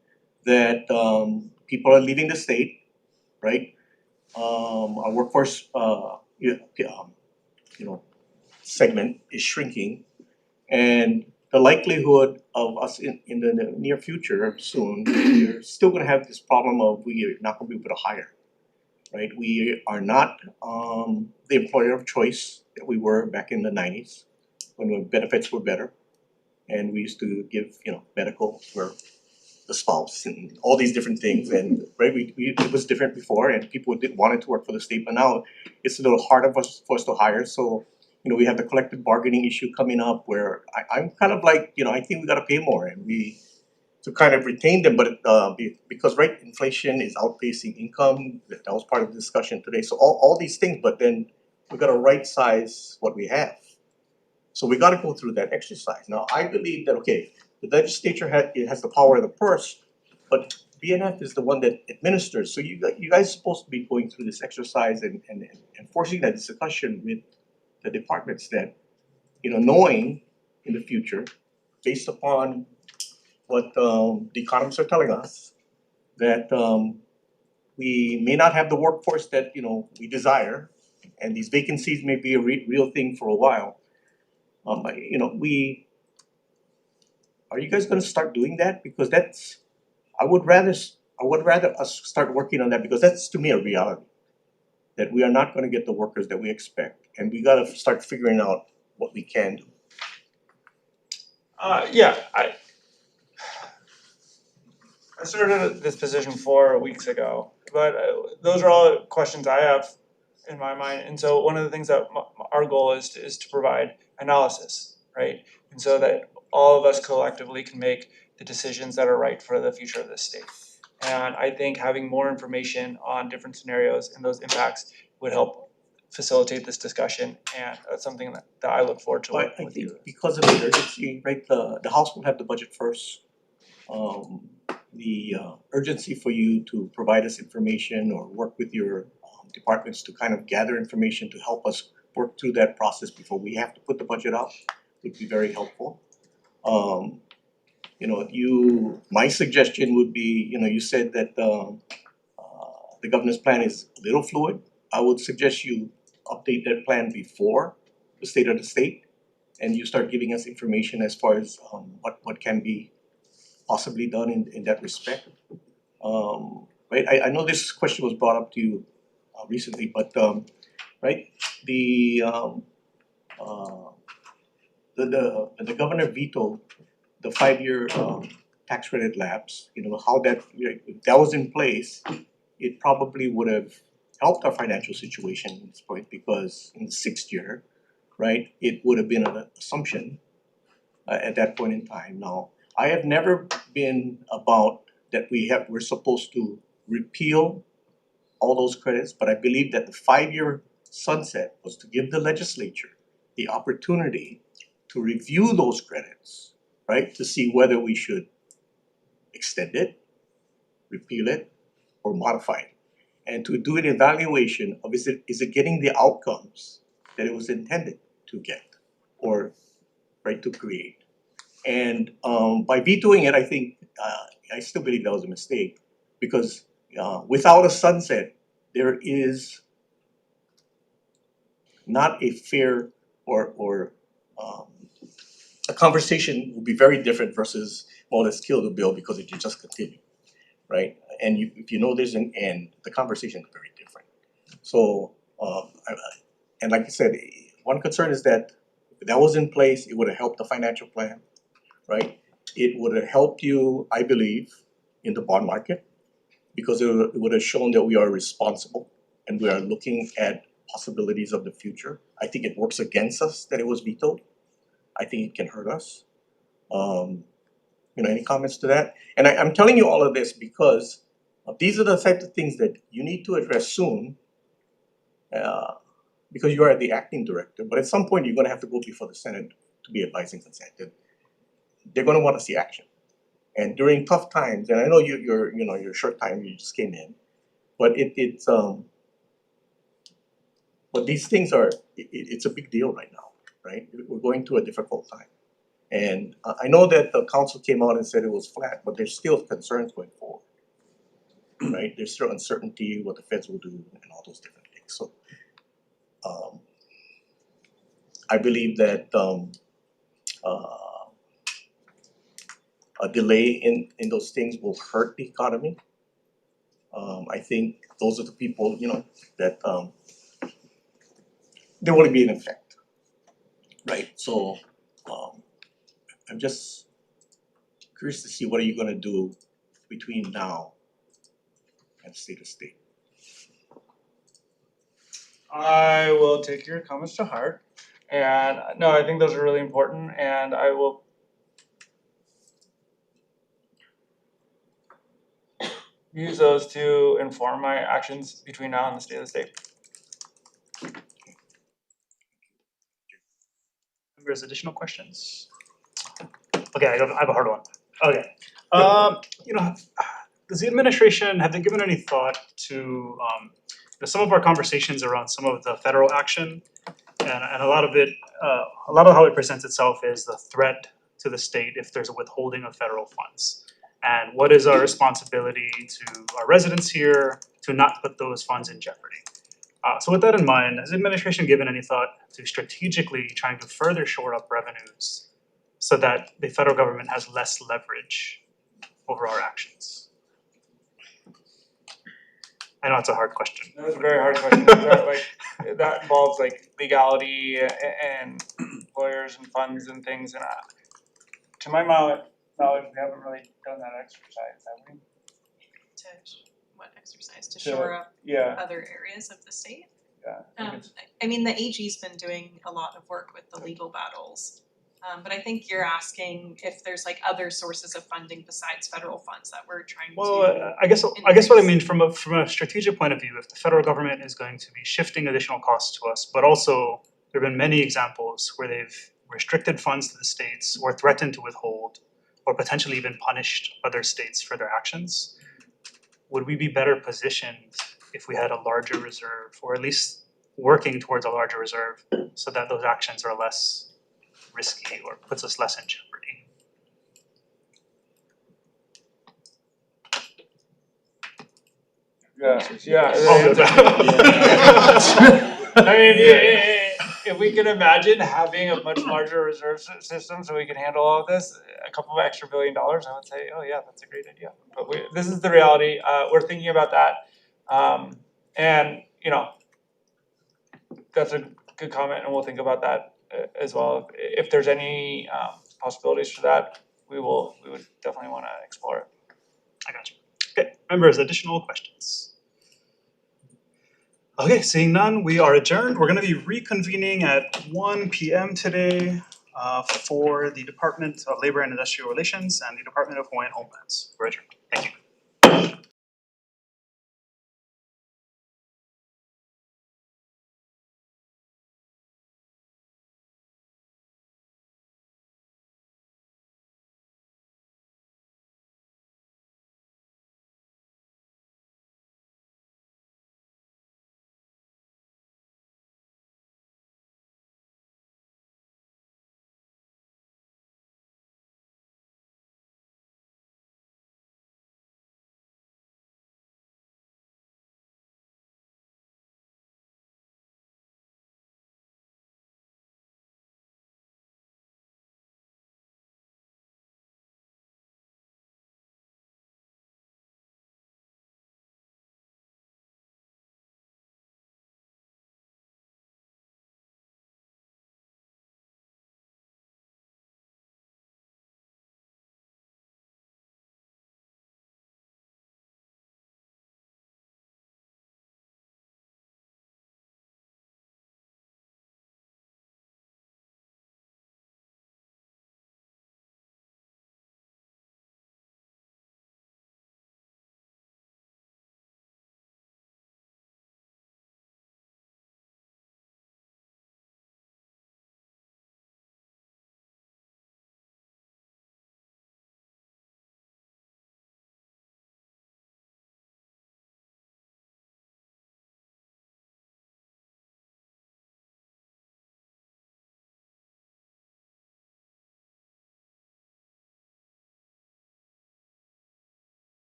that people are leaving the state, right? Our workforce segment is shrinking, and the likelihood of us in the near future soon, we're still gonna have this problem of we're not gonna be able to hire, right? We are not the employer of choice that we were back in the 90s when the benefits were better, and we used to give medical for the spouse and all these different things, and right, it was different before, and people wanted to work for the state, but now it's a little harder for us to hire. So we have the collective bargaining issue coming up where I'm kind of like, I think we gotta pay more and to kind of retain them, but because right, inflation is outpacing income, that was part of the discussion today. So all these things, but then we gotta right size what we have. So we gotta go through that exercise. Now, I believe that, okay, the legislature has the power of the purse, but B&F is the one that administers. So you guys are supposed to be going through this exercise and forcing that discussion with the departments that, knowing in the future, based upon what the economists are telling us, that we may not have the workforce that we desire, and these vacancies may be a real thing for a while. Are you guys gonna start doing that? Because I would rather us start working on that, because that's to me a reality. That we are not gonna get the workers that we expect, and we gotta start figuring out what we can do. I started this position 4 weeks ago, but those are all questions I have in my mind. And so one of the things that our goal is to provide analysis, right? And so that all of us collectively can make the decisions that are right for the future of this state. And I think having more information on different scenarios and those impacts would help facilitate this discussion, and that's something that I look forward to But working I with you. think because of the urgency, right, the House will have the budget first. The urgency for you to provide us information or work with your departments to kind of gather information to help us work through that process before we have to put the budget up would be very helpful. My suggestion would be, you said that the governor's plan is a little fluid. I would suggest you update that plan before the state of the state, and you start giving us information as far as what can be possibly done in that respect. Right, I know this question was brought up to you recently, but right, the governor vetoed the 5-year tax credit lapse. How if that was in place, it probably would have helped our financial situation at this point, because in the 6th year, right, it would have been an assumption at that point in time. Now, I have never been about that we're supposed to repeal all those credits, but I believe that the 5-year sunset was to give the legislature the opportunity to review those credits, right? To see whether we should extend it, repeal it, or modify it. And to do an evaluation of is it getting the outcomes that it was intended to get or right to create. And by vetoing it, I think I still believe that was a mistake because without a sunset, there is not a fair or a conversation will be very different versus well, let's kill the bill because it can just continue, right? And if you know there's an end, the conversation is very different. So and like I said, one concern is that if that was in place, it would have helped the financial plan, right? It would have helped you, I believe, in the bond market because it would have shown that we are responsible and we are looking at possibilities of the future. I think it works against us that it was vetoed. I think it can hurt us. Any comments to that? And I'm telling you all of this because these are the types of things that you need to address soon because you are the acting director. But at some point, you're going to have to go before the Senate to be advising consent. They're going to want to see action. And during tough times, and I know you're short time, you just came in, but but these things it's a big deal right now, right? We're going through a difficult time. And I know that the council came out and said it was flat, but there's still concerns going forward, right? There's still uncertainty what the feds will do and all those different things. So I believe that a delay in those things will hurt the economy. I think those are the people, that there will be an effect, right? So I'm just curious to see what are you gonna do between now and state of state. I will take your comments to heart, and no, I think those are really important, and I will use those to inform my actions between now and the state of the state. Members, additional questions? Okay, I have a hard one. Okay, does the administration, have they given any thought to some of our conversations around some of the federal action, and a lot of it, a lot of how it presents itself is the threat to the state if there's a withholding of federal funds. And what is our responsibility to our residents here to not put those funds in jeopardy? So with that in mind, has the administration given any thought to strategically trying to further shore up revenues so that the federal government has less leverage over our actions? I know it's a hard question. That's a very hard question. That involves legality and lawyers and funds and things, and to my knowledge, we haven't really done that exercise, have we? What exercise? To shore up other areas of the state? Yeah. I mean, the AG's been doing a lot of work with the legal battles. But I think you're asking if there's other sources of funding besides federal funds that we're trying to. Well, I guess what I mean from a strategic point of view, if the federal government is going to be shifting additional costs to us, but also there have been many examples where they've restricted funds to the states or threatened to withhold or potentially even punished other states for their actions, would we be better positioned if we had a larger reserve, or at least working towards a larger reserve so that those actions are less risky or puts us less in jeopardy? I mean, if we can imagine having a much larger reserve system so we can handle all of this, a couple of extra $1 billion, I would say, oh yeah, that's a great idea. But this is the reality. We're thinking about that, and that's a good comment, and we'll think about that as well. If there's any possibilities for that, we would definitely want to explore it. I got you. Okay, members, additional questions? Okay, seeing none, we are adjourned. We're going to be reconvening at 1 p.m. today for the Department of Labor and Industrial Relations and the Department of Hawaiian Homelands. We're adjourned. Thank you.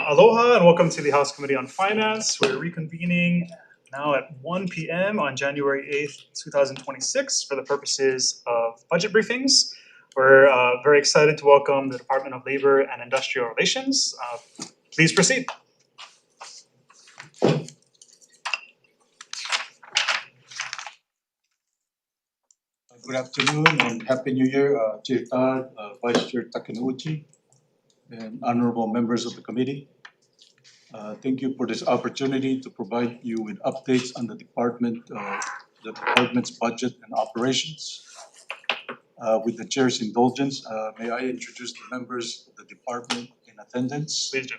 Aloha and welcome to the House Committee on Finance. We're reconvening now at 1 p.m. on January 8th, 2026 for the purposes of budget briefings. We're very excited to welcome the Department of Labor and Industrial Relations. Please proceed. Good afternoon and Happy New Year, Chair Todd, Vice Chair Takenouchi, and honorable members of the committee. Thank you for this opportunity to provide you with updates on the department's budget and operations. With the chair's indulgence, may I introduce the members of the department in attendance? Please do.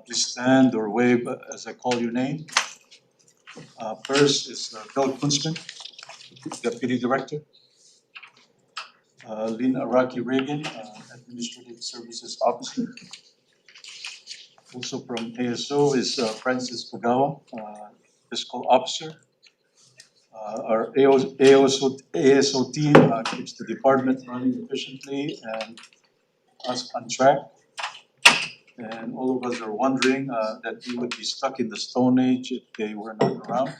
Please stand or wave as I call your name. First is Bill Kunzman, Deputy Director. Lynn Araki Reagan, Administrative Services Officer. Also from ASO is Francis Kagawa, Fiscal Officer. Our ASO team keeps the department running efficiently and us on track. And all of us are wondering that we would be stuck in the Stone Age if they were not around.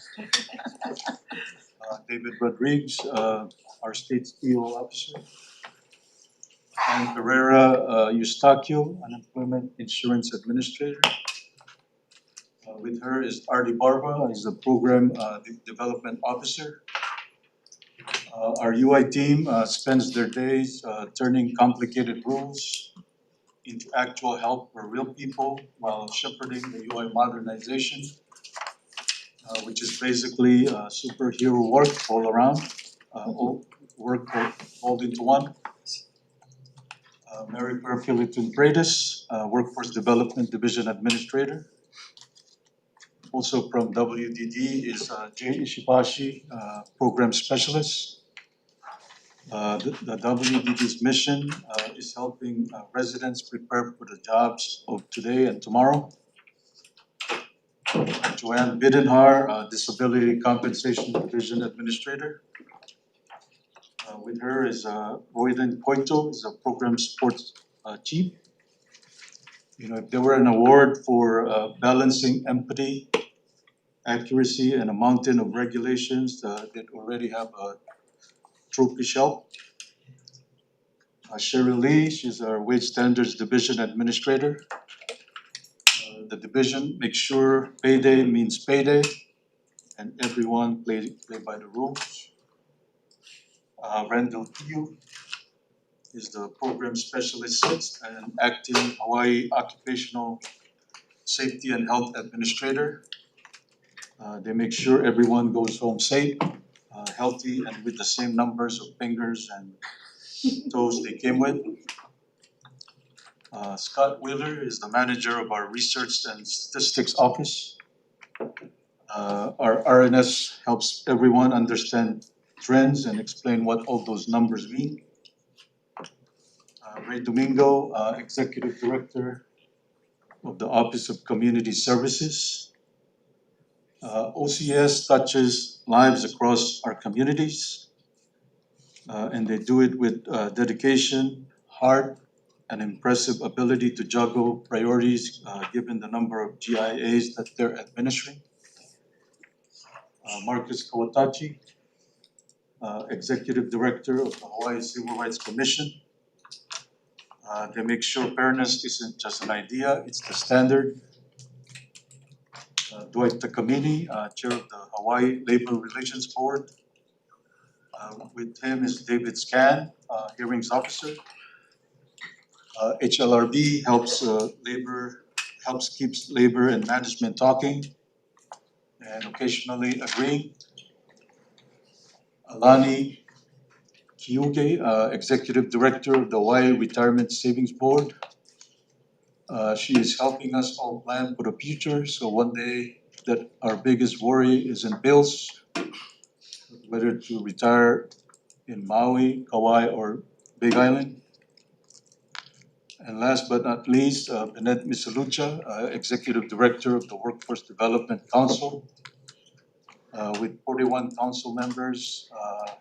David Rodriguez, our State Steel Officer. And Pereira Eustaquio, Unemployment Insurance Administrator. With her is Artie Barba, he's the Program Development Officer. Our UI team spends their days turning complicated rules into actual help for real people while shepherding the UI modernization, which is basically superhero work all around, work rolled into one. Mary Perfilitun Bradis, Workforce Development Division Administrator. Also from WDD is Jay Ishibashi, Program Specialist. The WDD's mission is helping residents prepare for the jobs of today and tomorrow. Joanne Bidenhar, Disability Compensation Division Administrator. With her is Royden Koito, is a Program Sports Chief. You know, if there were an award for balancing empathy, accuracy, and a mountain of regulations, they'd already have a trophy shelf. Cheryl Lee, she's our Wage Standards Division Administrator. The division makes sure payday means payday and everyone play by the rules. Randall Tiu is the Program Specialist 6 and Acting Hawaii Occupational Safety and Health Administrator. They make sure everyone goes home safe, healthy, and with the same numbers of fingers and toes they came with. Scott Wheeler is the manager of our Research and Statistics Office. Our RNS helps everyone understand trends and explain what all those numbers mean. Ray Domingo, Executive Director of the Office of Community Services. OCS touches lives across our communities, and they do it with dedication, heart, and impressive ability to juggle priorities given the number of GIAs that they're administering. Marcus Kawatachi, Executive Director of the Hawaii Civil Rights Commission. They make sure fairness isn't just an idea, it's the standard. Dwight Takamini, Chair of the Hawaii Labor Relations Board. With him is David Scan, Hearings Officer. HLRB helps keeps labor and management talking and occasionally agreeing. Alani Kiuge, Executive Director of the Hawaii Retirement Savings Board. She is helping us all plan for the future, so one day that our biggest worry isn't bills, whether to retire in Maui, Kauai, or Big Island. And last but not least, Bennett Misalucha, Executive Director of the Workforce Development Council. With 41 council members,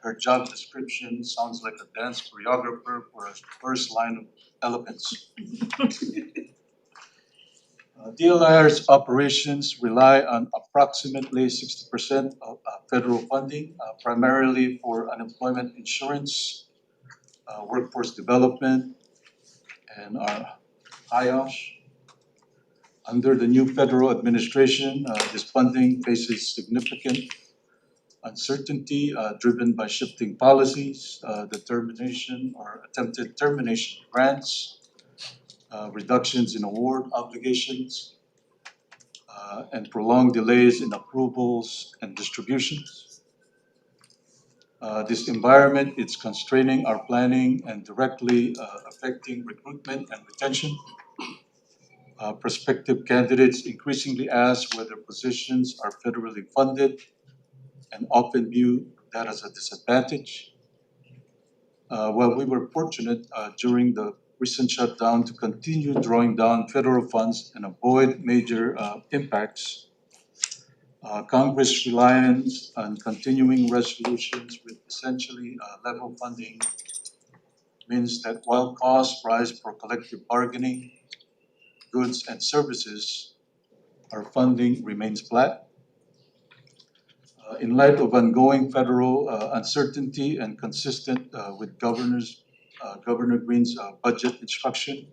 her job description sounds like a dance choreographer for a first line of elephants. DLIR's operations rely on approximately 60% of federal funding, primarily for unemployment insurance, workforce development, and our IOSH. Under the new federal administration, this funding faces significant uncertainty driven by shifting policies, the termination or attempted termination of grants, reductions in award obligations, and prolonged delays in approvals and distributions. This environment is constraining our planning and directly affecting recruitment and retention. Prospective candidates increasingly ask whether positions are federally funded and often view that as a disadvantage. While we were fortunate during the recent shutdown to continue drawing down federal funds and avoid major impacts, Congress' reliance on continuing resolutions with essentially level funding means that while costs rise for collective bargaining, goods and services, our funding remains flat. In light of ongoing federal uncertainty and consistent with Governor Green's budget instruction,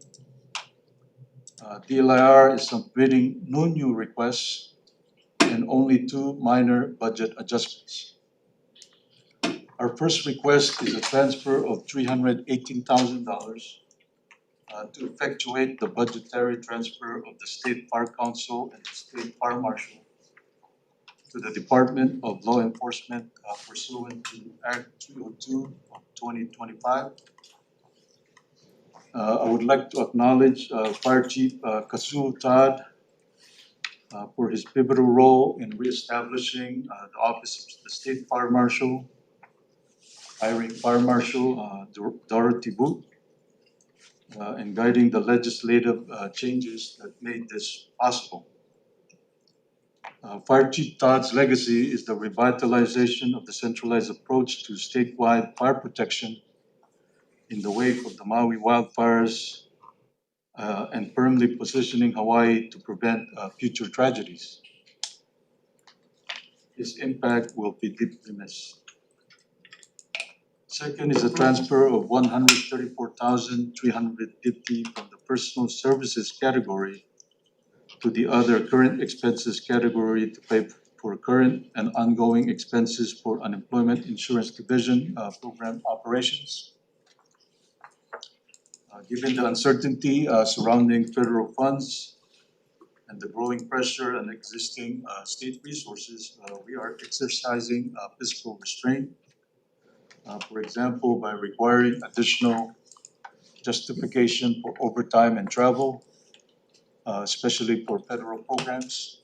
DLIR is submitting no new requests and only 2 minor budget adjustments. Our first request is a transfer of $318,000 to effectuate the budgetary transfer of the State Fire Council and the State Fire Marshal to the Department of Law Enforcement pursuant to Act 302 of 2025. I would like to acknowledge Fire Chief Thu Jan for his pivotal role in reestablishing the Office of the State Fire Marshal, hiring Fire Marshal Dorothy Booth, and guiding the legislative changes that made this possible. Fire Chief Todd's legacy is the revitalization of the centralized approach to statewide fire protection in the wake of the Maui wildfires and firmly positioning Hawaii to prevent future tragedies. His impact will be deeply missed. Second is a transfer of $134,350 from the personal services category to the other current expenses category to pay for current and ongoing expenses for unemployment insurance division program operations. Given the uncertainty surrounding federal funds and the growing pressure on existing state resources, we are exercising fiscal restraint. For example, by requiring additional justification for overtime and travel, especially for federal programs.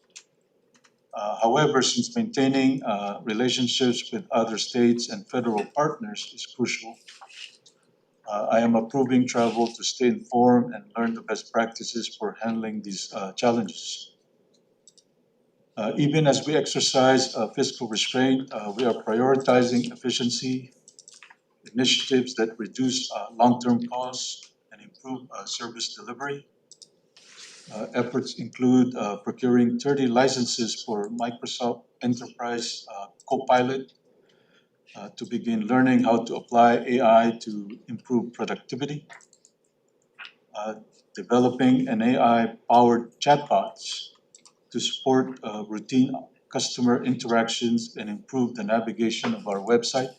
However, since maintaining relationships with other states and federal partners is crucial, I am approving travel to stay informed and learn the best practices for handling these challenges. Even as we exercise fiscal restraint, we are prioritizing efficiency, initiatives that reduce long-term costs and improve service delivery. Efforts include procuring 30 licenses for Microsoft Enterprise Copilot to begin learning how to apply AI to improve productivity, developing an AI-powered chatbots to support routine customer interactions and improve the navigation of our website,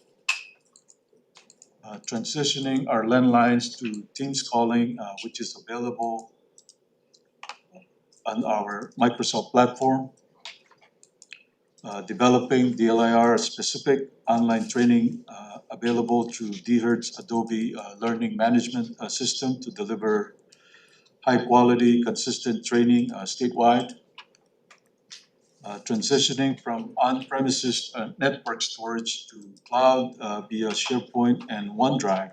transitioning our landlines to Teams calling, which is available on our Microsoft platform, developing DLIR-specific online training available through DHERO's Adobe Learning Management System to deliver high-quality, consistent training statewide, transitioning from on-premises network storage to cloud via SharePoint and OneDrive.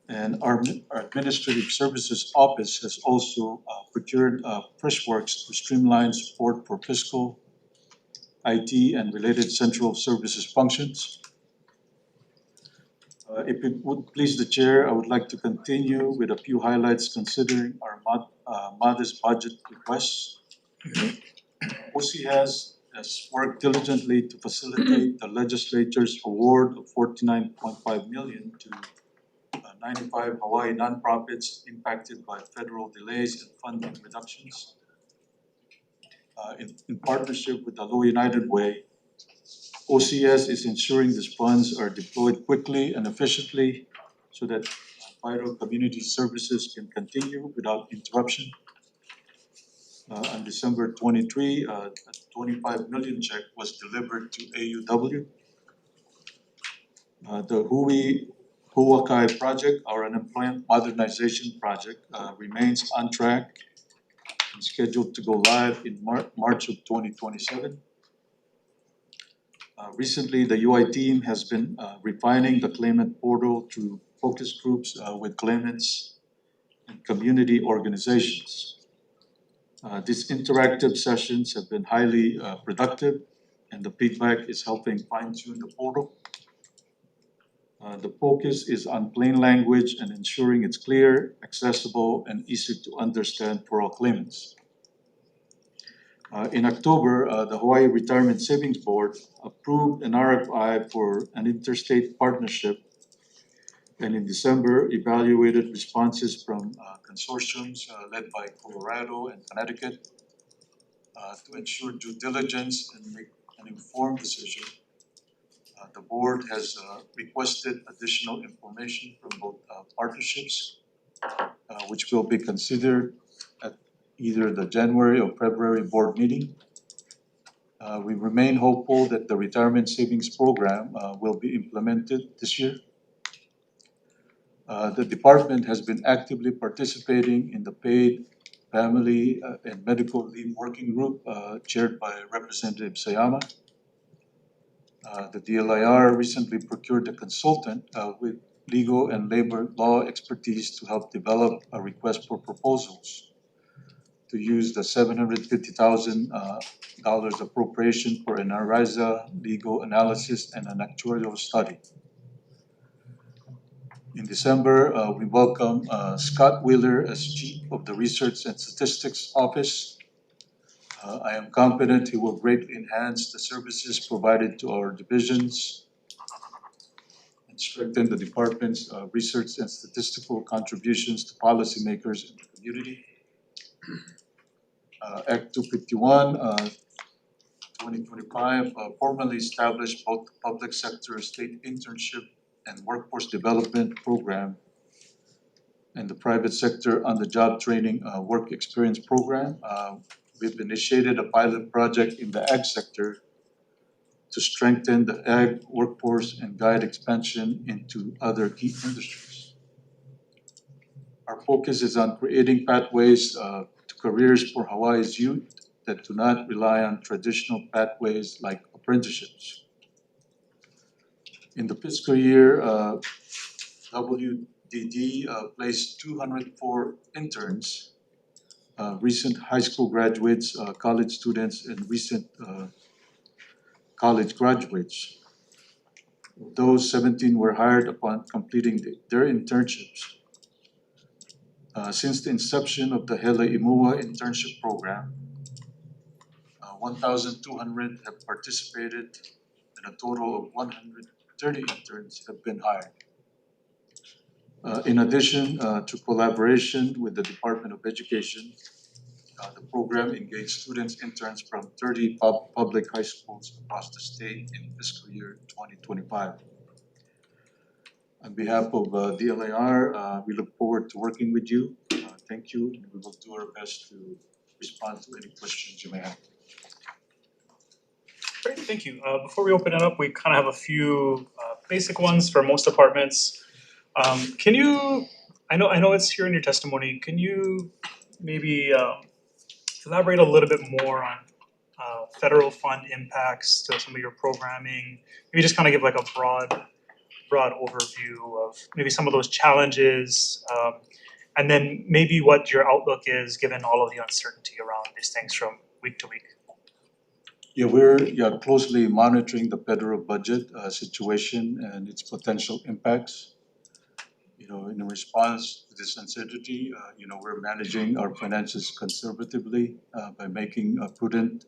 And our Administrative Services Office has also procured Freshworks to streamline support for fiscal, IT, and related central services functions. If it would please the chair, I would like to continue with a few highlights considering our modest budget requests. OCS has worked diligently to facilitate the legislature's award of 49.5 million to 95 Hawaii nonprofits impacted by federal delays and funding reductions. In partnership with the Aloha United Way, OCS is ensuring these funds are deployed quickly and efficiently so that vital community services can continue without interruption. On December 23, a 25 million check was delivered to AUW. The Huakai project, our unemployment modernization project, remains on track and scheduled to go live in March of 2027. Recently, the UI team has been refining the claimant portal through focus groups with claimants and community organizations. These interactive sessions have been highly productive, and the feedback is helping fine-tune the portal. The focus is on plain language and ensuring it's clear, accessible, and easy to understand for all claimants. In October, the Hawaii Retirement Savings Board approved an RFI for an interstate partnership, and in December evaluated responses from consortiums led by Colorado and Connecticut to ensure due diligence and make an informed decision. The board has requested additional information from both partnerships, which will be considered at either the January or February board meeting. We remain hopeful that the retirement savings program will be implemented this year. The department has been actively participating in the paid family and medical leave working group chaired by Representative Sayama. The DLIR recently procured a consultant with legal and labor law expertise to help develop a request for proposals to use the $750,000 appropriation for an ARISA legal analysis and an actuarial study. In December, we welcome Scott Wheeler as Chief of the Research and Statistics Office. I am confident he will greatly enhance the services provided to our divisions and strengthen the department's research and statistical contributions to policymakers in the community. Act 251, 2025 formally established both the public sector state internship and workforce development program and the private sector on the job training work experience program. We've initiated a pilot project in the ag sector to strengthen the ag workforce and guide expansion into other key industries. Our focus is on creating pathways to careers for Hawaii's youth that do not rely on traditional pathways like apprenticeships. In the fiscal year, WDD placed 204 interns, recent high school graduates, college students, and recent college graduates. Those 17 were hired upon completing their internships. Since the inception of the Hele Imua internship program, 1,200 have participated and a total of 130 interns have been hired. In addition to collaboration with the Department of Education, the program engaged students interns from 30 public high schools across the state in fiscal year 2025. On behalf of DLIR, we look forward to working with you. Thank you, and we will do our best to respond to any questions you may have. Great, thank you. Before we open it up, we kind of have a few basic ones for most departments. Can you, I know it's here in your testimony, can you maybe elaborate a little bit more on federal fund impacts to some of your programming? Maybe just kind of give like a broad overview of maybe some of those challenges, and then maybe what your outlook is given all of the uncertainty around these things from week to week. Yeah, we're closely monitoring the federal budget situation and its potential impacts. in response to this uncertainty, we're managing our finances conservatively by making prudent,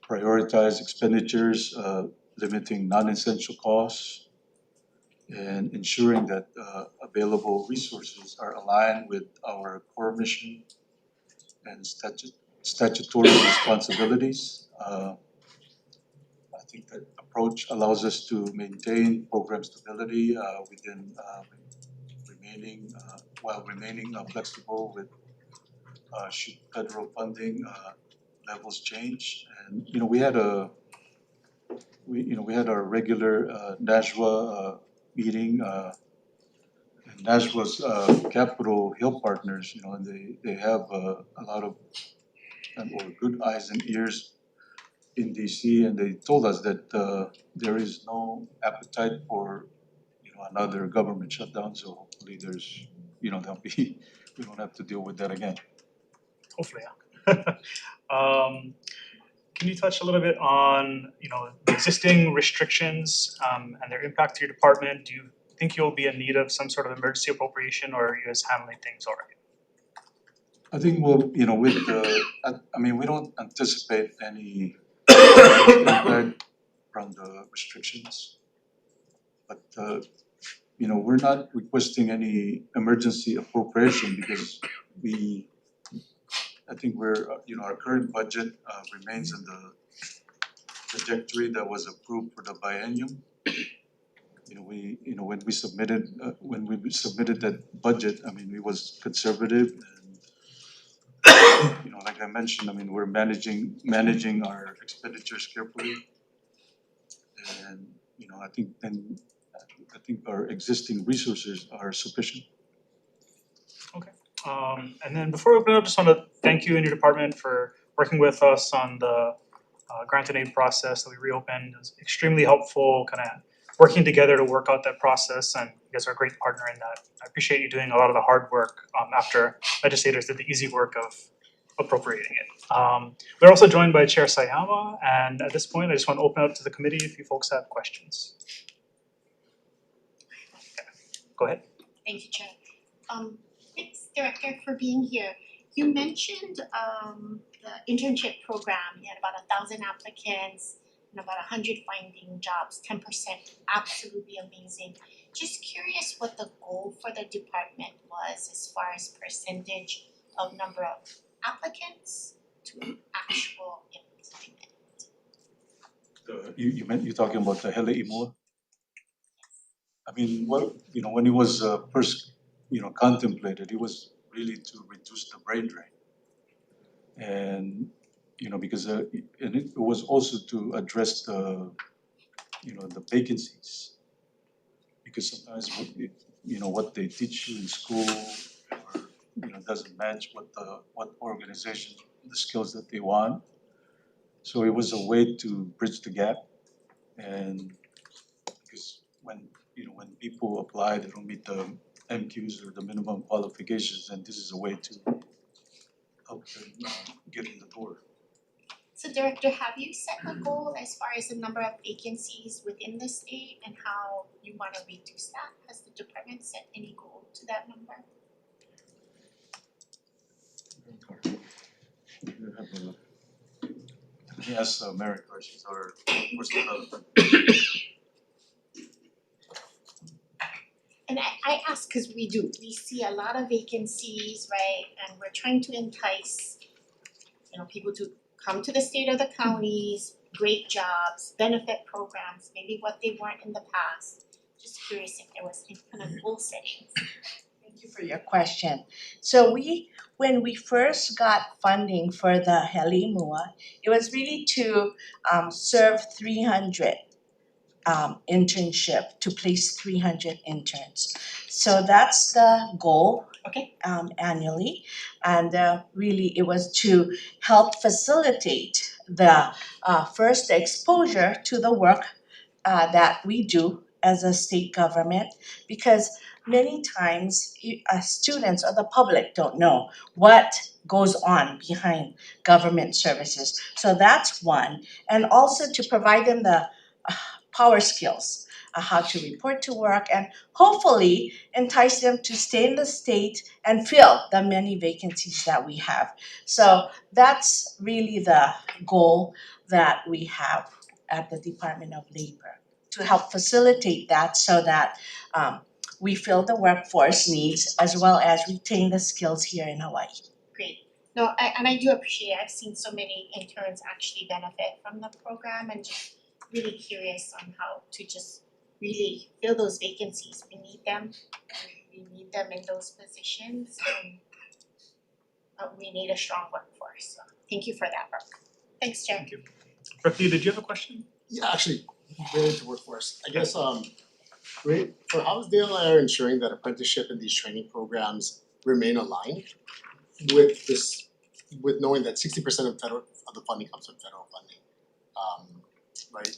prioritized expenditures, limiting non-essential costs, and ensuring that available resources are aligned with our core mission and statutory responsibilities. I think that approach allows us to maintain program stability within while remaining flexible with should federal funding levels change. And we had our regular NAJWA meeting, and NAJWA's Capitol Hill partners, and they have a lot of or good eyes and ears in DC, and they told us that there is no appetite for another government shutdown. So hopefully there's we don't have to deal with that again. Hopefully, yeah. Can you touch a little bit on the existing restrictions and their impact to your department? Do you think you'll be in need of some sort of emergency appropriation, or are you guys handling things already? I think we'll, with we don't anticipate any impact from the restrictions. But, we're not requesting any emergency appropriation because I think our current budget remains in the trajectory that was approved for the biennium. When we submitted that budget, it was conservative, and like I mentioned, we're managing our expenditures carefully, and I think our existing resources are sufficient. Okay. And then before we open it up, just want to thank you and your department for working with us on the grant and aid process that we reopened. It was extremely helpful, kind of working together to work out that process, and you guys are a great partner in that. I appreciate you doing a lot of the hard work after legislators did the easy work of appropriating it. We're also joined by Chair Sayama, and at this point, I just want to open up to the committee if you folks have questions. Okay. Go ahead. Thank you, Chair. Thanks, Director, for being here. You mentioned the internship program. You had about 1,000 applicants and about 100 finding jobs, 10%, absolutely amazing. Just curious what the goal for the department was as far as percentage of number of applicants to actual employment. You're talking about the Hele Imua? When it was first contemplated, it was really to reduce the brain drain, and because and it was also to address the vacancies, because sometimes what they teach you in school doesn't match what organization, the skills that they want. So it was a way to bridge the gap, and because when people apply, they don't meet the MQs or the minimum qualifications, and this is a way to help them get in the door. So Director, have you set a goal as far as the number of vacancies within the state and how you want to reduce that? Has the department set any goal to that number? Yes, Mary questions are And I ask because we see a lot of vacancies, right? And we're trying to entice, people to come to the state or the counties, great jobs, benefit programs, maybe what they weren't in the past. Just curious if there was any kind of goal settings. Thank you for your question. So when we first got funding for the Hele Mua, it was really to serve 300 internship, to place 300 interns. So that's the goal. Okay. Annually, and really it was to help facilitate the first exposure to the work that we do as a state government, because many times students or the public don't know what goes on behind government services. So that's one, and also to provide them the power skills how to report to work, and hopefully entice them to stay in the state and fill the many vacancies that we have. So that's really the goal that we have at the Department of Labor, to help facilitate that so that we fill the workforce needs as well as retain the skills here in Hawaii. Great. No, I do appreciate it. I've seen so many interns actually benefit from the program, and just really curious on how to just really fill those vacancies. We need them. We need them in those positions, and we need a strong workforce. So thank you for that work. Thanks, Chair. Thank you. Prati, did you have a question? Yeah, actually, related to workforce. I guess right, for how is DLIR ensuring that apprenticeship and these training programs remain aligned with this, with knowing that 60% of the funding comes from federal funding, right?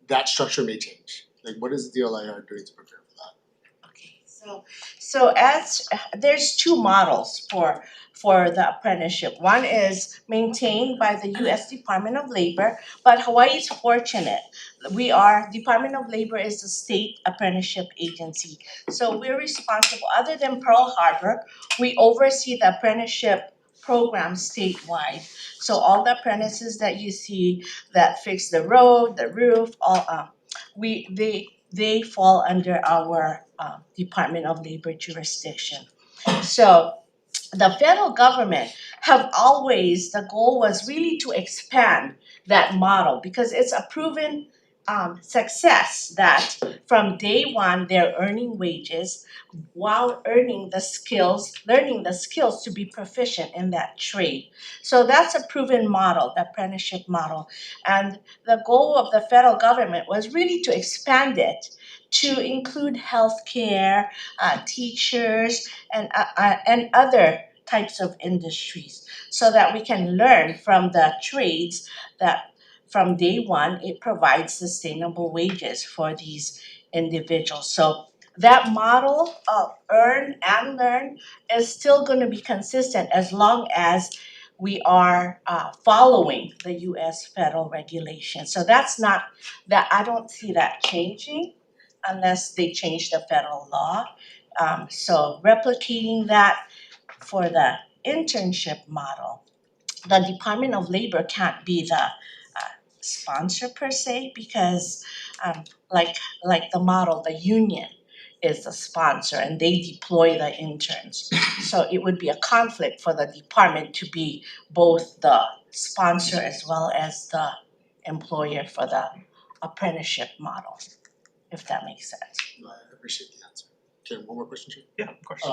That structure may change. Like, what is DLIR doing to prepare for that? Okay, so as there's two models for the apprenticeship. One is maintained by the US Department of Labor, but Hawaii is fortunate. Department of Labor is the state apprenticeship agency. So we're responsible, other than Pearl Harbor, we oversee the apprenticeship program statewide. So all the apprentices that you see that fix the road, the roof, all they fall under our Department of Labor jurisdiction. So the federal government have always, the goal was really to expand that model because it's a proven success that from day one they're earning wages while learning the skills to be proficient in that trade. So that's a proven model, the apprenticeship model. And the goal of the federal government was really to expand it to include healthcare, teachers, and other types of industries, so that we can learn from the trades that from day one it provides sustainable wages for these individuals. So that model of earn and learn is still going to be consistent as long as we are following the US federal regulation. So that's not that, I don't see that changing unless they change the federal law. So replicating that for the internship model, the Department of Labor can't be the sponsor per se because like the model, the union is the sponsor and they deploy the interns. So it would be a conflict for the department to be both the sponsor as well as the employer for the apprenticeship model, if that makes sense. I appreciate the answer. Okay, one more question, Chief. Yeah, of course.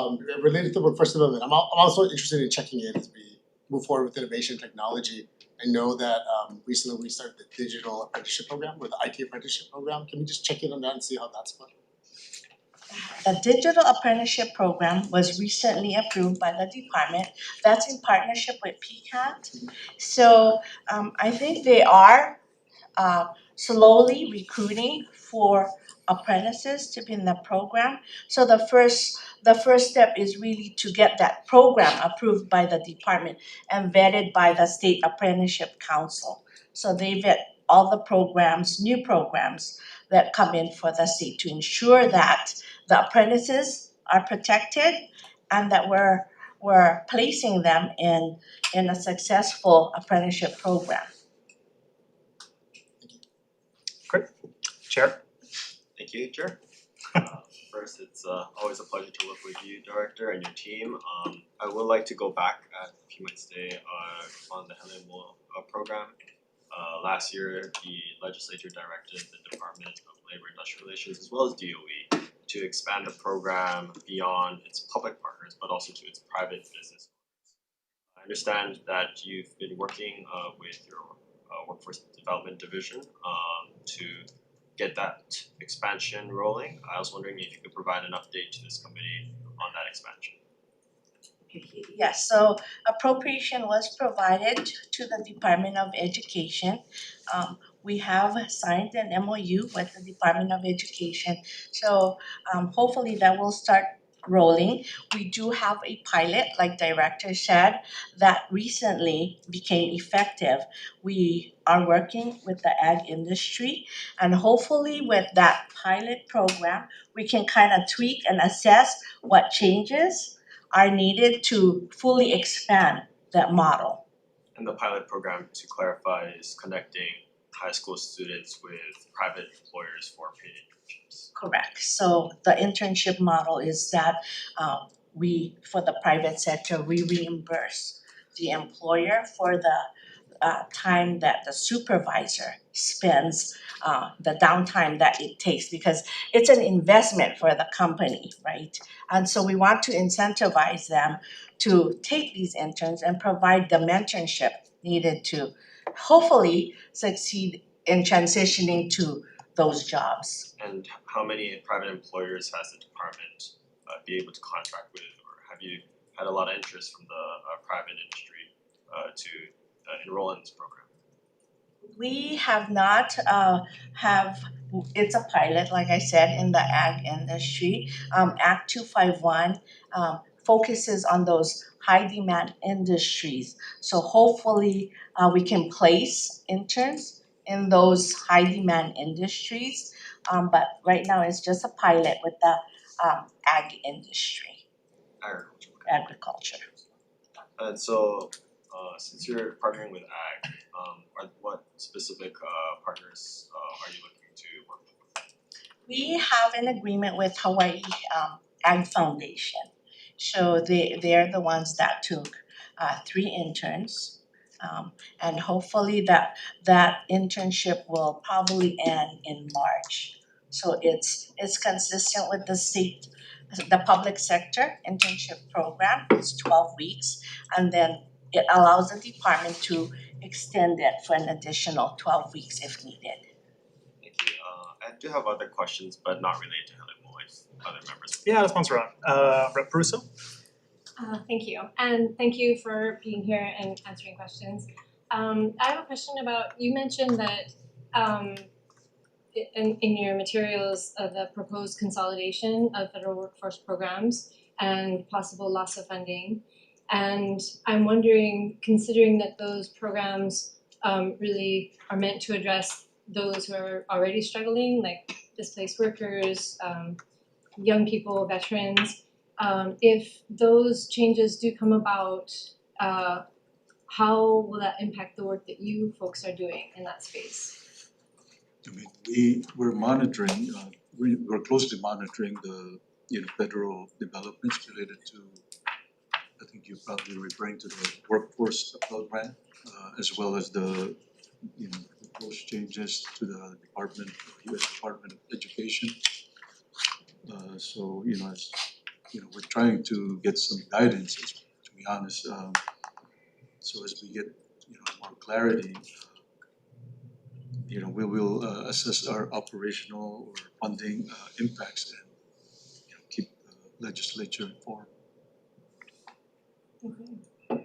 Related to workforce development, I'm also interested in checking in as we move forward with innovation technology. I know that recently we started the digital apprenticeship program or the IT apprenticeship program. Can we just check in on that and see how that's going? The digital apprenticeship program was recently approved by the department. That's in partnership with PCAT. So I think they are slowly recruiting for apprentices to be in the program. So the first step is really to get that program approved by the department and vetted by the State Apprenticeship Council. So they vet all the programs, new programs that come in for the state to ensure that the apprentices are protected and that we're placing them in a successful apprenticeship program. Great. Chair? Thank you, Chair. First, it's always a pleasure to work with you, Director, and your team. I would like to go back, if you might stay, on the Helen Moore program. Last year, the legislature directed the Department of Labor and Industrial Relations, as well as DOE, to expand the program beyond its public partners, but also to its private business owners. I understand that you've been working with your Workforce Development Division to get that expansion rolling. I was wondering if you could provide an update to this committee on that expansion. Yes, so appropriation was provided to the Department of Education. We have signed an MOU with the Department of Education. So hopefully that will start rolling. We do have a pilot, like Director said, that recently became effective. We are working with the ag industry, and hopefully with that pilot program, we can kind of tweak and assess what changes are needed to fully expand that model. And the pilot program, to clarify, is connecting high school students with private employers for paid internships. Correct. So the internship model is that we, for the private sector, we reimburse the employer for the time that the supervisor spends, the downtime that it takes, because it's an investment for the company, right? And so we want to incentivize them to take these interns and provide the mentorship needed to hopefully succeed in transitioning to those jobs. And how many private employers has the department be able to contract with, or have you had a lot of interest from the private industry to enroll in this program? We have not it's a pilot, like I said, in the ag industry. Act 251 focuses on those high demand industries. So hopefully we can place interns in those high demand industries. But right now it's just a pilot with the ag industry. Agriculture. And so since you're partnering with ag, what specific partners are you looking to work with? We have an agreement with Hawaii Ag Foundation. So they're the ones that took 3 interns. And hopefully that internship will probably end in March. So it's consistent with the state, the public sector internship program. It's 12 weeks, and then it allows the department to extend it for an additional 12 weeks if needed. Thank you. I do have other questions, but not related to Helen Moore, if other members. Yeah, let's bounce around. Rep. Russo? Thank you, and thank you for being here and answering questions. I have a question about, you mentioned that in your materials the proposed consolidation of federal workforce programs and possible loss of funding. And I'm wondering, considering that those programs really are meant to address those who are already struggling, like displaced workers, young people, veterans, if those changes do come about, how will that impact the work that you folks are doing in that space? I mean, we're monitoring, we're closely monitoring the federal developments related to, I think you're probably referring to the workforce grant, as well as the proposed changes to the U.S. Department of Education. So we're trying to get some guidance, to be honest. So as we get more clarity, we will assess our operational or funding impacts and keep the legislature informed. Okay.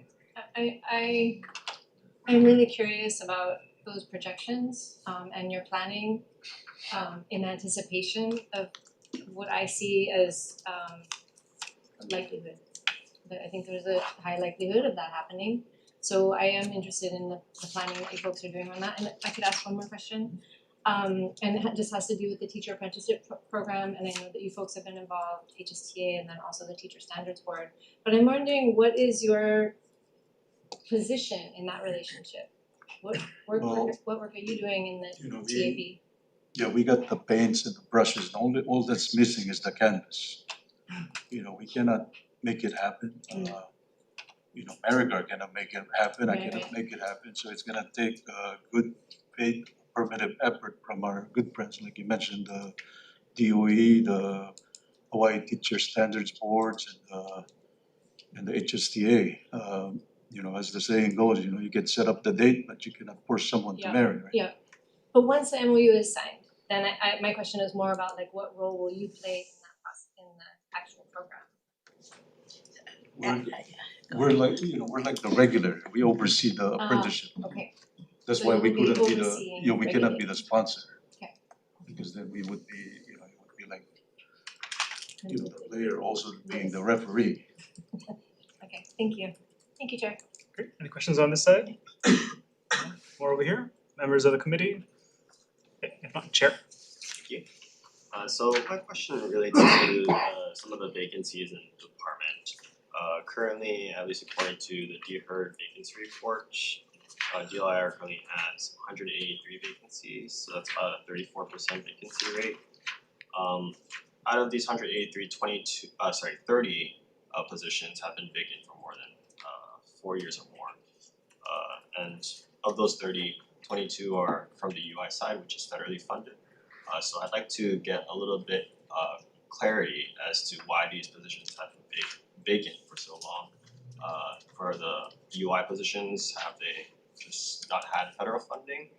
I'm really curious about those projections and your planning in anticipation of what I see as likelihood. I think there's a high likelihood of that happening. So I am interested in the planning that you folks are doing on that. And I could ask one more question. And it just has to do with the teacher apprenticeship program, and I know that you folks have been involved, HSTA, and then also the Teacher Standards Board. But I'm wondering, what is your position in that relationship? What work are you doing in the TAB? Yeah, we got the paints and the brushes. All that's missing is the canvas. We cannot make it happen. Marigar cannot make it happen. I cannot make it happen. So it's gonna take good paid affirmative effort from our good friends, like you mentioned, the DOE, the Hawaii Teacher Standards Boards, and the HSTA. As the saying goes, you can set up the date, but you cannot force someone to marry, right? Yeah. But once the MOU is signed, then my question is more about like, what role will you play in that process, in the actual program? We're like the regular. We oversee the apprenticeship. Okay. That's So why you we will be couldn't be overseeing we cannot be the sponsor. Okay. Because then we would be, it would be like you know, the player also being the referee. Okay, thank you. Thank you, Chair. Great, any questions on this side? More over here, members of the committee? Okay, if not, Chair. Thank you. So my question relates to some of the vacancies in the department. Currently, at least according to the DHHL vacancy report, DLIR currently has 183 vacancies, so that's about a 34% vacancy rate. Out of these 183, 30 positions have been vacant for more than 4 years or more. And of those 30, 22 are from the UI side, which is federally funded. So I'd like to get a little bit clarity as to why these positions have been vacant for so long. For the UI positions, have they just not had federal funding?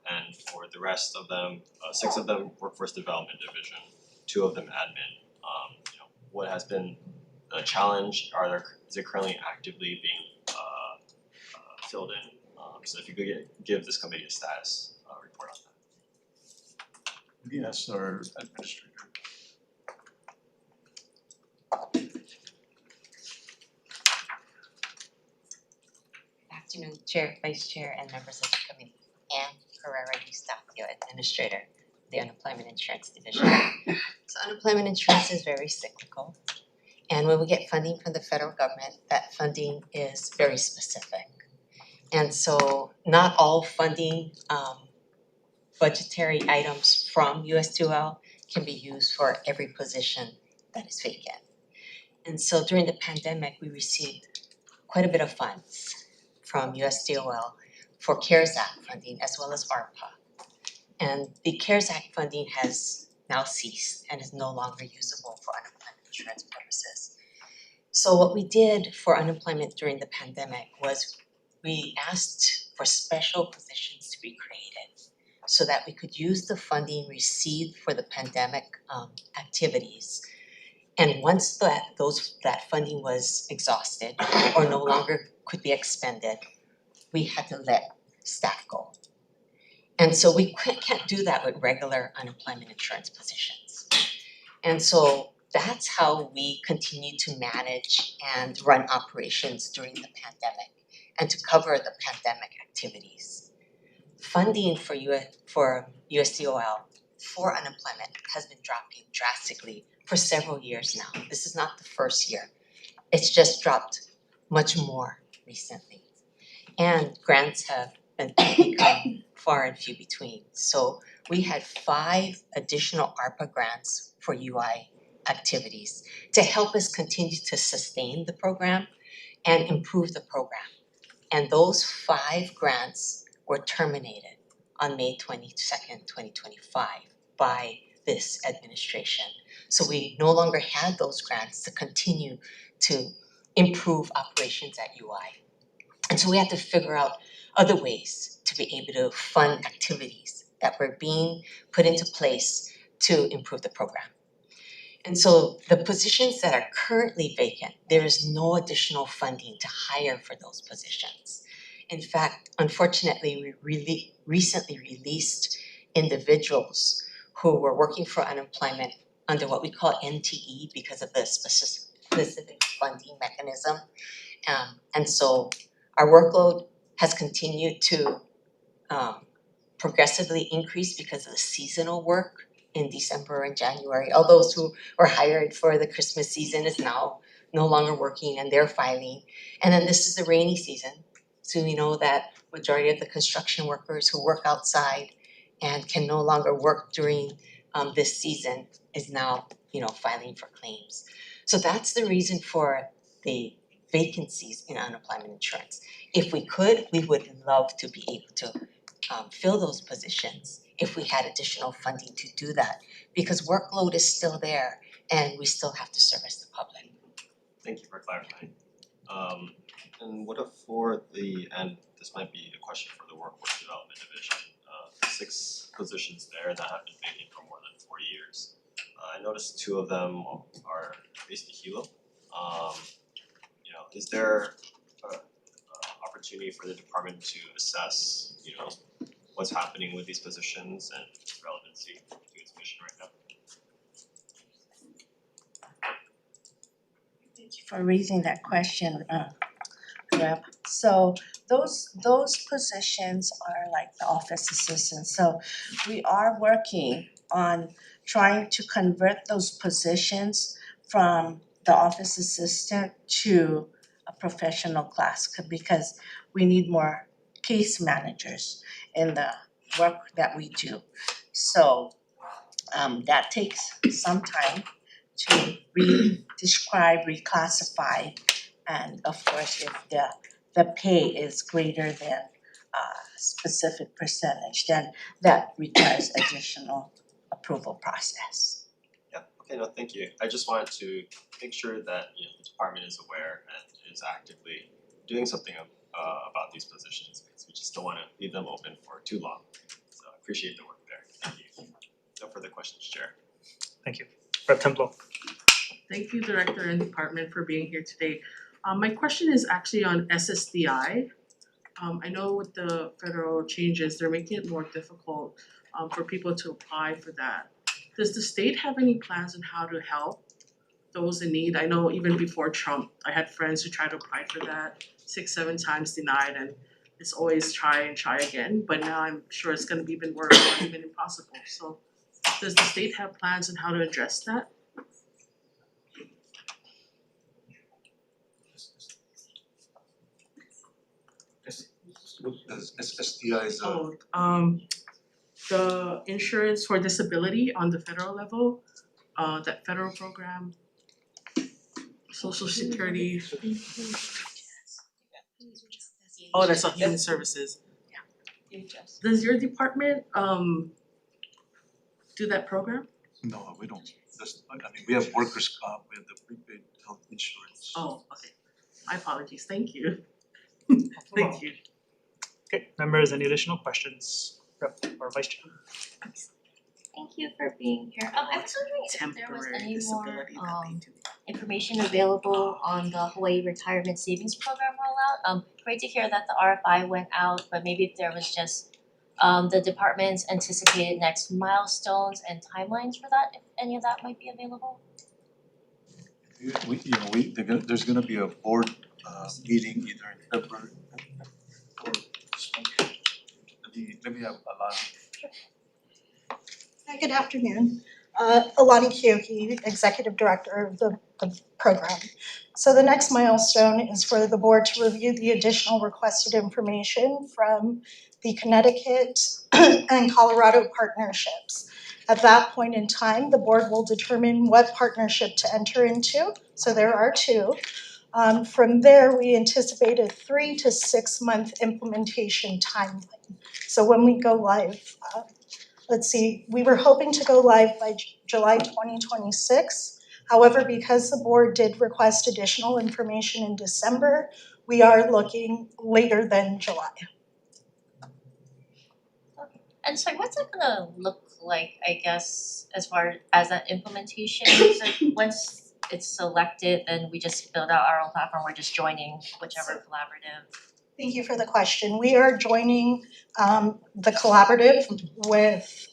And for the rest of them, 6 of them workforce development division, 2 of them admin. You know, what has been the challenge? Is it currently actively being filled in? So if you could give this committee a status report on that. Yes, our administrator. Good afternoon, Chair, Vice Chair, and members of the committee. Ann Herrera-Eustaquio, Administrator, the Unemployment Insurance Division. So unemployment insurance is very cyclical. And when we get funding from the federal government, that funding is very specific. And so not all funding budgetary items from USTOL can be used for every position that is vacant. And so during the pandemic, we received quite a bit of funds from USDOL for CARES Act funding as well as ARPA. And the CARES Act funding has now ceased and is no longer usable for unemployment insurance purposes. So what we did for unemployment during the pandemic was we asked for special positions to be created so that we could use the funding received for the pandemic activities. And once that funding was exhausted or no longer could be expended, we had to let staff go. And so we can't do that with regular unemployment insurance positions. And so that's how we continue to manage and run operations during the pandemic and to cover the pandemic activities. Funding for USDOL for unemployment has been dropping drastically for several years now. This is not the first year. It's just dropped much more recently. And grants have become far and few between. So we had 5 additional ARPA grants for UI activities to help us continue to sustain the program and improve the program. And those 5 grants were terminated on May 22nd, 2025 by this administration. So we no longer had those grants to continue to improve operations at UI. And so we had to figure out other ways to be able to fund activities that were being put into place to improve the program. And so the positions that are currently vacant, there is no additional funding to hire for those positions. In fact, unfortunately, we recently released individuals who were working for unemployment under what we call NTE because of the specific funding mechanism. And so our workload has continued to progressively increase because of the seasonal work in December and January. All those who were hired for the Christmas season is now no longer working and they're filing. And then this is the rainy season. So we know that majority of the construction workers who work outside and can no longer work during this season is now, filing for claims. So that's the reason for the vacancies in unemployment insurance. If we could, we would love to be able to fill those positions if we had additional funding to do that, because workload is still there and we still have to service the public. Thank you for clarifying. And what if and this might be a question for the Workforce Development Division, 6 positions there that have been vacant for more than 4 years. I noticed 2 of them are based in Hilo. Is there an opportunity for the department to assess, what's happening with these positions and its relevancy to its mission right now? Thank you for raising that question, Rep. So those positions are like the office assistants. So we are working on trying to convert those positions from the office assistant to a professional class because we need more case managers in the work that we do. So that takes some time to describe, reclassify, and of course, if the pay is greater than a specific percentage, then that requires additional approval process. Yeah, okay, no, thank you. I just wanted to make sure that, you know, the department is aware and is actively doing something about these positions, because we just don't wanna leave them open for too long. So I appreciate the work there, thank you. No further questions, Chair. Thank you. Rep. Templo. Thank you, Director and Department, for being here today. My question is actually on SSDI. I know with the federal changes, they're making it more difficult for people to apply for that. Does the state have any plans on how to help those in need? I know even before Trump, I had friends who tried to apply for that 6-7 times denied, and it's always try and try again. But now I'm sure it's gonna be even worse or even impossible. So does the state have plans on how to address that? SSDI is The insurance for disability on the federal level, that federal program, Social Security. Oh, that's on Human Services. Does your department do that program? No, we don't. We have workers' comp, we have the prepaid health insurance. Oh, okay. My apologies, thank you. Thank you. Okay, members, any additional questions? Rep. or Vice Chair? Thank you for being here. I was wondering if there was Temporary any more disability that they do. information available on the Hawaii Retirement Savings Program rollout. Great to hear that the RFI went out, but maybe if there was just the department's anticipated next milestones and timelines for that, if any of that might be available. There's gonna be a board meeting either in February or this month. Let me have Alana. Hi, good afternoon. Alani Kiyoki, Executive Director of the program. So the next milestone is for the board to review the additional requested information from the Connecticut and Colorado partnerships. At that point in time, the board will determine what partnership to enter into. So there are two. From there, we anticipate a 3 to 6 month implementation timeline. So when we go live, let's see, we were hoping to go live by July 2026. However, because the board did request additional information in December, we are looking later than July. And so what's it gonna look like, I guess, as far as that implementation? So once it's selected, then we just build out our own platform, we're just joining whichever collaborative. Thank you for the question. We are joining the collaborative with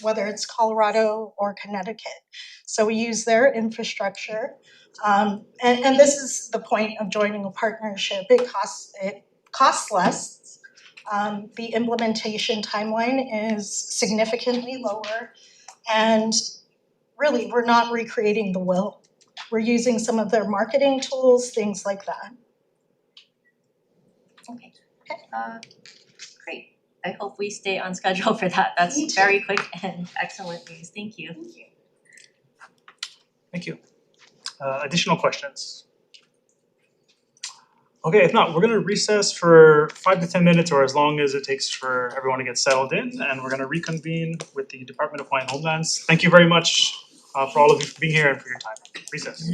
whether it's Colorado or Connecticut. So we use their infrastructure. And this is the point of joining a partnership. It costs less. The implementation timeline is significantly lower. And really, we're not recreating the wheel. We're using some of their marketing tools, things like that. Okay, great. I hope we stay on schedule for that. That's very quick and excellent news. Thank you. Thank you. Additional questions? Okay, if not, we're gonna recess for 5 to 10 minutes or as long as it takes for everyone to get settled in, and we're gonna reconvene with the Department of Hawaiian Homelands. Thank you very much for all of you for being here and for your time. Recess.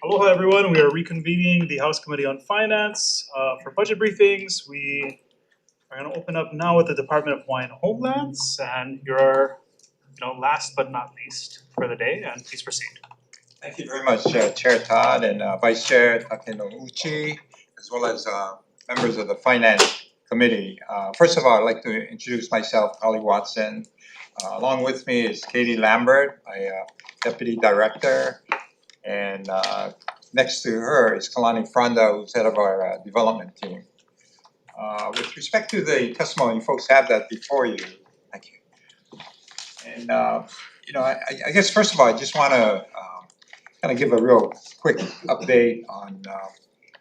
Aloha everyone, we are reconvening the House Committee on Finance for budget briefings. We are gonna open up now with the Department of Hawaiian Homelands, and you're, last but not least for the day, and please proceed. Thank you very much, Chair Todd and Vice Chair Takeno Uchi, as well as members of the Finance Committee. First of all, I'd like to introduce myself, Holly Watson. Along with me is Katie Lambert, my Deputy Director, and next to her is Kalani Franda, who's head of our development team. With respect to the testimony, you folks have that before you. Thank you. And I guess first of all, I just want to kind of give a real quick update on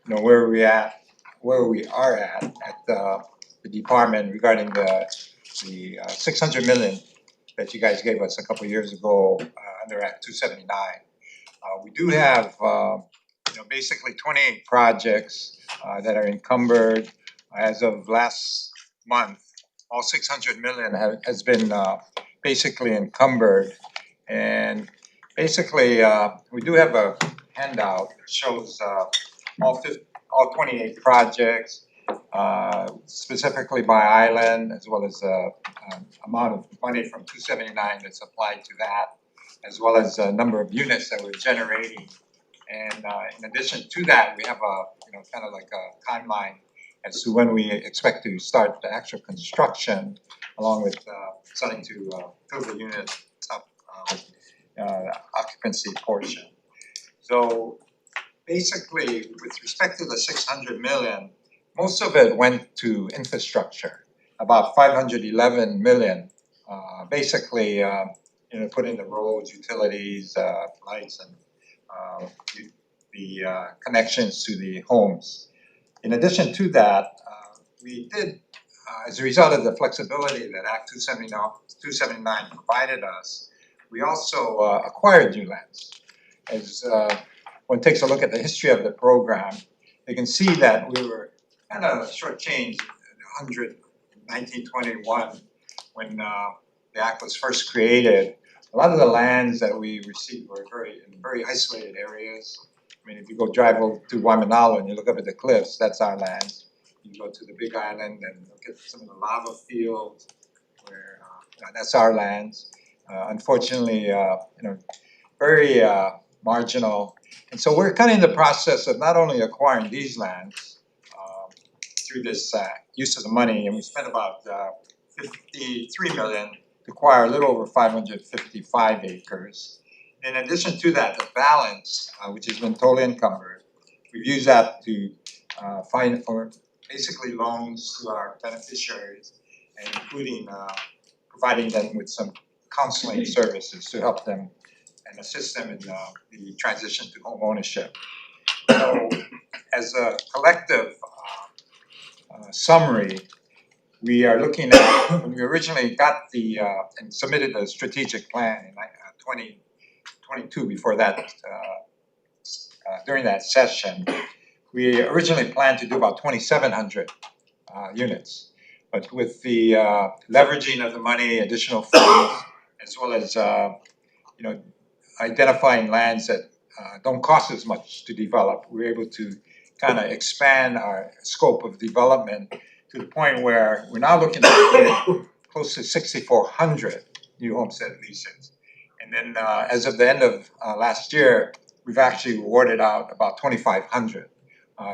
where we are at the department regarding the 600 million that you guys gave us a couple of years ago under Act 279. We do have basically 28 projects that are encumbered. As of last month, all 600 million has been basically encumbered, and basically we do have a handout that shows all 28 projects, specifically by island, as well as amount of money from 279 that's applied to that, as well as a number of units that we're generating. And in addition to that, we have a kind of like a timeline as to when we expect to start the actual construction, along with starting to fill the unit up, occupancy portion. So basically, with respect to the 600 million, most of it went to infrastructure. About 511 million, basically, put in the roads, utilities, lights, and the connections to the homes. In addition to that, we did, as a result of the flexibility that Act 279 provided us, we also acquired new lands. As one takes a look at the history of the program, you can see that we were kind of shortchanged in 1921 when the Act was first created. A lot of the lands that we received were in very isolated areas. I mean, if you go drive over to Waimanalo and you look up at the cliffs, that's our land. You go to the Big Island and look at some of the lava fields, where that's our lands. Unfortunately, very marginal. And so we're kind of in the process of not only acquiring these lands through this use of the money, and we spent about 53 million to acquire a little over 555 acres. In addition to that, the balance, which has been totally encumbered, we've used that to find for basically loans to our beneficiaries, and including providing them with some counseling services to help them and assist them in the transition to home ownership. So, as a collective summary, we are looking at, when we originally got and submitted the strategic plan in 2022, before that, during that session, we originally planned to do about 2,700 units. But with the leveraging of the money, additional funds, as well as identifying lands that don't cost as much to develop, we're able to kind of expand our scope of development to the point where we're now looking at close to 6,400 new homestead leases. And then as of the end of last year, we've actually awarded out about 2,500,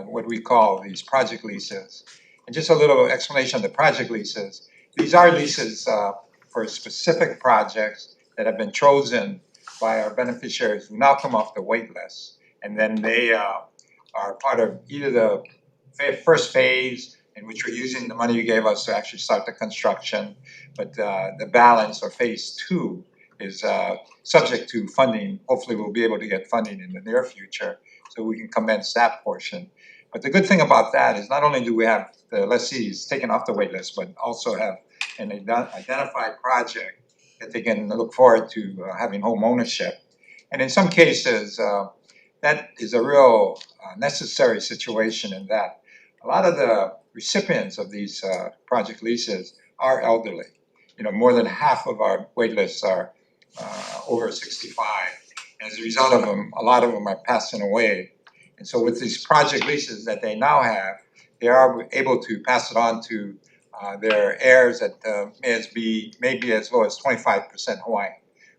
what we call these project leases. And just a little explanation of the project leases. These are leases for specific projects that have been chosen by our beneficiaries who now come off the wait list. And then they are part of either the first phase, in which we're using the money you gave us to actually start the construction, but the balance, or phase 2, is subject to funding. Hopefully we'll be able to get funding in the near future so we can commence that portion. But the good thing about that is not only do we have the lessees taken off the wait list, but also have an identified project that they can look forward to having home ownership. And in some cases, that is a real necessary situation, in that a lot of the recipients of these project leases are elderly. More than half of our wait lists are over 65. As a result of them, a lot of them are passing away. And so with these project leases that they now have, they are able to pass it on to their heirs at maybe as low as 25% Hawaiian.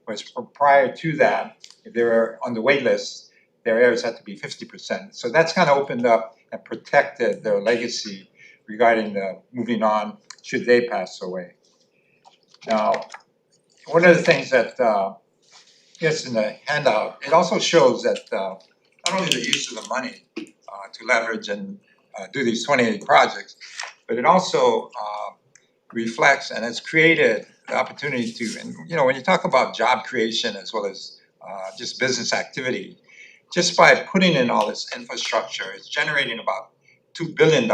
Whereas prior to that, if they were on the wait list, their heirs had to be 50%. So that's kind of opened up and protected their legacy regarding the moving on should they pass away. Now, one of the things that yes, in the handout, it also shows that not only the use of the money to leverage and do these 28 projects, but it also reflects and has created the opportunity to, and you know, when you talk about job creation as well as just business activity, just by putting in all this infrastructure, it's generating about $2 billion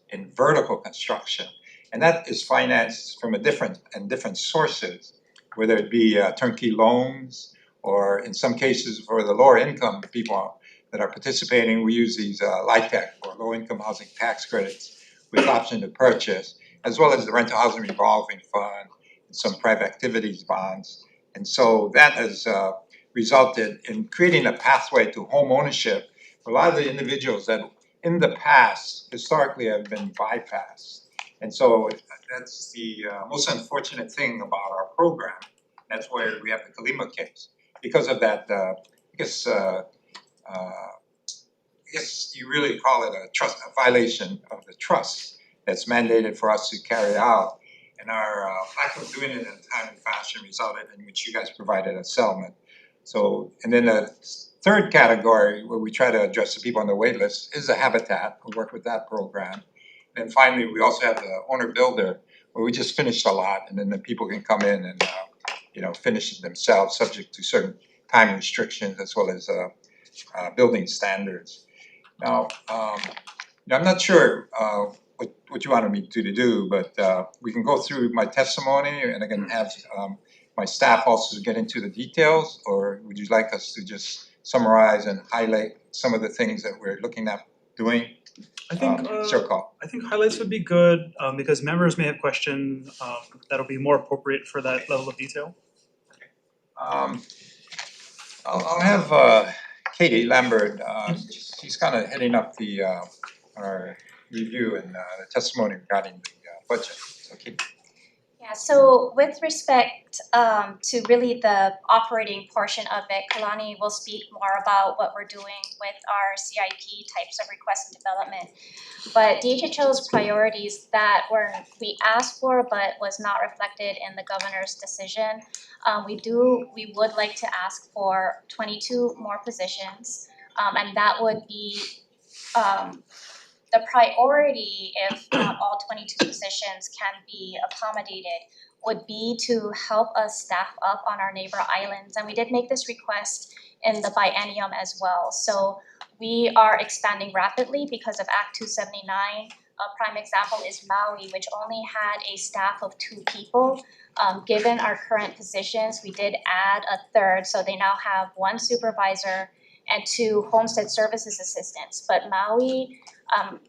in vertical construction. And that is financed from different sources, whether it be turnkey loans, or in some cases for the lower income people that are participating, we use these LIHTC or low income housing tax credits with option to purchase, as well as the rental housing revolving fund and some private activities bonds. And so that has resulted in creating a pathway to home ownership for a lot of the individuals that in the past historically have been bypassed. And so that's the most unfortunate thing about our program. That's where we have the Kalima case. Because of that, I guess you really call it a violation of the trust that's mandated for us to carry out. And our lack of doing it in a timely fashion resulted in which you guys provided a settlement. So, and then the third category where we try to address the people on the wait list is the habitat. We work with that program. And finally, we also have the owner builder where we just finished a lot, and then the people can come in and finish it themselves, subject to certain time restrictions as well as building standards. Now, I'm not sure what you wanted me to do, but we can go through my testimony, and I can have my staff also get into the details, or would you like us to just summarize and highlight some of the things that we're looking at doing? I think it's your call. I think highlights would be good because members may have questions that'll be more appropriate for that level of detail. I'll have Katie Lambert. She's kind of heading up the our review and the testimony regarding the budget. So, Katie. Yeah, so with respect to really the operating portion of it, Kalani will speak more about what we're doing with our CIP types of request and development. But DHHL's priorities that we asked for but was not reflected in the governor's decision, we would like to ask for 22 more positions, and that would be the priority, if not all 22 positions can be accommodated, would be to help us staff up on our neighbor islands. And we did make this request in the biennium as well. So we are expanding rapidly because of Act 279. A prime example is Maui, which only had a staff of 2 people. Given our current positions, we did add a third, so they now have 1 supervisor and 2 homestead services assistants. But Maui,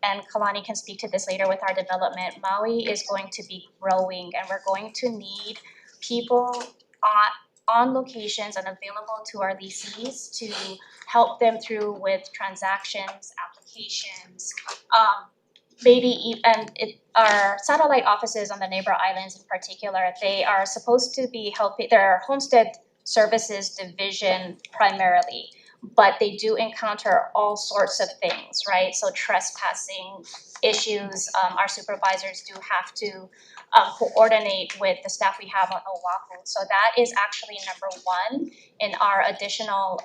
and Kalani can speak to this later with our development, Maui is going to be growing, and we're going to need people on locations and available to our leasees to help them through with transactions, applications, our satellite offices on the neighbor islands in particular, they are supposed to be helping, they're homestead services division primarily, but they do encounter all sorts of things, right? So trespassing issues, our supervisors do have to coordinate with the staff we have on Oahu. So that is actually number 1 in our additional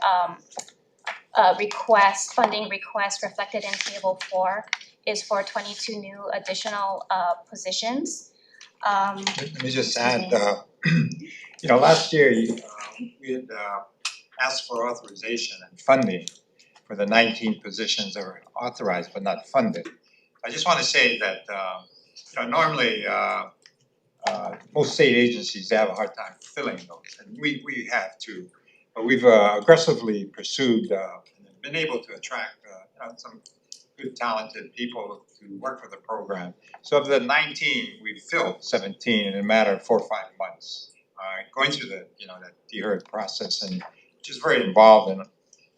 funding request reflected in Table 4 is for 22 new additional positions. Let me just add, last year we had asked for authorization and funding for the 19 positions that were authorized but not funded. I just want to say that normally most state agencies, they have a hard time filling those, and we have too. But we've aggressively pursued and been able to attract some good talented people to work for the program. So of the 19, we've filled 17 in a matter of 4 or 5 months, going through the that DLIR process and which is very involved in,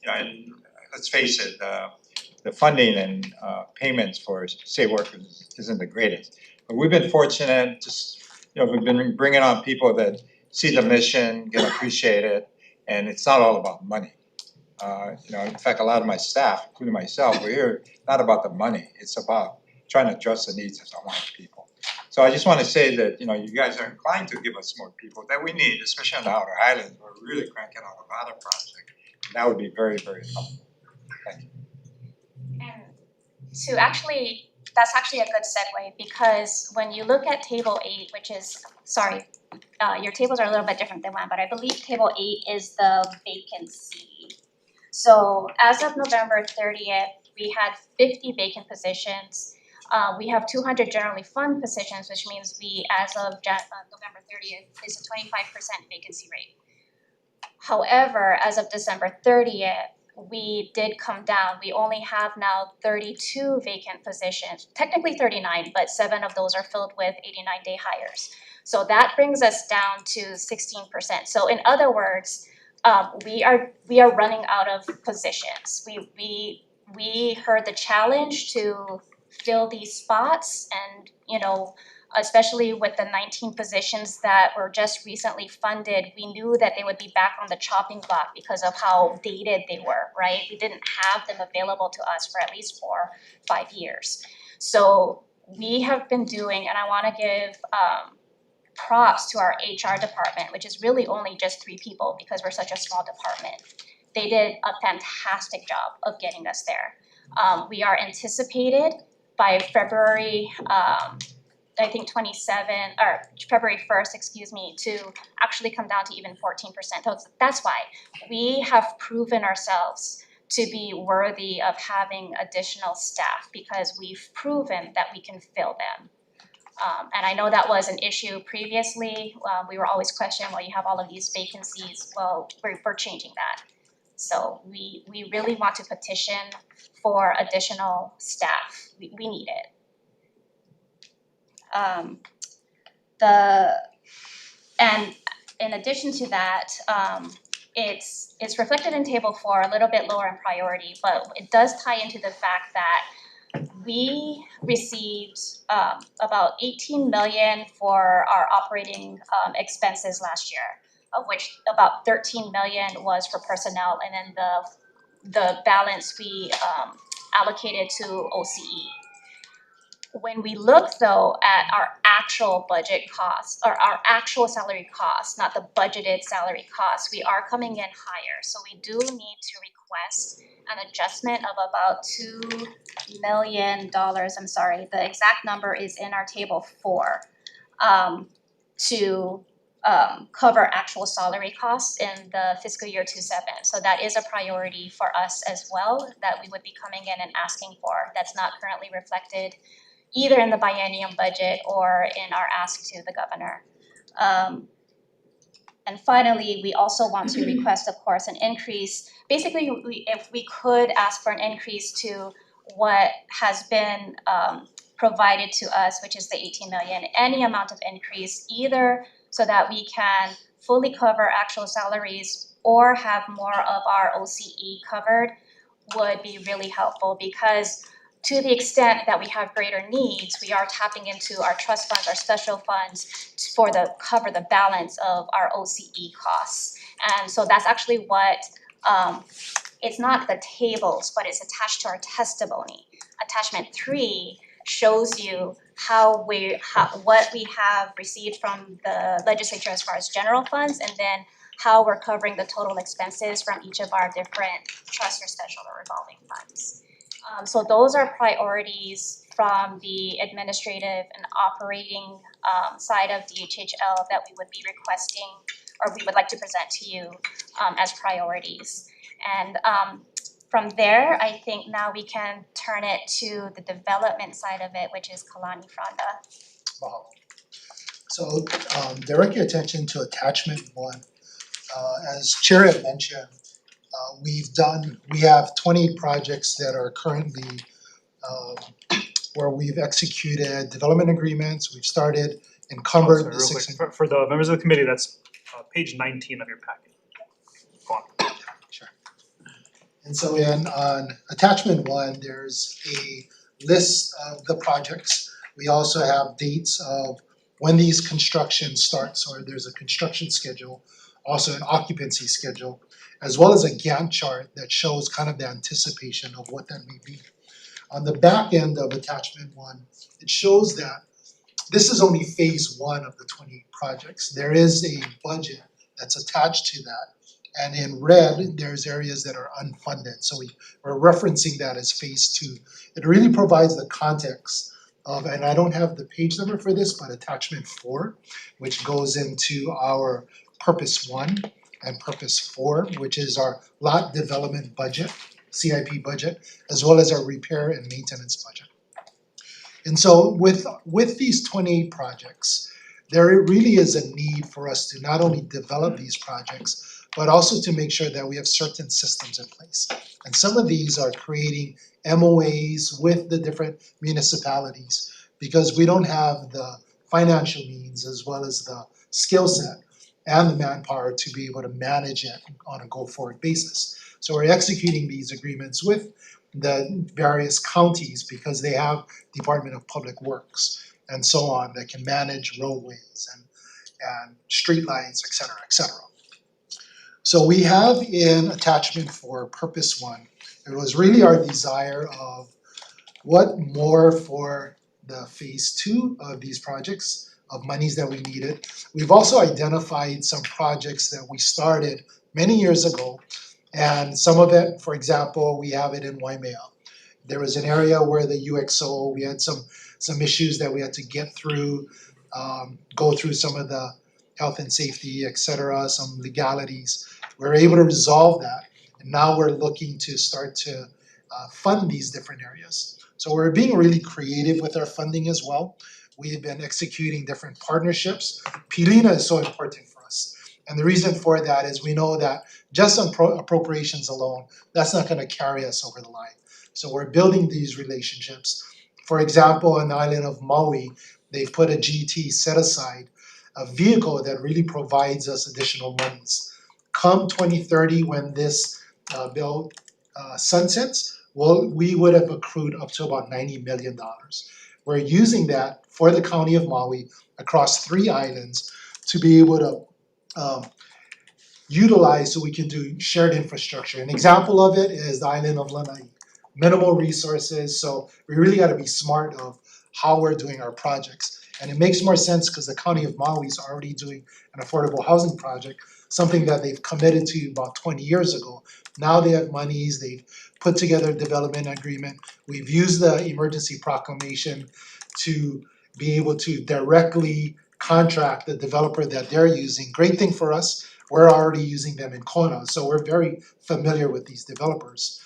and let's face it, the funding and payments for state workers isn't the greatest. But we've been fortunate, we've been bringing on people that see the mission, can appreciate it, and it's not all about money. In fact, a lot of my staff, including myself, we're here not about the money, it's about trying to address the needs of Hawaiian people. So I just want to say that, you guys are inclined to give us more people that we need, especially on the outer islands. We're really cranking out a lot of projects. And that would be very, very helpful. Thank you. And that's actually a good segue, because when you look at table 8, which is, your tables are a little bit different than mine, but I believe table 8 is the vacancy. So as of November 30th, we had 50 vacant positions. We have 200 generally fund positions, which means we, as of November 30th, is a 25% vacancy rate. However, as of December 30th, we did come down. We only have now 32 vacant positions, technically 39, but 7 of those are filled with 89-day hires. So that brings us down to 16%. So in other words, we are running out of positions. We heard the challenge to fill these spots, and especially with the 19 positions that were just recently funded, we knew that they would be back on the chopping block because of how dated they were, right? We didn't have them available to us for at least 4 or 5 years. So we have been doing, and I want to give props to our HR department, which is really only just 3 people because we're such a small department. They did a fantastic job of getting us there. We are anticipated by February, I think February 1st, to actually come down to even 14%. That's why we have proven ourselves to be worthy of having additional staff, because we've proven that we can fill them. And I know that was an issue previously. We were always questioned, well, you have all of these vacancies. Well, we're changing that. So we really want to petition for additional staff. We need it. And in addition to that, it's reflected in table 4, a little bit lower in priority, but it does tie into the fact that we received about 18 million for our operating expenses last year, of which about 13 million was for personnel, and then the balance we allocated to OCE. When we look though at our actual budget costs, or our actual salary costs, not the budgeted salary costs, we are coming in higher. So we do need to request an adjustment of about $2 million. I'm sorry, the exact number is in our table 4, to cover actual salary costs in the fiscal year 27. So that is a priority for us as well, that we would be coming in and asking for. That's not currently reflected either in the biennium budget or in our ask to the governor. And finally, we also want to request, of course, an increase. Basically, if we could ask for an increase to what has been provided to us, which is the 18 million, any amount of increase, either so that we can fully cover actual salaries or have more of our OCE covered, would be really helpful, because to the extent that we have greater needs, we are tapping into our trust funds, our special funds, for cover the balance of our OCE costs. And so that's actually what, it's not the tables, but it's attached to our testimony. Attachment 3 shows you what we have received from the legislature as far as general funds, and then how we're covering the total expenses from each of our different trust or special or revolving funds. So those are priorities from the administrative and operating side of DHHL that we would be requesting, or we would like to present to you as priorities. And from there, I think now we can turn it to the development side of it, which is Kalani Franda. Wow. So direct your attention to attachment 1. As Chair had mentioned, we have 20 projects that are currently where we've executed development agreements. We've started encumbered Real quick, for the members of the committee, that's page 19 of your packet. Go on. And so on attachment 1, there's a list of the projects. We also have dates of when these construction starts, or there's a construction schedule, also an occupancy schedule, as well as a Gantt chart that shows kind of the anticipation of what that may be. On the back end of attachment 1, it shows that this is only phase 1 of the 28 projects. There is a budget that's attached to that. And in red, there's areas that are unfunded. So we're referencing that as phase 2. It really provides the context of, and I don't have the page number for this, but attachment 4, which goes into our purpose 1 and purpose 4, which is our lot development budget, CIP budget, as well as our repair and maintenance budget. And so with these 28 projects, there really is a need for us to not only develop these projects, but also to make sure that we have certain systems in place. And some of these are creating MOAs with the different municipalities because we don't have the financial means as well as the skill set and the manpower to be able to manage it on a go-forward basis. So we're executing these agreements with the various counties because they have Department of Public Works and so on that can manage roadways and streetlights, et cetera, et cetera. So we have in attachment 4, purpose 1, it was really our desire of what more for the phase 2 of these projects of monies that we needed. We've also identified some projects that we started many years ago, and some of it, for example, we have it in Waimea. There was an area where the UXO, we had some issues that we had to get through, go through some of the health and safety, et cetera, some legalities. We were able to resolve that, and now we're looking to start to fund these different areas. So we're being really creative with our funding as well. We've been executing different partnerships. Pilina is so important for us. And the reason for that is we know that just on appropriations alone, that's not going to carry us over the line. So we're building these relationships. For example, on the island of Maui, they've put a GT set aside, a vehicle that really provides us additional monies. Come 2030, when this bill sunsets, well, we would have accrued up to about $90 million. We're using that for the county of Maui across 3 islands to be able to utilize so we can do shared infrastructure. An example of it is the island of Lanai. Minimal resources, so we really got to be smart of how we're doing our projects. And it makes more sense because the county of Maui is already doing an affordable housing project, something that they've committed to about 20 years ago. Now they have monies, they've put together a development agreement. We've used the emergency proclamation to be able to directly contract the developer that they're using. Great thing for us, we're already using them in Kona, so we're very familiar with these developers.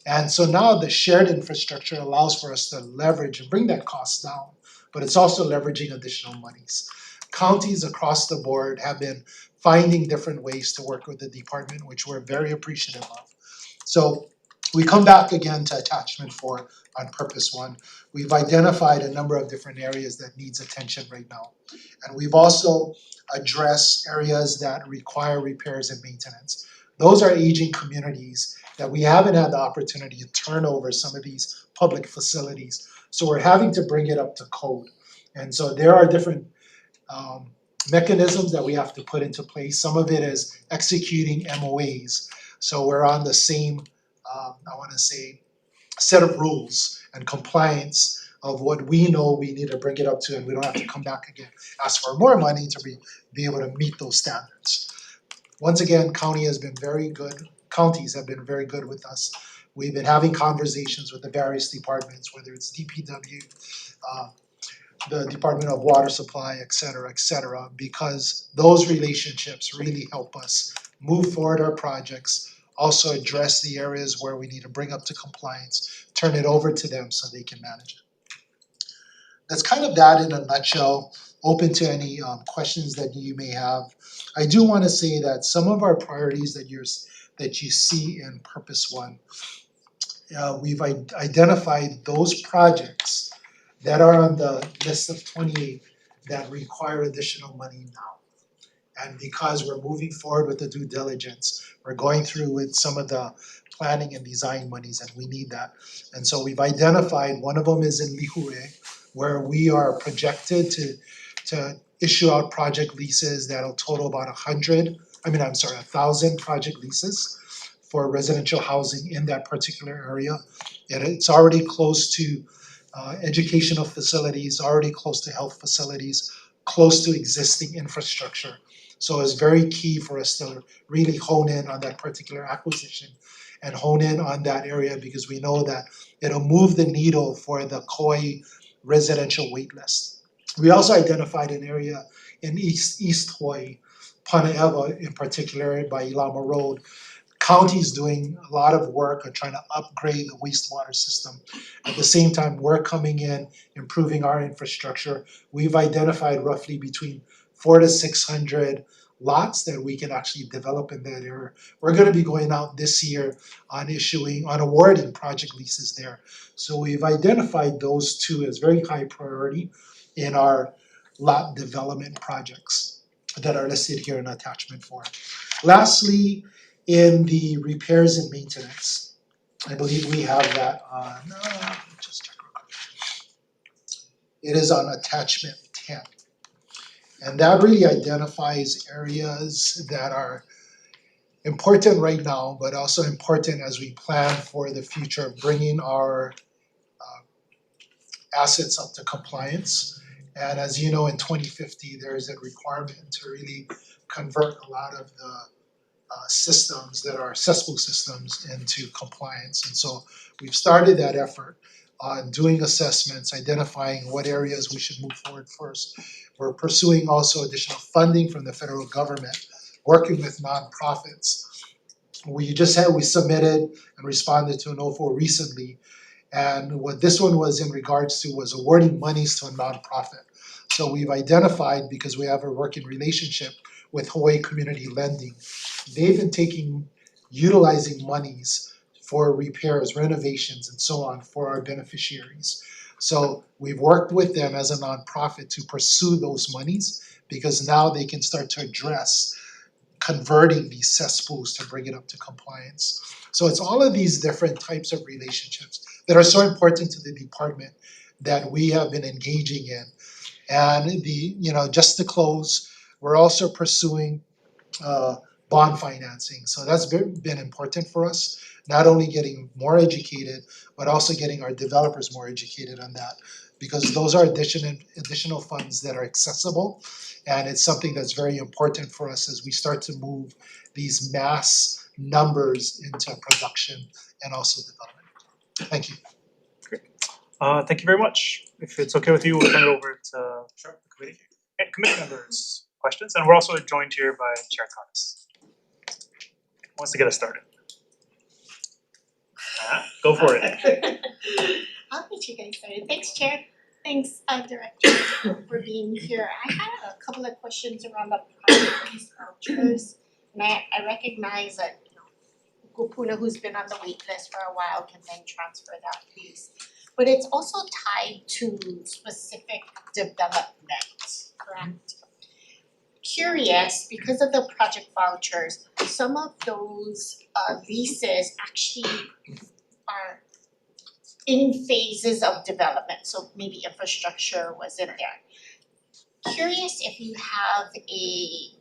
And so now the shared infrastructure allows for us to leverage and bring that cost down, but it's also leveraging additional monies. Counties across the board have been finding different ways to work with the department, which we're very appreciative of. So we come back again to attachment 4 on purpose 1. We've identified a number of different areas that needs attention right now. And we've also addressed areas that require repairs and maintenance. Those are aging communities that we haven't had the opportunity to turn over some of these public facilities. So we're having to bring it up to code. And so there are different mechanisms that we have to put into place. Some of it is executing MOAs. So we're on the same, set of rules and compliance of what we know we need to bring it up to, and we don't have to come back again, ask for more money to be able to meet those standards. Once again, counties have been very good with us. We've been having conversations with the various departments, whether it's DPW, the Department of Water Supply, et cetera, because those relationships really help us move forward our projects, also address the areas where we need to bring up to compliance, turn it over to them so they can manage it. That's kind of that in a nutshell. Open to any questions that you may have. I do want to say that some of our priorities that you see in Purpose 1, we've identified those projects that are on the list of 28 that require additional money now. And because we're moving forward with the due diligence, we're going through with some of the planning and design monies, and we need that. And so we've identified, one of them is in Lihure, where we are projected to issue out project leases that'll total about 1,000 project leases for residential housing in that particular area. And it's already close to educational facilities, already close to health facilities, close to existing infrastructure. So it's very key for us to really hone in on that particular acquisition and hone in on that area, because we know that it'll move the needle for the Kauai residential wait list. We also identified an area in East Hawaii, Pane'ewa in particular, by Ilama Road. County's doing a lot of work on trying to upgrade the wastewater system. At the same time, we're coming in, improving our infrastructure. We've identified roughly between 400 to 600 lots that we can actually develop in that area. We're gonna be going out this year on awarding project leases there. So we've identified those two as very high priority in our lot development projects that are listed here in attachment 4. Lastly, in the repairs and maintenance, I believe we have that on, just check real quick. It is on attachment 10. And that really identifies areas that are important right now, but also important as we plan for the future of bringing our assets up to compliance. And as you know, in 2050, there is a requirement to really convert a lot of the systems that are cesspool systems into compliance. And so we've started that effort on doing assessments, identifying what areas we should move forward first. We're pursuing also additional funding from the federal government, working with nonprofits. We submitted and responded to an OFO recently, and what this one was in regards to was awarding monies to a nonprofit. So we've identified, because we have a working relationship with Hawaii Community Lending, they've been utilizing monies for repairs, renovations, and so on for our beneficiaries. So we've worked with them as a nonprofit to pursue those monies, because now they can start to address converting these cesspools to bring it up to compliance. So it's all of these different types of relationships that are so important to the department that we have been engaging in. And just to close, we're also pursuing bond financing. So that's been important for us, not only getting more educated, but also getting our developers more educated on that, because those are additional funds that are accessible, and it's something that's very important for us as we start to move these mass numbers into production and also development. Thank you. Great. Thank you very much. If it's okay with you, we'll turn it over to the committee. Okay, committee members, questions? And we're also joined here by Chair Thomas. Who wants to get us started? Go for it. I'll get you guys started. Thanks, Chair. Thanks, Director, for being here. I had a couple of questions around the project lease vouchers. And I recognize that, Kupuna, who's been on the wait list for a while, can then transfer that piece. But it's also tied to specific development, correct? Curious, because of the project vouchers, some of those leases actually are in phases of development, so maybe infrastructure wasn't there. Curious if you have a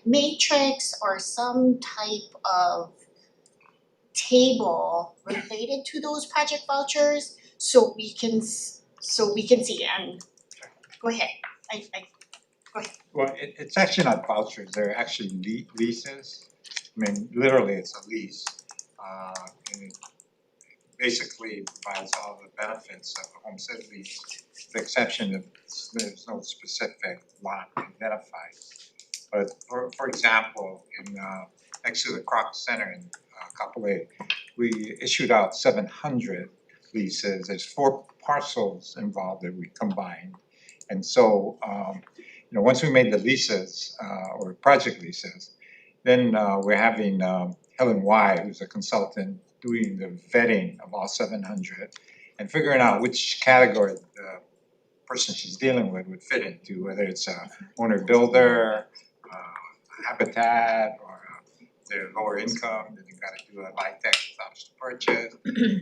matrix or some type of table related to those project vouchers, so we can see. And go ahead. Go ahead. Well, it's actually not vouchers, they're actually leases. I mean, literally it's a lease. And it basically provides all the benefits of a homestead lease, with the exception of there's no specific lot identified. But for example, in next to the Kroc Center in Kapolei, we issued out 700 leases. There's 4 parcels involved that we combined. And so once we made the leases or project leases, then we're having Helen Y, who's a consultant, doing the vetting of all 700 and figuring out which category the person she's dealing with would fit into, whether it's a owner builder, habitat, or they're lower income, then you gotta do a LIHTC option to purchase.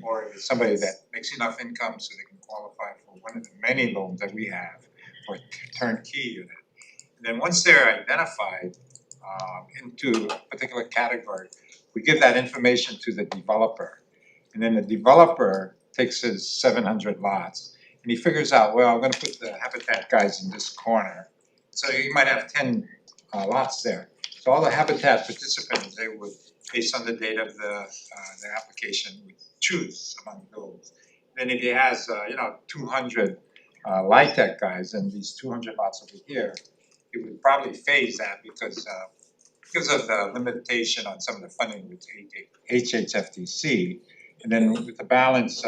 Or if it's somebody that makes enough income so they can qualify for one of the many loans that we have for a turnkey unit. And then once they're identified into a particular category, we give that information to the developer. And then the developer takes his 700 lots and he figures out, well, I'm gonna put the Habitat guys in this corner. So you might have 10 lots there. So all the Habitat participants, they would, based on the date of their application, would choose among those. Then if he has 200 LIHTC guys and these 200 lots over here, he would probably phase that because of the limitation on some of the funding with HHFTC. And then with the balance,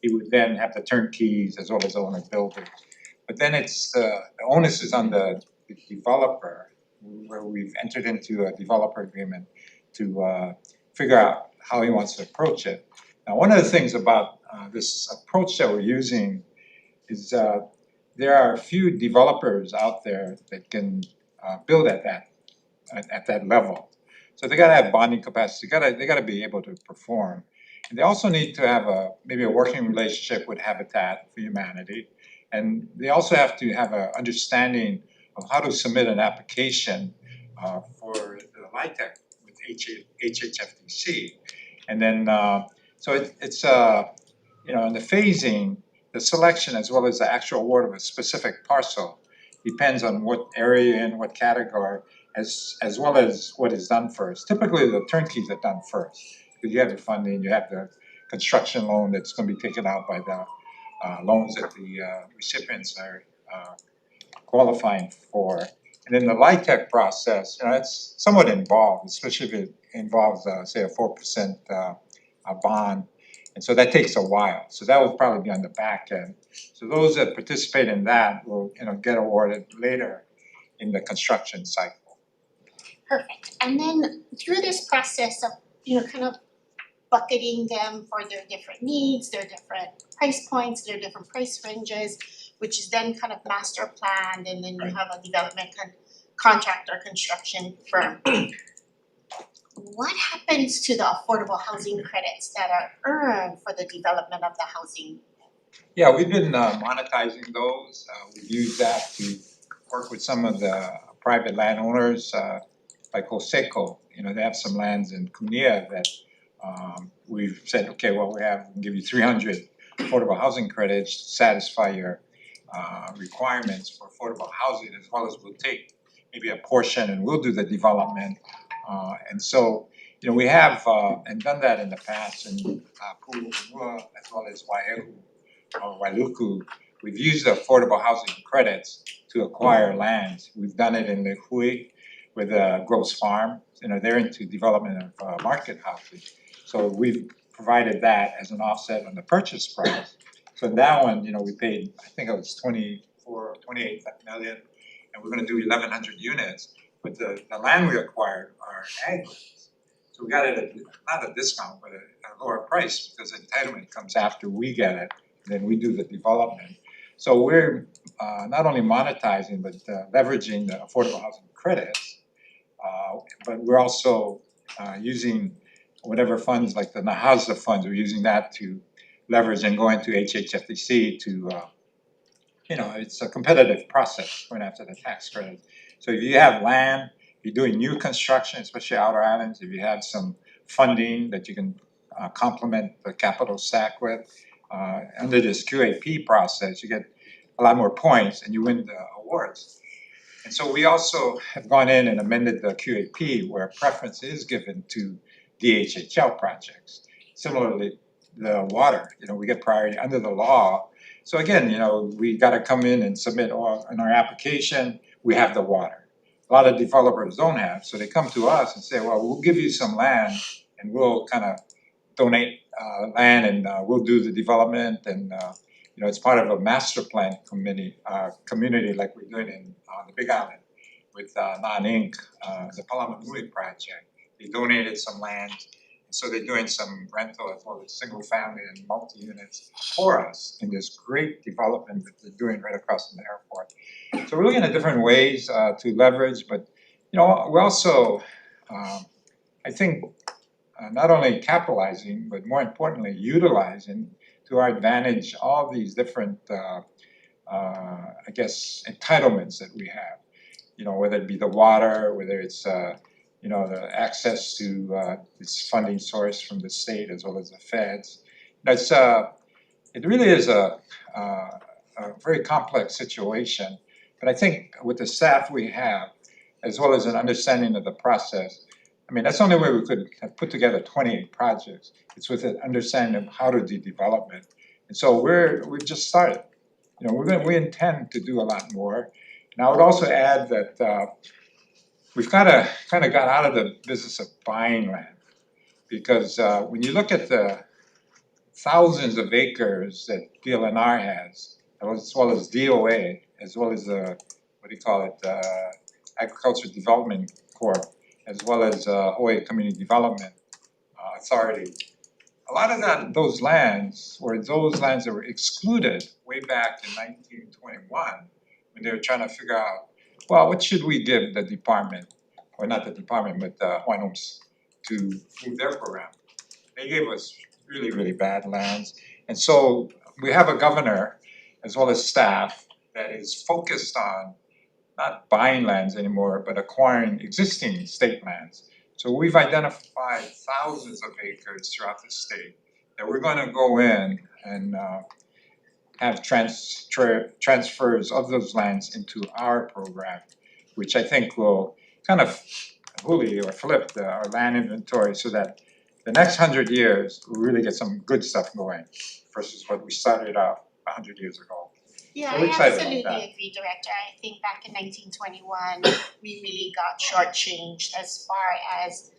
he would then have the turnkeys as well as owner builders. But then it's the onus is on the developer, where we've entered into a developer agreement to figure out how he wants to approach it. Now, one of the things about this approach that we're using is there are a few developers out there that can build at that level. So they gotta have bonding capacity, they gotta be able to perform. And they also need to have maybe a working relationship with Habitat for Humanity. And they also have to have an understanding of how to submit an application for the LIHTC with HHFTC. And then, so it's in the phasing, the selection as well as the actual award of a specific parcel depends on what area and what category, as well as what is done first. Typically, the turnkeys are done first, because you have the funding, you have the construction loan that's going to be taken out by the loans that the recipients are qualifying for. And then the LIHTC process, it's somewhat involved, especially if it involves, say, a 4% bond. And so that takes a while. So that will probably be on the back end. So those that participate in that will, get awarded later in the construction cycle. Perfect. And then through this process of, kind of bucketing them for their different needs, their different price points, their different price ranges, which is then kind of master planned, and then you have a development contractor construction firm. What happens to the affordable housing credits that are earned for the development of the housing? Yeah, we've been monetizing those. We've used that to work with some of the private landowners, like Joseco. They have some lands in Kunia that we've said, okay, well, we can give you 300 affordable housing credits to satisfy your requirements for affordable housing, as well as we'll take maybe a portion and we'll do the development. And so, we have and done that in the past in Pu'u'ua as well as Wai'ehu or Wailuku. We've used the affordable housing credits to acquire lands. We've done it in the Hui with Gross Farm. They're into development of market housing. So we've provided that as an offset on the purchase price. So in that one, we paid, I think it was 28 million, and we're gonna do 1,100 units. But the land we acquired are ag lands. So we got it at not a discount, but a lower price, because entitlement comes after we get it, and then we do the development. So we're not only monetizing, but leveraging the affordable housing credits, but we're also using whatever funds, like the NAHASA funds, we're using that to leverage and go into HHFTC to, it's a competitive process going after the tax credit. So if you have land, you're doing new construction, especially outer islands, if you have some funding that you can complement the capital stack with, under this QAP process, you get a lot more points and you win the awards. And so we also have gone in and amended the QAP where preference is given to DHHL projects. Similarly, the water, we get priority under the law. So again, we gotta come in and submit in our application, we have the water. A lot of developers don't have, so they come to us and say, well, we'll give you some land and we'll kind of donate land and we'll do the development, and it's part of a master plan community like we're doing on the Big Island with Non Inc., the Palamamui project. They donated some land, so they're doing some rental as well as single family and multi-units for us in this great development that they're doing right across from the airport. So we're looking at different ways to leverage, but we're also I think, not only capitalizing, but more importantly, utilizing to our advantage all these different, I guess, entitlements that we have. You know, whether it be the water, whether it's, you know, the access to this funding source from the state as well as the feds. That's, it really is a very complex situation. But I think with the staff we have, as well as an understanding of the process, I mean, that's the only way we could have put together 28 projects. It's with an understanding of how to do development. And so we've just started. You know, we intend to do a lot more. And I would also add that we've kind of got out of the business of buying land, because when you look at the thousands of acres that DLNR has, as well as DOA, as well as Agriculture Development Corp, as well as Hawaii Community Development Authority. A lot of those lands were those lands that were excluded way back in 1921 when they were trying to figure out, well, what should we give the department, or not the department, but Hawaiian Homes to move their program. They gave us really, really bad lands. And so we have a governor as well as staff that is focused on not buying lands anymore, but acquiring existing state lands. So we've identified thousands of acres throughout the state that we're going to go in and have transfers of those lands into our program, which I think will kind of fully or flip our land inventory so that the next 100 years we'll really get some good stuff going versus what we started off 100 years ago. Yeah, So we're I excited about absolutely that. agree, Director. I think back in 1921, we really got shortchanged as far as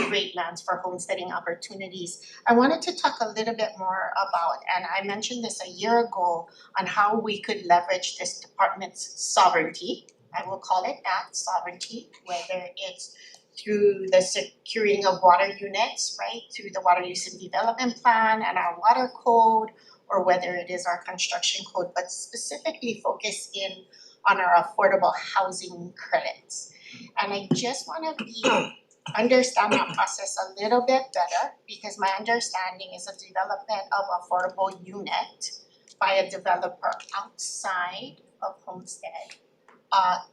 great lands for homesteading opportunities. I wanted to talk a little bit more about, and I mentioned this a year ago, on how we could leverage this department's sovereignty. I will call it that, sovereignty, whether it's through the securing of water units, right, through the Water Use and Development Plan and our water code, or whether it is our construction code, but specifically focus in on our affordable housing credits. And I just wanna understand that process a little bit better, because my understanding is the development of affordable unit by a developer outside of homestead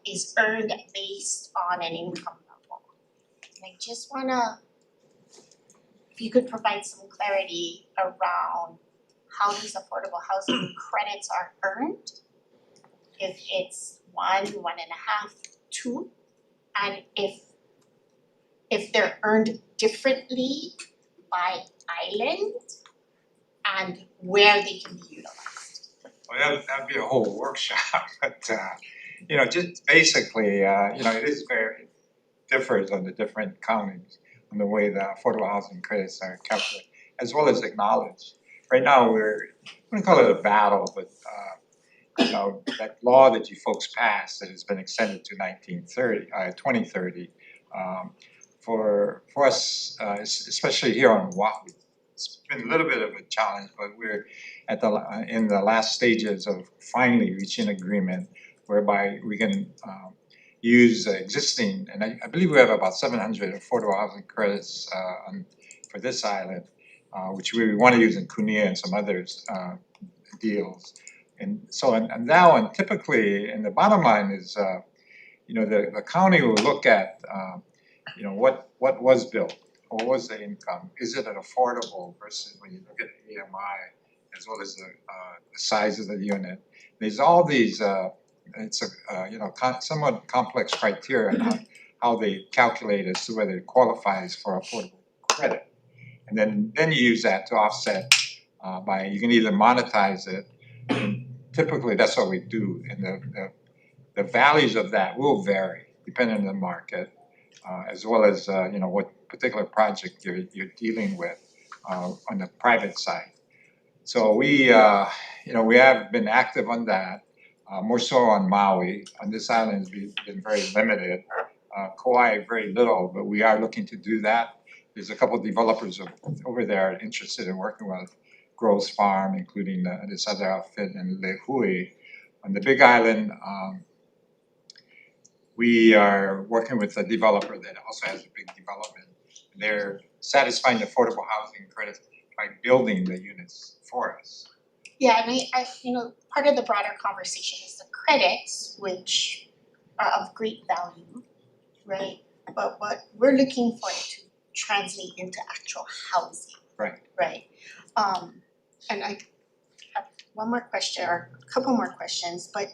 is earned based on an income level. And I just wanna, if you could provide some clarity around how these affordable housing credits are earned, if it's 1.5, 2, and if they're earned differently by island and where they can be utilized. Well, that'd be a whole workshop, but you know, just basically, you know, it is very differs on the different counties on the way the affordable housing credits are calculated, as well as acknowledged. Right now, I wouldn't call it a battle, but you know, that law that you folks passed that has been extended to 2030. For us, especially here on Oahu, it's been a little bit of a challenge, but we're in the last stages of finally reaching agreement whereby we can use existing, and I believe we have about 700 affordable housing credits for this island, which we want to use in Kunia and some others deals. And so, and now, and typically, and the bottom line is, you know, the county will look at, you know, what was built, what was the income, is it an affordable versus when you look at AMI, as well as the size of the unit. There's all these, it's a, you know, somewhat complex criteria on how they calculate as to whether it qualifies for affordable credit. And then you use that to offset by, you can either monetize it, and typically that's what we do, and the values of that will vary depending on the market, as well as you know, what particular project you're dealing with on the private side. So we you know, we have been active on that, more so on Maui. On this island has been very limited. Kauai very little, but we are looking to do that. There's a couple of developers over there interested in working with Groves Farm, including this other outfit in Lehui. On the Big Island, we are working with a developer that also has a big development. They're satisfying the affordable housing credits by building the units for us. Yeah, and I part of the broader conversation is the credits, which are of great value, right? But what we're looking for it to translate into actual housing. Right. Right. And I have one more question or a couple more questions, but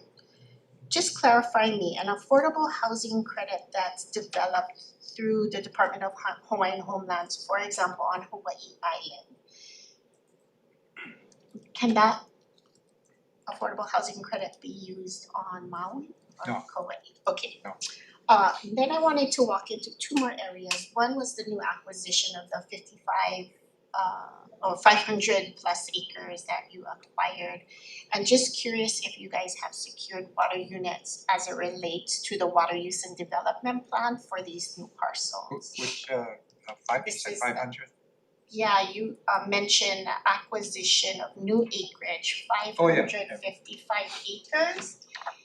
just clarify me, an affordable housing credit that's developed through the Department of Hawaiian Homelands, for example, on Hawaii Island, can that affordable housing credit be used on Maui or No. Kauai? Okay. No. Then I wanted to walk into two more areas. One was the new acquisition of the 500 plus acres that you acquired. And just curious if you guys have secured water units as it relates to the water use and development plan for these new parcels. Which, This is 500? Yeah, you mentioned acquisition of new acreage, Oh, yeah. 555 acres.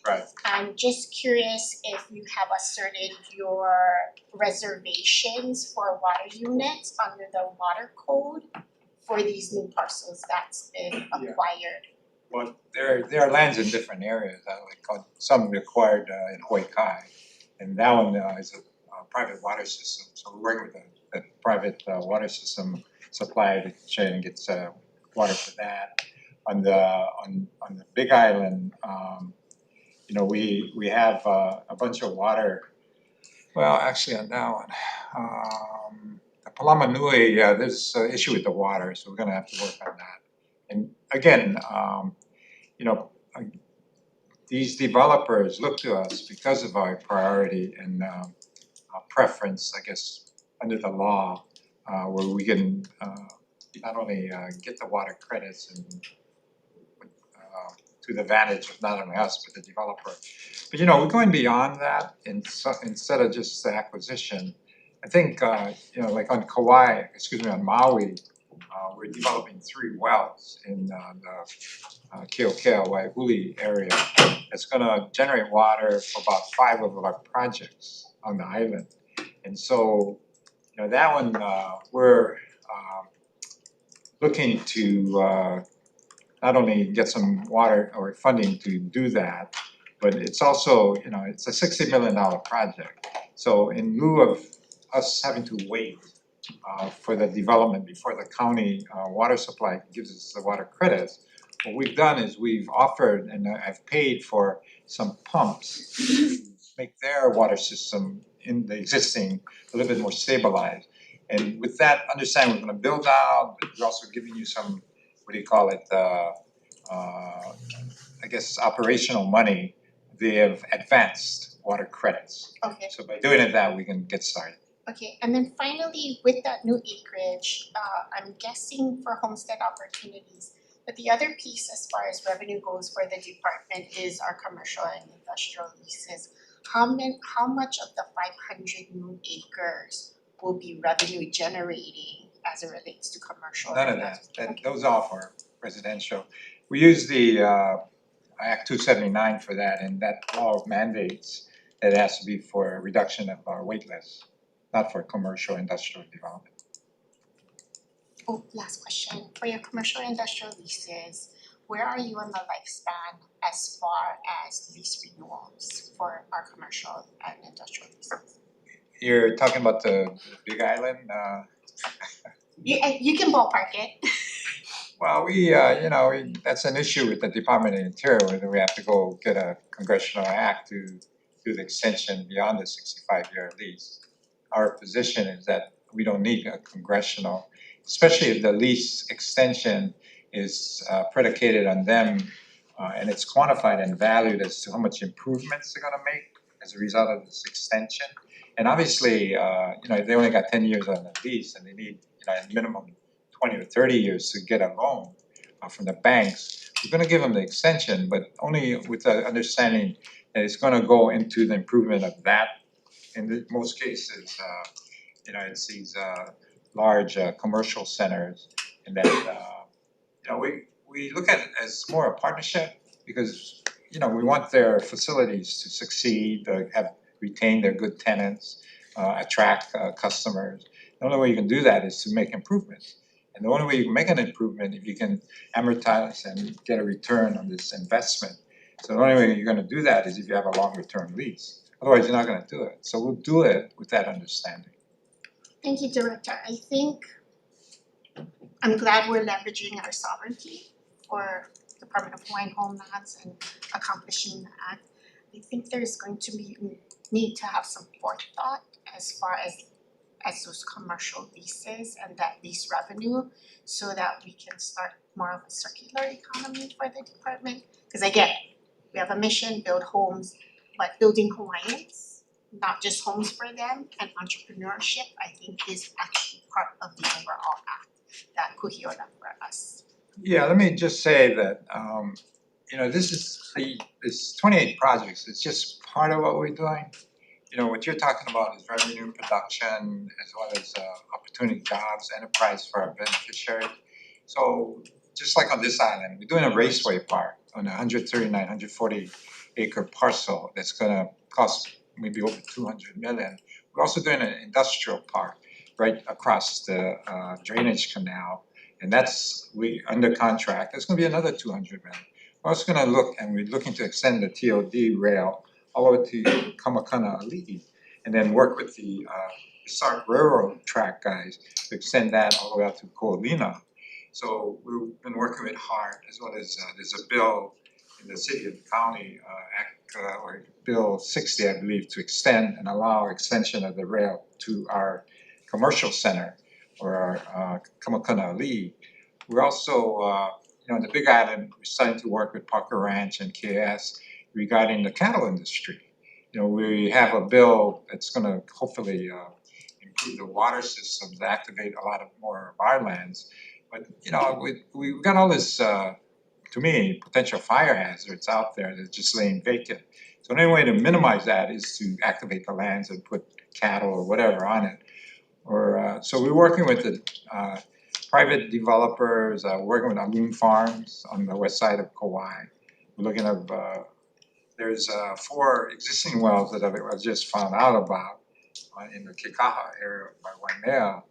Right. I'm just curious if you have asserted your reservations for water units under the water code for these new parcels that's been acquired. Well, there are lands in different areas, some required in Hawaii Kai, and that one is a private water system. So we're working with the private water system supplier to try and get water for that. On the Big Island, we have a bunch of water. Well, actually, on that one, the Palama Nui, there's an issue with the water, so we're gonna have to work on that. And again, these developers look to us because of our priority and our preference, I guess, under the law, where we can not only get the water credits and to the advantage of not only us but the developer. But we're going beyond that, and so, instead of just the acquisition, I think like on on Maui, we're developing 3 wells in the Keokea Waihuli area. It's gonna generate water for about 5 of our projects on the island. And so, that one we're looking to not only get some water or funding to do that, but it's also, it's a $60 million project. So in lieu of us having to wait for the development before the county water supply gives us the water credits, what we've done is we've offered and I've paid for some pumps to make their water system in the existing a little bit more stabilized. And with that understanding, we're gonna build out, but we're also giving you some, I guess operational money. They have advanced water credits. Okay. So by doing that, we can get started. Okay, and then finally, with that new acreage, I'm guessing for homestead opportunities, but the other piece as far as revenue goes for the department is our commercial and industrial leases. How much of the 500 new acres will be revenue generating as it relates to commercial? None of that. Those are for residential. We use the Act 279 for that, and that law mandates that it has to be for a reduction of our wait list, not for commercial industrial development. Oh, last question. For your commercial industrial leases, where are you on the lifespan as far as lease renewals for our commercial and industrial leases? You're talking about the Big Island? You can ballpark it. Well, that's an issue with the Department of Interior, whether we have to go get a congressional act to do the extension beyond the 65-year lease. Our position is that we don't need a congressional, especially if the lease extension is predicated on them and it's quantified and valued as to how much improvements they're gonna make as a result of this extension. And obviously, they only got 10 years on the lease and they need, a minimum 20 or 30 years to get a loan from the banks. We're gonna give them the extension, but only with the understanding that it's gonna go into the improvement of that. In most cases, it's these large commercial centers, and that we look at it as more a partnership because we want their facilities to succeed, retain their good tenants, attract customers. The only way you can do that is to make improvements. And the only way you can make an improvement if you can amortize and get a return on this investment. So the only way you're gonna do that is if you have a longer term lease. Otherwise, you're not gonna do it. So we'll do it with that understanding. Thank you, Director. I think I'm glad we're leveraging our sovereignty for Department of Hawaiian Homelands and accomplishing that. I think there's going to be need to have some forethought as far as those commercial leases and that lease revenue, so that we can start more of a circular economy for the department. Because again, we have a mission, build homes, but building Hawaiians, not just homes for them, and entrepreneurship, I think is actually part of the overall act that Kuhiona for us. Yeah, let me just say that, this is it's 28 projects, it's just part of what we're doing. What you're talking about is revenue production as well as opportunity jobs, enterprise for our beneficiaries. So just like on this island, we're doing a raceway park on a 140 acre parcel that's gonna cost maybe over 200 million. We're also doing an industrial park right across the drainage canal, and we under contract. That's gonna be another 200 million. We're also gonna we're looking to extend the TOD rail all the way to Kamakana-Ali'i, and then work with the Stark Railroad track guys to extend that all the way out to Ko'olina. So we've been working with HART as well as there's a bill in the city and county or Bill 60, I believe, to extend and allow extension of the rail to our commercial center or our Kamakana-Ali'i. We're also, in the Big Island, we're starting to work with Parker Ranch and KS regarding the cattle industry. We have a bill that's gonna hopefully improve the water systems, activate a lot of more of our lands. But we've got all this, to me, potential fire hazards out there that's just laying vacant. So the only way to minimize that is to activate the lands and put cattle or whatever on it. So we're working with the private developers, working with Alun Farms on the west side of Kauai. We're looking at there's 4 existing wells that I just found out about in the Kekaha area by Waimea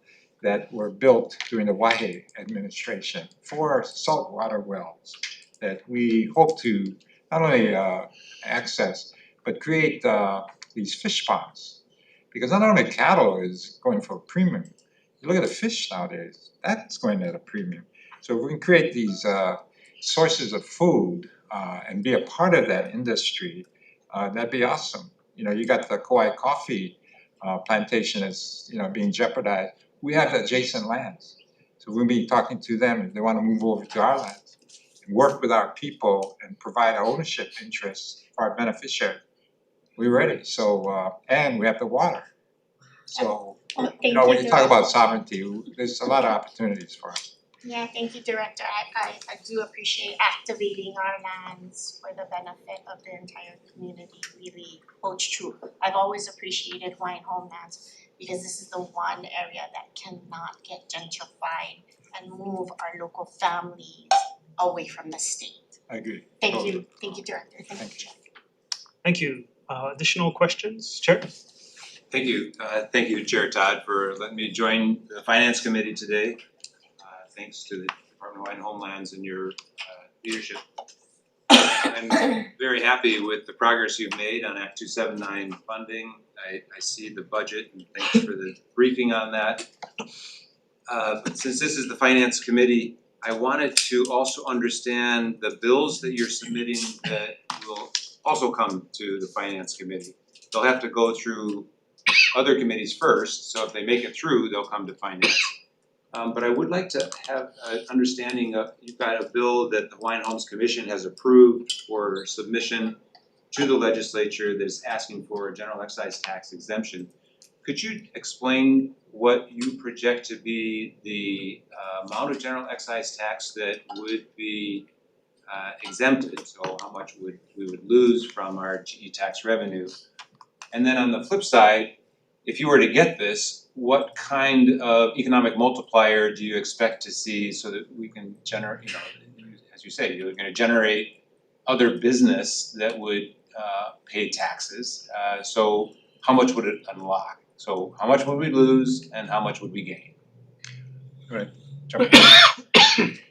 that were built during the Waihe administration. 4 saltwater wells that we hope to not only access, but create these fish ponds. Because not only cattle is going for a premium, you look at the fish nowadays, that's going at a premium. So if we can create these sources of food and be a part of that industry, that'd be awesome. You got the Kauai coffee plantation that's being jeopardized. We have adjacent lands, so we'll be talking to them if they want to move over to our lands and work with our people and provide our ownership interests for our beneficiary. We're ready. So and we have the water. So when you talk about sovereignty, there's a lot of opportunities for us. Yeah, thank you, Director. I do appreciate activating our lands for the benefit of the entire community, really holds true. I've always appreciated Hawaiian Homelands because this is the one area that cannot get gentrified and move our local families away from the state. I agree. Thank you, Director. Thank you, Chair. Thank you. Additional questions, Chair? Thank you, Chair Todd, for letting me join the Finance Committee today. Thanks to the Department of Hawaiian Homelands and your leadership. I'm very happy with the progress you've made on Act 279 funding. I see the budget, and thanks for the briefing on that. But since this is the Finance Committee, I wanted to also understand the bills that you're submitting that will also come to the Finance Committee. They'll have to go through other committees first, so if they make it through, they'll come to Finance. But I would like to have an understanding of, you've got a bill that the Hawaiian Homes Commission has approved for submission to the legislature that is asking for a general excise tax exemption. Could you explain what you project to be the amount of general excise tax that would be exempted? So how much we would lose from our GE tax revenue? And then on the flip side, if you were to get this, what kind of economic multiplier do you expect to see so that we can generate, as you say, you're gonna generate other business that would pay taxes. So how much would it unlock? So how much would we lose and how much would we gain? Right.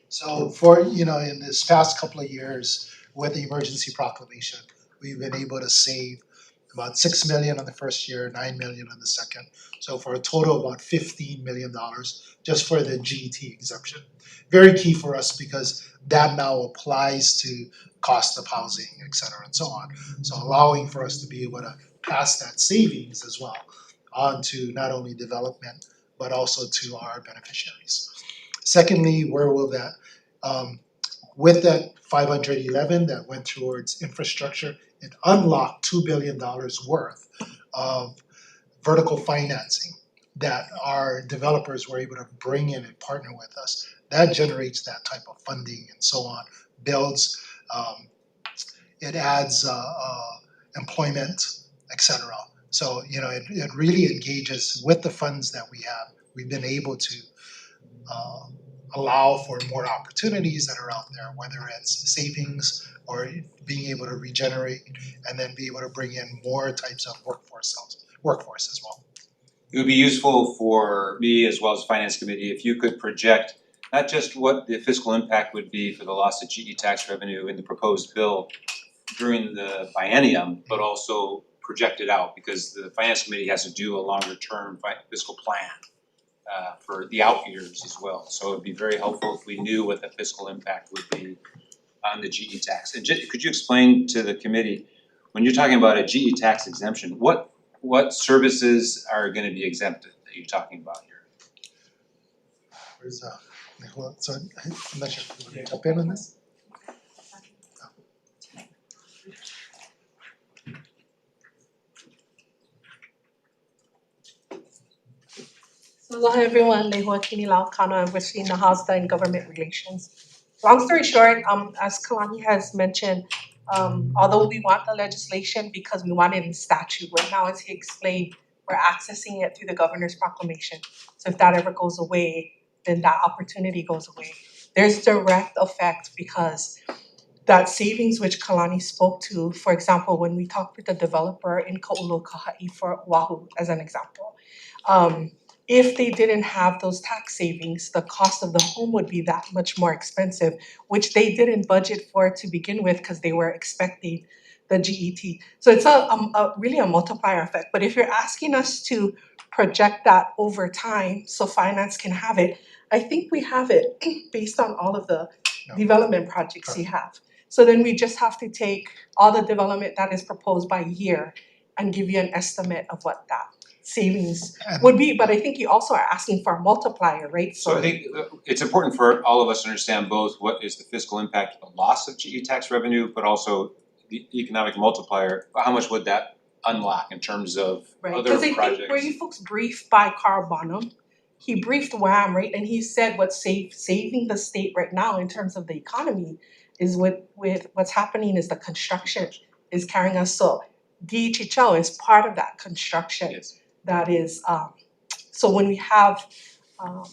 So for, in this past couple of years with the emergency proclamation, we've been able to save about 6 million on the first year, 9 million on the second. So for a total of about $15 million just for the GET exemption. Very key for us because that now applies to cost of housing, et cetera, and so on. So allowing for us to be able to pass that savings as well on to not only development, but also to our beneficiaries. Secondly, where will that, with that 511 that went towards infrastructure, it unlocked $2 billion worth of vertical financing that our developers were able to bring in and partner with us. That generates that type of funding and so on, builds, it adds employment, et cetera. So, it really engages with the funds that we have. We've been able to allow for more opportunities that are out there, whether it's savings or being able to regenerate and then be able to bring in more types of workforce as well. It would be useful for me as well as Finance Committee if you could project not just what the fiscal impact would be for the loss of GE tax revenue in the proposed bill during the biennium, but also project it out because the Finance Committee has to do a longer term fiscal plan for the out years as well. So it'd be very helpful if we knew what the fiscal impact would be on the GE tax. And could you explain to the committee, when you're talking about a GE tax exemption, what services are gonna be exempted that you're talking about here? Where's so I'm not sure if you want to jump in on this. Aloha everyone, Lehua Kinilau Kano, I'm overseeing the HST and government relations. Long story short, as Kalani has mentioned, although we want the legislation because we want it in statute, right now, as he explained, we're accessing it through the governor's proclamation. So if that ever goes away, then that opportunity goes away. There's direct effect because that savings which Kalani spoke to, for example, when we talked with the developer in Ka'ulokahai for Oahu as an example, if they didn't have those tax savings, the cost of the home would be that much more expensive, which they didn't budget for to begin with because they were expecting the GET. So it's really a multiplier effect. But if you're asking us to project that over time so finance can have it, I think we have it based on all of the development projects you have. So then we just have to take all the development that is proposed by year and give you an estimate of what that savings would be, but I think you also are asking for a multiplier, right? So I think it's important for all of us to understand both what is the fiscal impact of the loss of GE tax revenue, but also the economic multiplier. How much would that unlock in terms of other projects? Because I think were you folks briefed by Carl Bonham? He briefed WHAM, right? And he said what's saving the state right now in terms of the economy is with what's happening is the construction is carrying us. So DHHL is part of that construction. Yes. That is, so when we have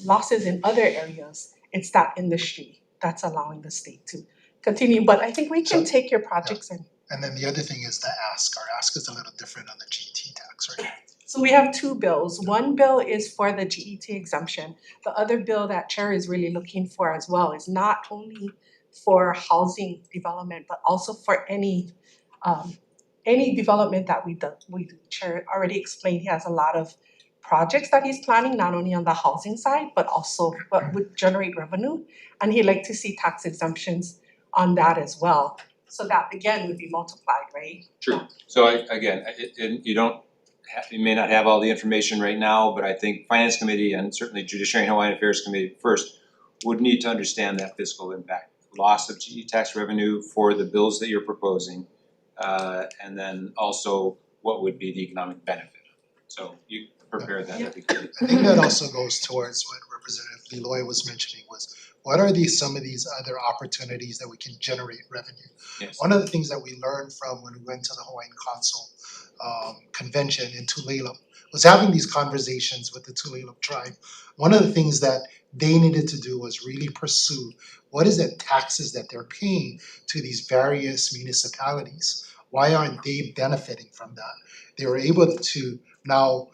losses in other areas, it's that industry that's allowing the state to continue. But I think we can take your projects and. And then the other thing is the ask. Our ask is a little different on the GT tax, right? So we have two bills. One bill is for the GET exemption. The other bill that Chair is really looking for as well is not only for housing development, but also for any development that we do. Chair already explained he has a lot of projects that he's planning, not only on the housing side, but also what would generate revenue. And he'd like to see tax exemptions on that as well. So that again would be multiplied, right? True. So you may not have all the information right now, but I think Finance Committee and certainly Judiciary and Hawaiian Affairs Committee first would need to understand that fiscal impact. Loss of GE tax revenue for the bills that you're proposing, and then also what would be the economic benefit. So you prepare that, that'd be great. I think that also goes towards what Representative Leloy was mentioning was what are some of these other opportunities that we can generate revenue? Yes. One of the things that we learned from when we went to the Hawaiian Council convention in Tulalip was having these conversations with the Tulalip tribe. One of the things that they needed to do was really pursue what is the taxes that they're paying to these various municipalities. Why aren't they benefiting from that? They were able to now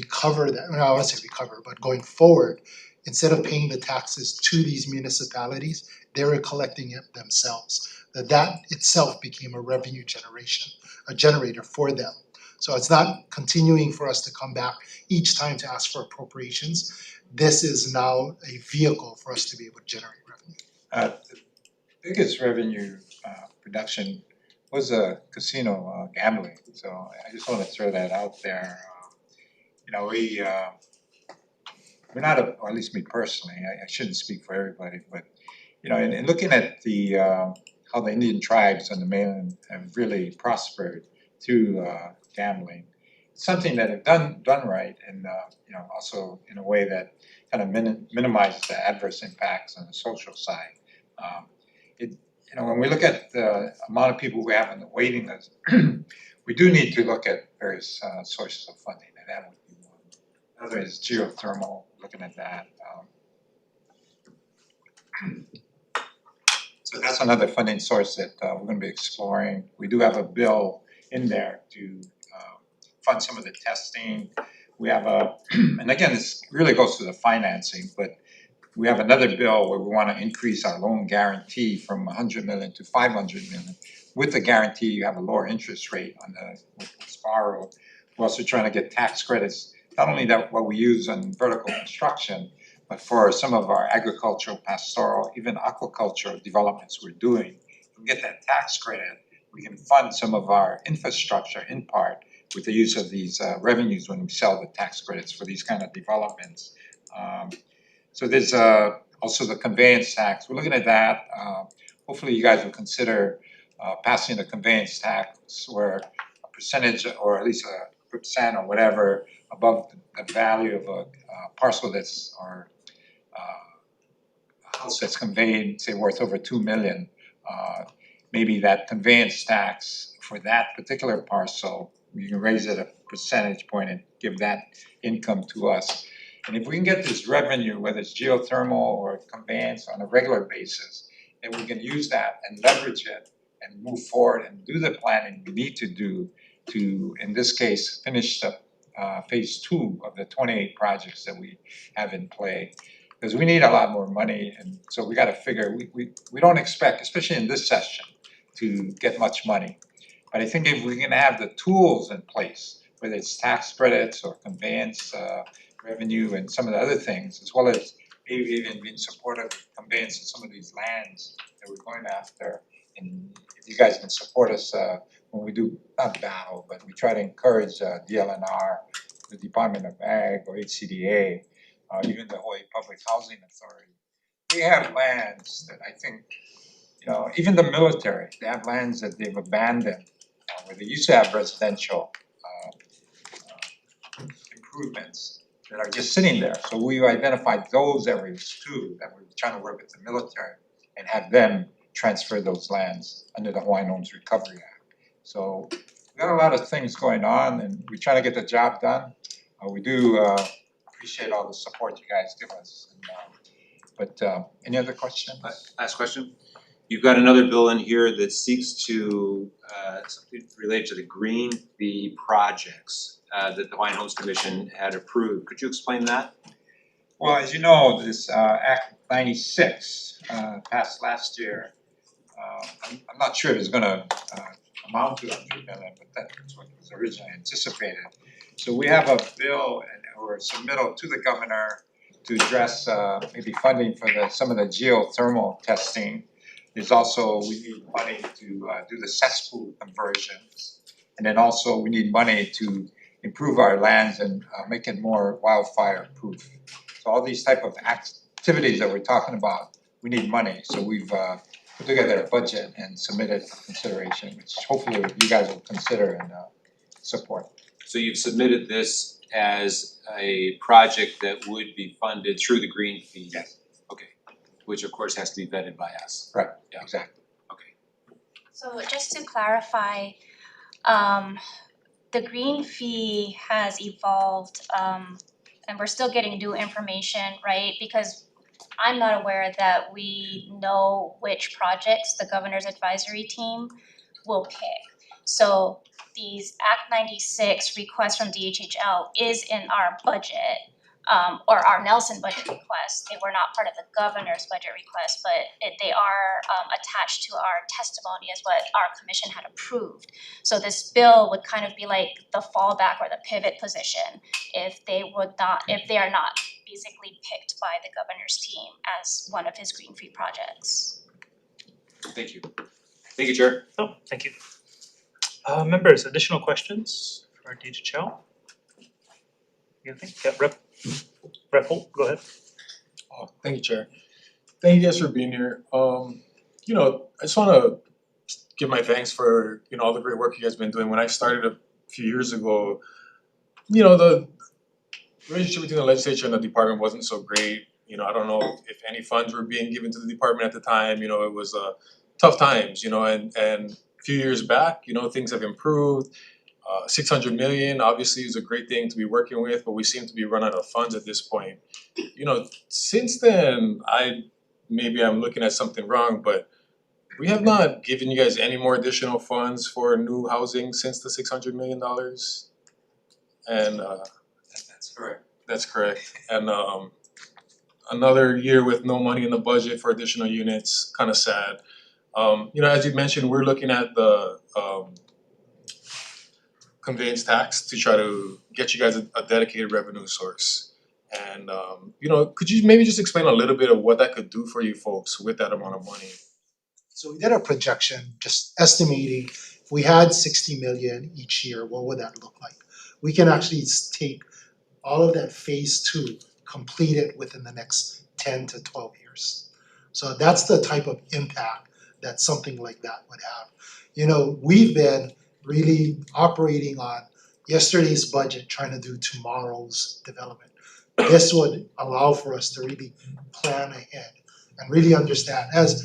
recover that, I won't say recover, but going forward, instead of paying the taxes to these municipalities, they were collecting it themselves. That itself became a revenue generator for them. So it's not continuing for us to come back each time to ask for appropriations. This is now a vehicle for us to be able to generate revenue. The biggest revenue production was casino gambling, so I just wanna throw that out there. You know, we're not, or at least me personally, I shouldn't speak for everybody, but you know, in looking at the how the Indian tribes on the mainland have really prospered through gambling, it's something that if done right, and you know, also in a way that kind of minimizes the adverse impacts on the social side. You know, when we look at the amount of people we have on the waiting list, we do need to look at various sources of funding, and that would be one. Another is geothermal, looking at that. So that's another funding source that we're gonna be exploring. We do have a bill in there to fund some of the testing. We have and again, this really goes to the financing, but we have another bill where we wanna increase our loan guarantee from 100 million to 500 million. With the guarantee, you have a lower interest rate on what's borrowed. We're also trying to get tax credits, not only that what we use on vertical construction, but for some of our agricultural, pastoral, even aquaculture developments we're doing. If we get that tax credit, we can fund some of our infrastructure in part with the use of these revenues when we sell the tax credits for these kind of developments. So there's also the conveyance tax. We're looking at that. Hopefully you guys will consider passing the conveyance tax where a percentage, or at least a percent or whatever, above the value of a parcel that's, or a house that's conveyed, say worth over 2 million, maybe that conveyance tax for that particular parcel, you can raise it a percentage point and give that income to us. And if we can get this revenue, whether it's geothermal or conveyance on a regular basis, then we can use that and leverage it and move forward and do the planning we need to do to, in this case, finish the phase 2 of the 28 projects that we have in play. Because we need a lot more money, and so we gotta figure, we don't expect, especially in this session, to get much money. But I think if we can have the tools in place, whether it's tax credits or conveyance revenue and some of the other things, as well as maybe even being supportive of conveyance of some of these lands that we're going after. And if you guys can support us when we do, not battle, but we try to encourage DLNR, the Department of Ag or HCDA, even the Hawaii Public Housing Authority. We have lands that I think, you know, even the military, they have lands that they've abandoned where they used to have residential improvements that are just sitting there. So we've identified those areas too, that we're trying to work with the military and have them transfer those lands under the Hawaiian Homes Recovery Act. So we got a lot of things going on and we're trying to get the job done. We do appreciate all the support you guys give us. But any other questions? Last question. You've got another bill in here that seeks to something related to the green fee projects that the Hawaiian Homes Commission had approved. Could you explain that? Well, as you know, this Act 96 passed last year. I'm not sure if it's gonna amount to 100 million, but that's what was originally anticipated. So we have a bill or submittal to the governor to address maybe funding for some of the geothermal testing. There's also, we need money to do the cesspool conversions. And then also we need money to improve our lands and make it more wildfire proof. So all these type of activities that we're talking about, we need money. So we've put together a budget and submitted for consideration, which hopefully you guys will consider and support. So you've submitted this as a project that would be funded through the green fee? Yes. Okay, which of course has to be vetted by us. Right, yeah. Exactly. Okay. So just to clarify, the green fee has evolved, and we're still getting new information, right? Because I'm not aware that we know which projects the governor's advisory team will pick. So these Act 96 requests from DHHL is in our budget, or our Nelson budget request. They were not part of the governor's budget request, but they are attached to our testimony as what our commission had approved. So this bill would kind of be like the fallback or the pivot position if they are not basically picked by the governor's team as one of his green free projects. Thank you. Thank you, Chair. Oh, thank you. Members, additional questions for DHHL? Anything? Yeah, Rep Holt, go ahead. Oh, thank you, Chair. Thank you guys for being here. You know, I just wanna give my thanks for, you know, all the great work you guys have been doing. When I started a few years ago, you know, the relationship between the legislature and the department wasn't so great. You know, I don't know if any funds were being given to the department at the time. You know, it was tough times, you know, and a few years back, you know, things have improved. 600 million obviously is a great thing to be working with, but we seem to be running out of funds at this point. You know, since then, maybe I'm looking at something wrong, but we have not given you guys any more additional funds for new housing since the $600 million. And that's correct. That's correct. And another year with no money in the budget for additional units, kind of sad. You know, as you mentioned, we're looking at the conveyance tax to try to get you guys a dedicated revenue source. And you know, could you maybe just explain a little bit of what that could do for you folks with that amount of money? So we did a projection, just estimating if we had 60 million each year, what would that look like? We can actually take all of that phase 2, complete it within the next 10 to 12 years. So that's the type of impact that something like that would have. You know, we've been really operating on yesterday's budget, trying to do tomorrow's development. This would allow for us to really plan ahead and really understand, as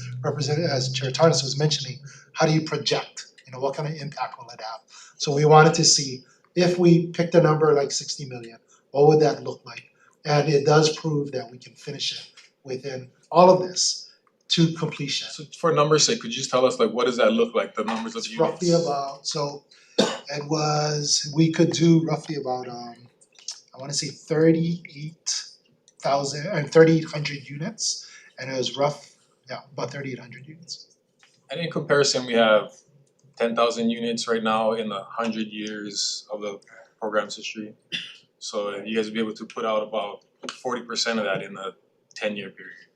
Chair Tarnas was mentioning, how do you project? You know, what kind of impact will it have? So we wanted to see if we picked a number like 60 million, what would that look like? And it does prove that we can finish it within all of this to completion. So for numbers' sake, could you just tell us, like, what does that look like, the numbers of units? Roughly about, so we could do roughly about I wanna say 3,800 units, and it was about 3,800 units. And in comparison, we have 10,000 units right now in the 100 years of the program's history. So you guys will be able to put out about 40% of that in a 10-year period.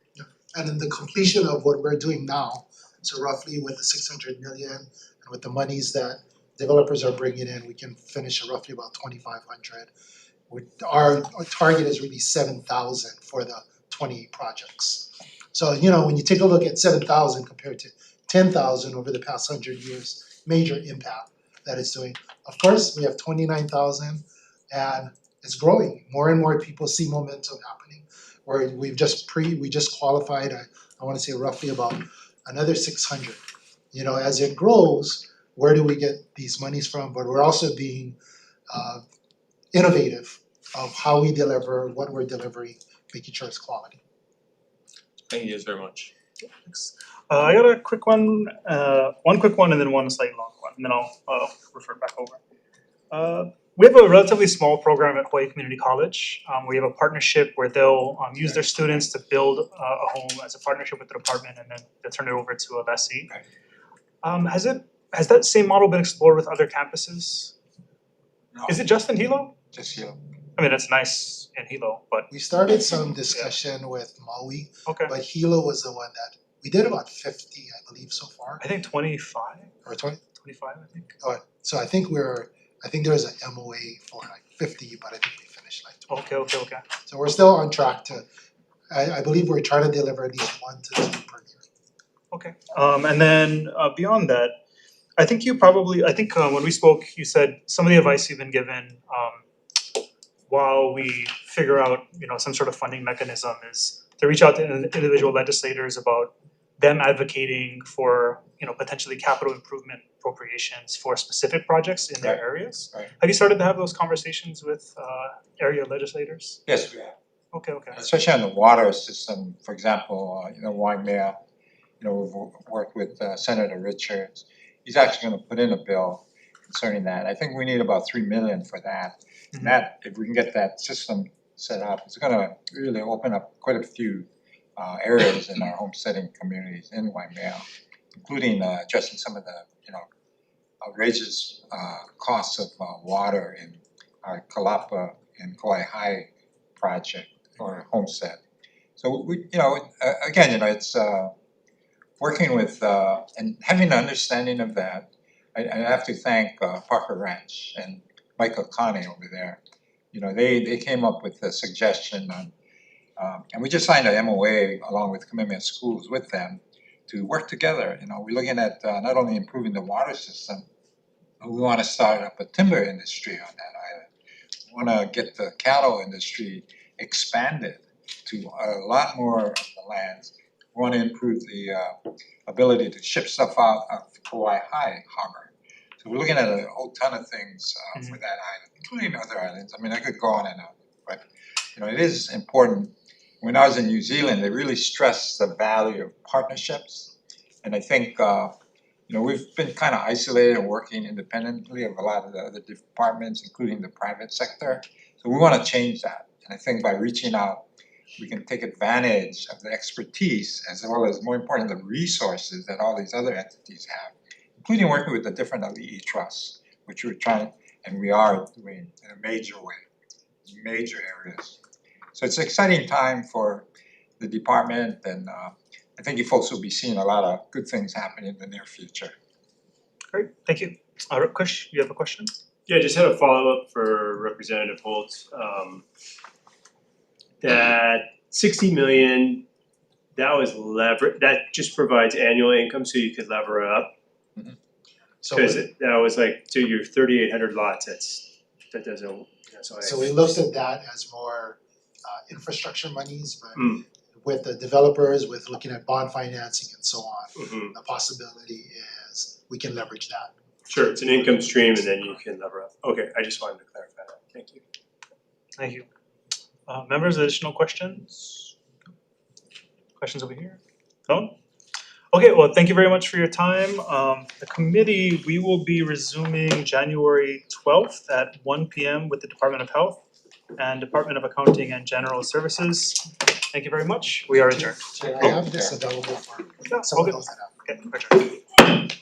And then the completion of what we're doing now, so roughly with the 600 million and with the monies that developers are bringing in, we can finish at roughly about 2,500. Our target is really 7,000 for the 28 projects. So, you know, when you take a look at 7,000 compared to 10,000 over the past 100 years, major impact that it's doing. Of course, we have 29,000 and it's growing. More and more people see momentum happening. Where we just qualified, I wanna say roughly about another 600. You know, as it grows, where do we get these monies from? But we're also being innovative of how we deliver, what we're delivering, making sure it's quality. Thank you guys very much. Thanks. I got a quick one quick one and then one slightly long one, and then I'll refer back over. We have a relatively small program at Hawaii Community College. We have a partnership where they'll use their students to build a home as a partnership with the department, and then they'll turn it over to a lessee. Has that same model been explored with other campuses? No. Is it just in Hilo? Just Hilo. I mean, it's nice in Hilo, but We started some discussion with Maui, okay. but Hilo was the one that, we did about 50, I believe, so far. I think 25 Or 20? 25, I think. So I think there's an MOA for like 50, but I think we finished like 20. Okay. So we're still on track to, I believe we're trying to deliver at least 1 to 2 per year. Okay, and then beyond that, I think when we spoke, you said some of the advice you've been given while we figure out, you know, some sort of funding mechanism is to reach out to individual legislators about them advocating for, you know, potentially capital improvement appropriations for specific projects in their areas. Right. Have you started to have those conversations with area legislators? Yes, we have. Okay. Especially on the water system, for example, you know, Waimea, you know, we've worked with Senator Richards. He's actually gonna put in a bill concerning that. I think we need about 3 million for that. And that, if we can get that system set up, it's gonna really open up quite a few areas in our homesteading communities in Waimea, including addressing some of the, outrageous costs of water in our Kalapa and Kauai High project or homestead. So we, again, it's working with and having an understanding of that. I have to thank Parker Ranch and Michael Connie over there. They came up with a suggestion on, and we just signed an MOA along with Commitment Schools with them to work together. We're looking at not only improving the water system, but we want to start up a timber industry on that island. We want to get the cattle industry expanded to a lot more of the lands. We want to improve the ability to ship stuff out of Kauai High Harbor. So we're looking at a whole ton of things for that island, including other islands. I mean, I could go on and on, but it is important. When I was in New Zealand, they really stressed the value of partnerships, and I think we've been kind of isolated and working independently of a lot of the other departments, including the private sector. So we want to change that, and I think by reaching out, we can take advantage of the expertise as well as, more important, the resources that all these other entities have, including working with the different LEE trusts, which we're trying and we are doing in a major way, major areas. So it's an exciting time for the department, and I think you folks will be seeing a lot of good things happen in the near future. Great, thank you. Kush, you have a question? Yeah, I just had a follow-up for Representative Holt. That 60 million, that just provides annual income so you could lever it up. Because that was like to your 3,800 lots. That doesn't. So we looked at that as more infrastructure monies, but with the developers, with looking at bond financing and so on, the possibility is we can leverage that. Sure, it's an income stream and then you can lever up. Okay, I just wanted to clarify that. Thank you. Thank you. Members, additional questions? Questions over here? No? Okay, well, thank you very much for your time. The committee, we will be resuming January 12th at 1 p.m. with the Department of Health and Department of Accounting and General Services. Thank you very much. We are adjourned. I have this available for some of those that have. Okay, adjourned.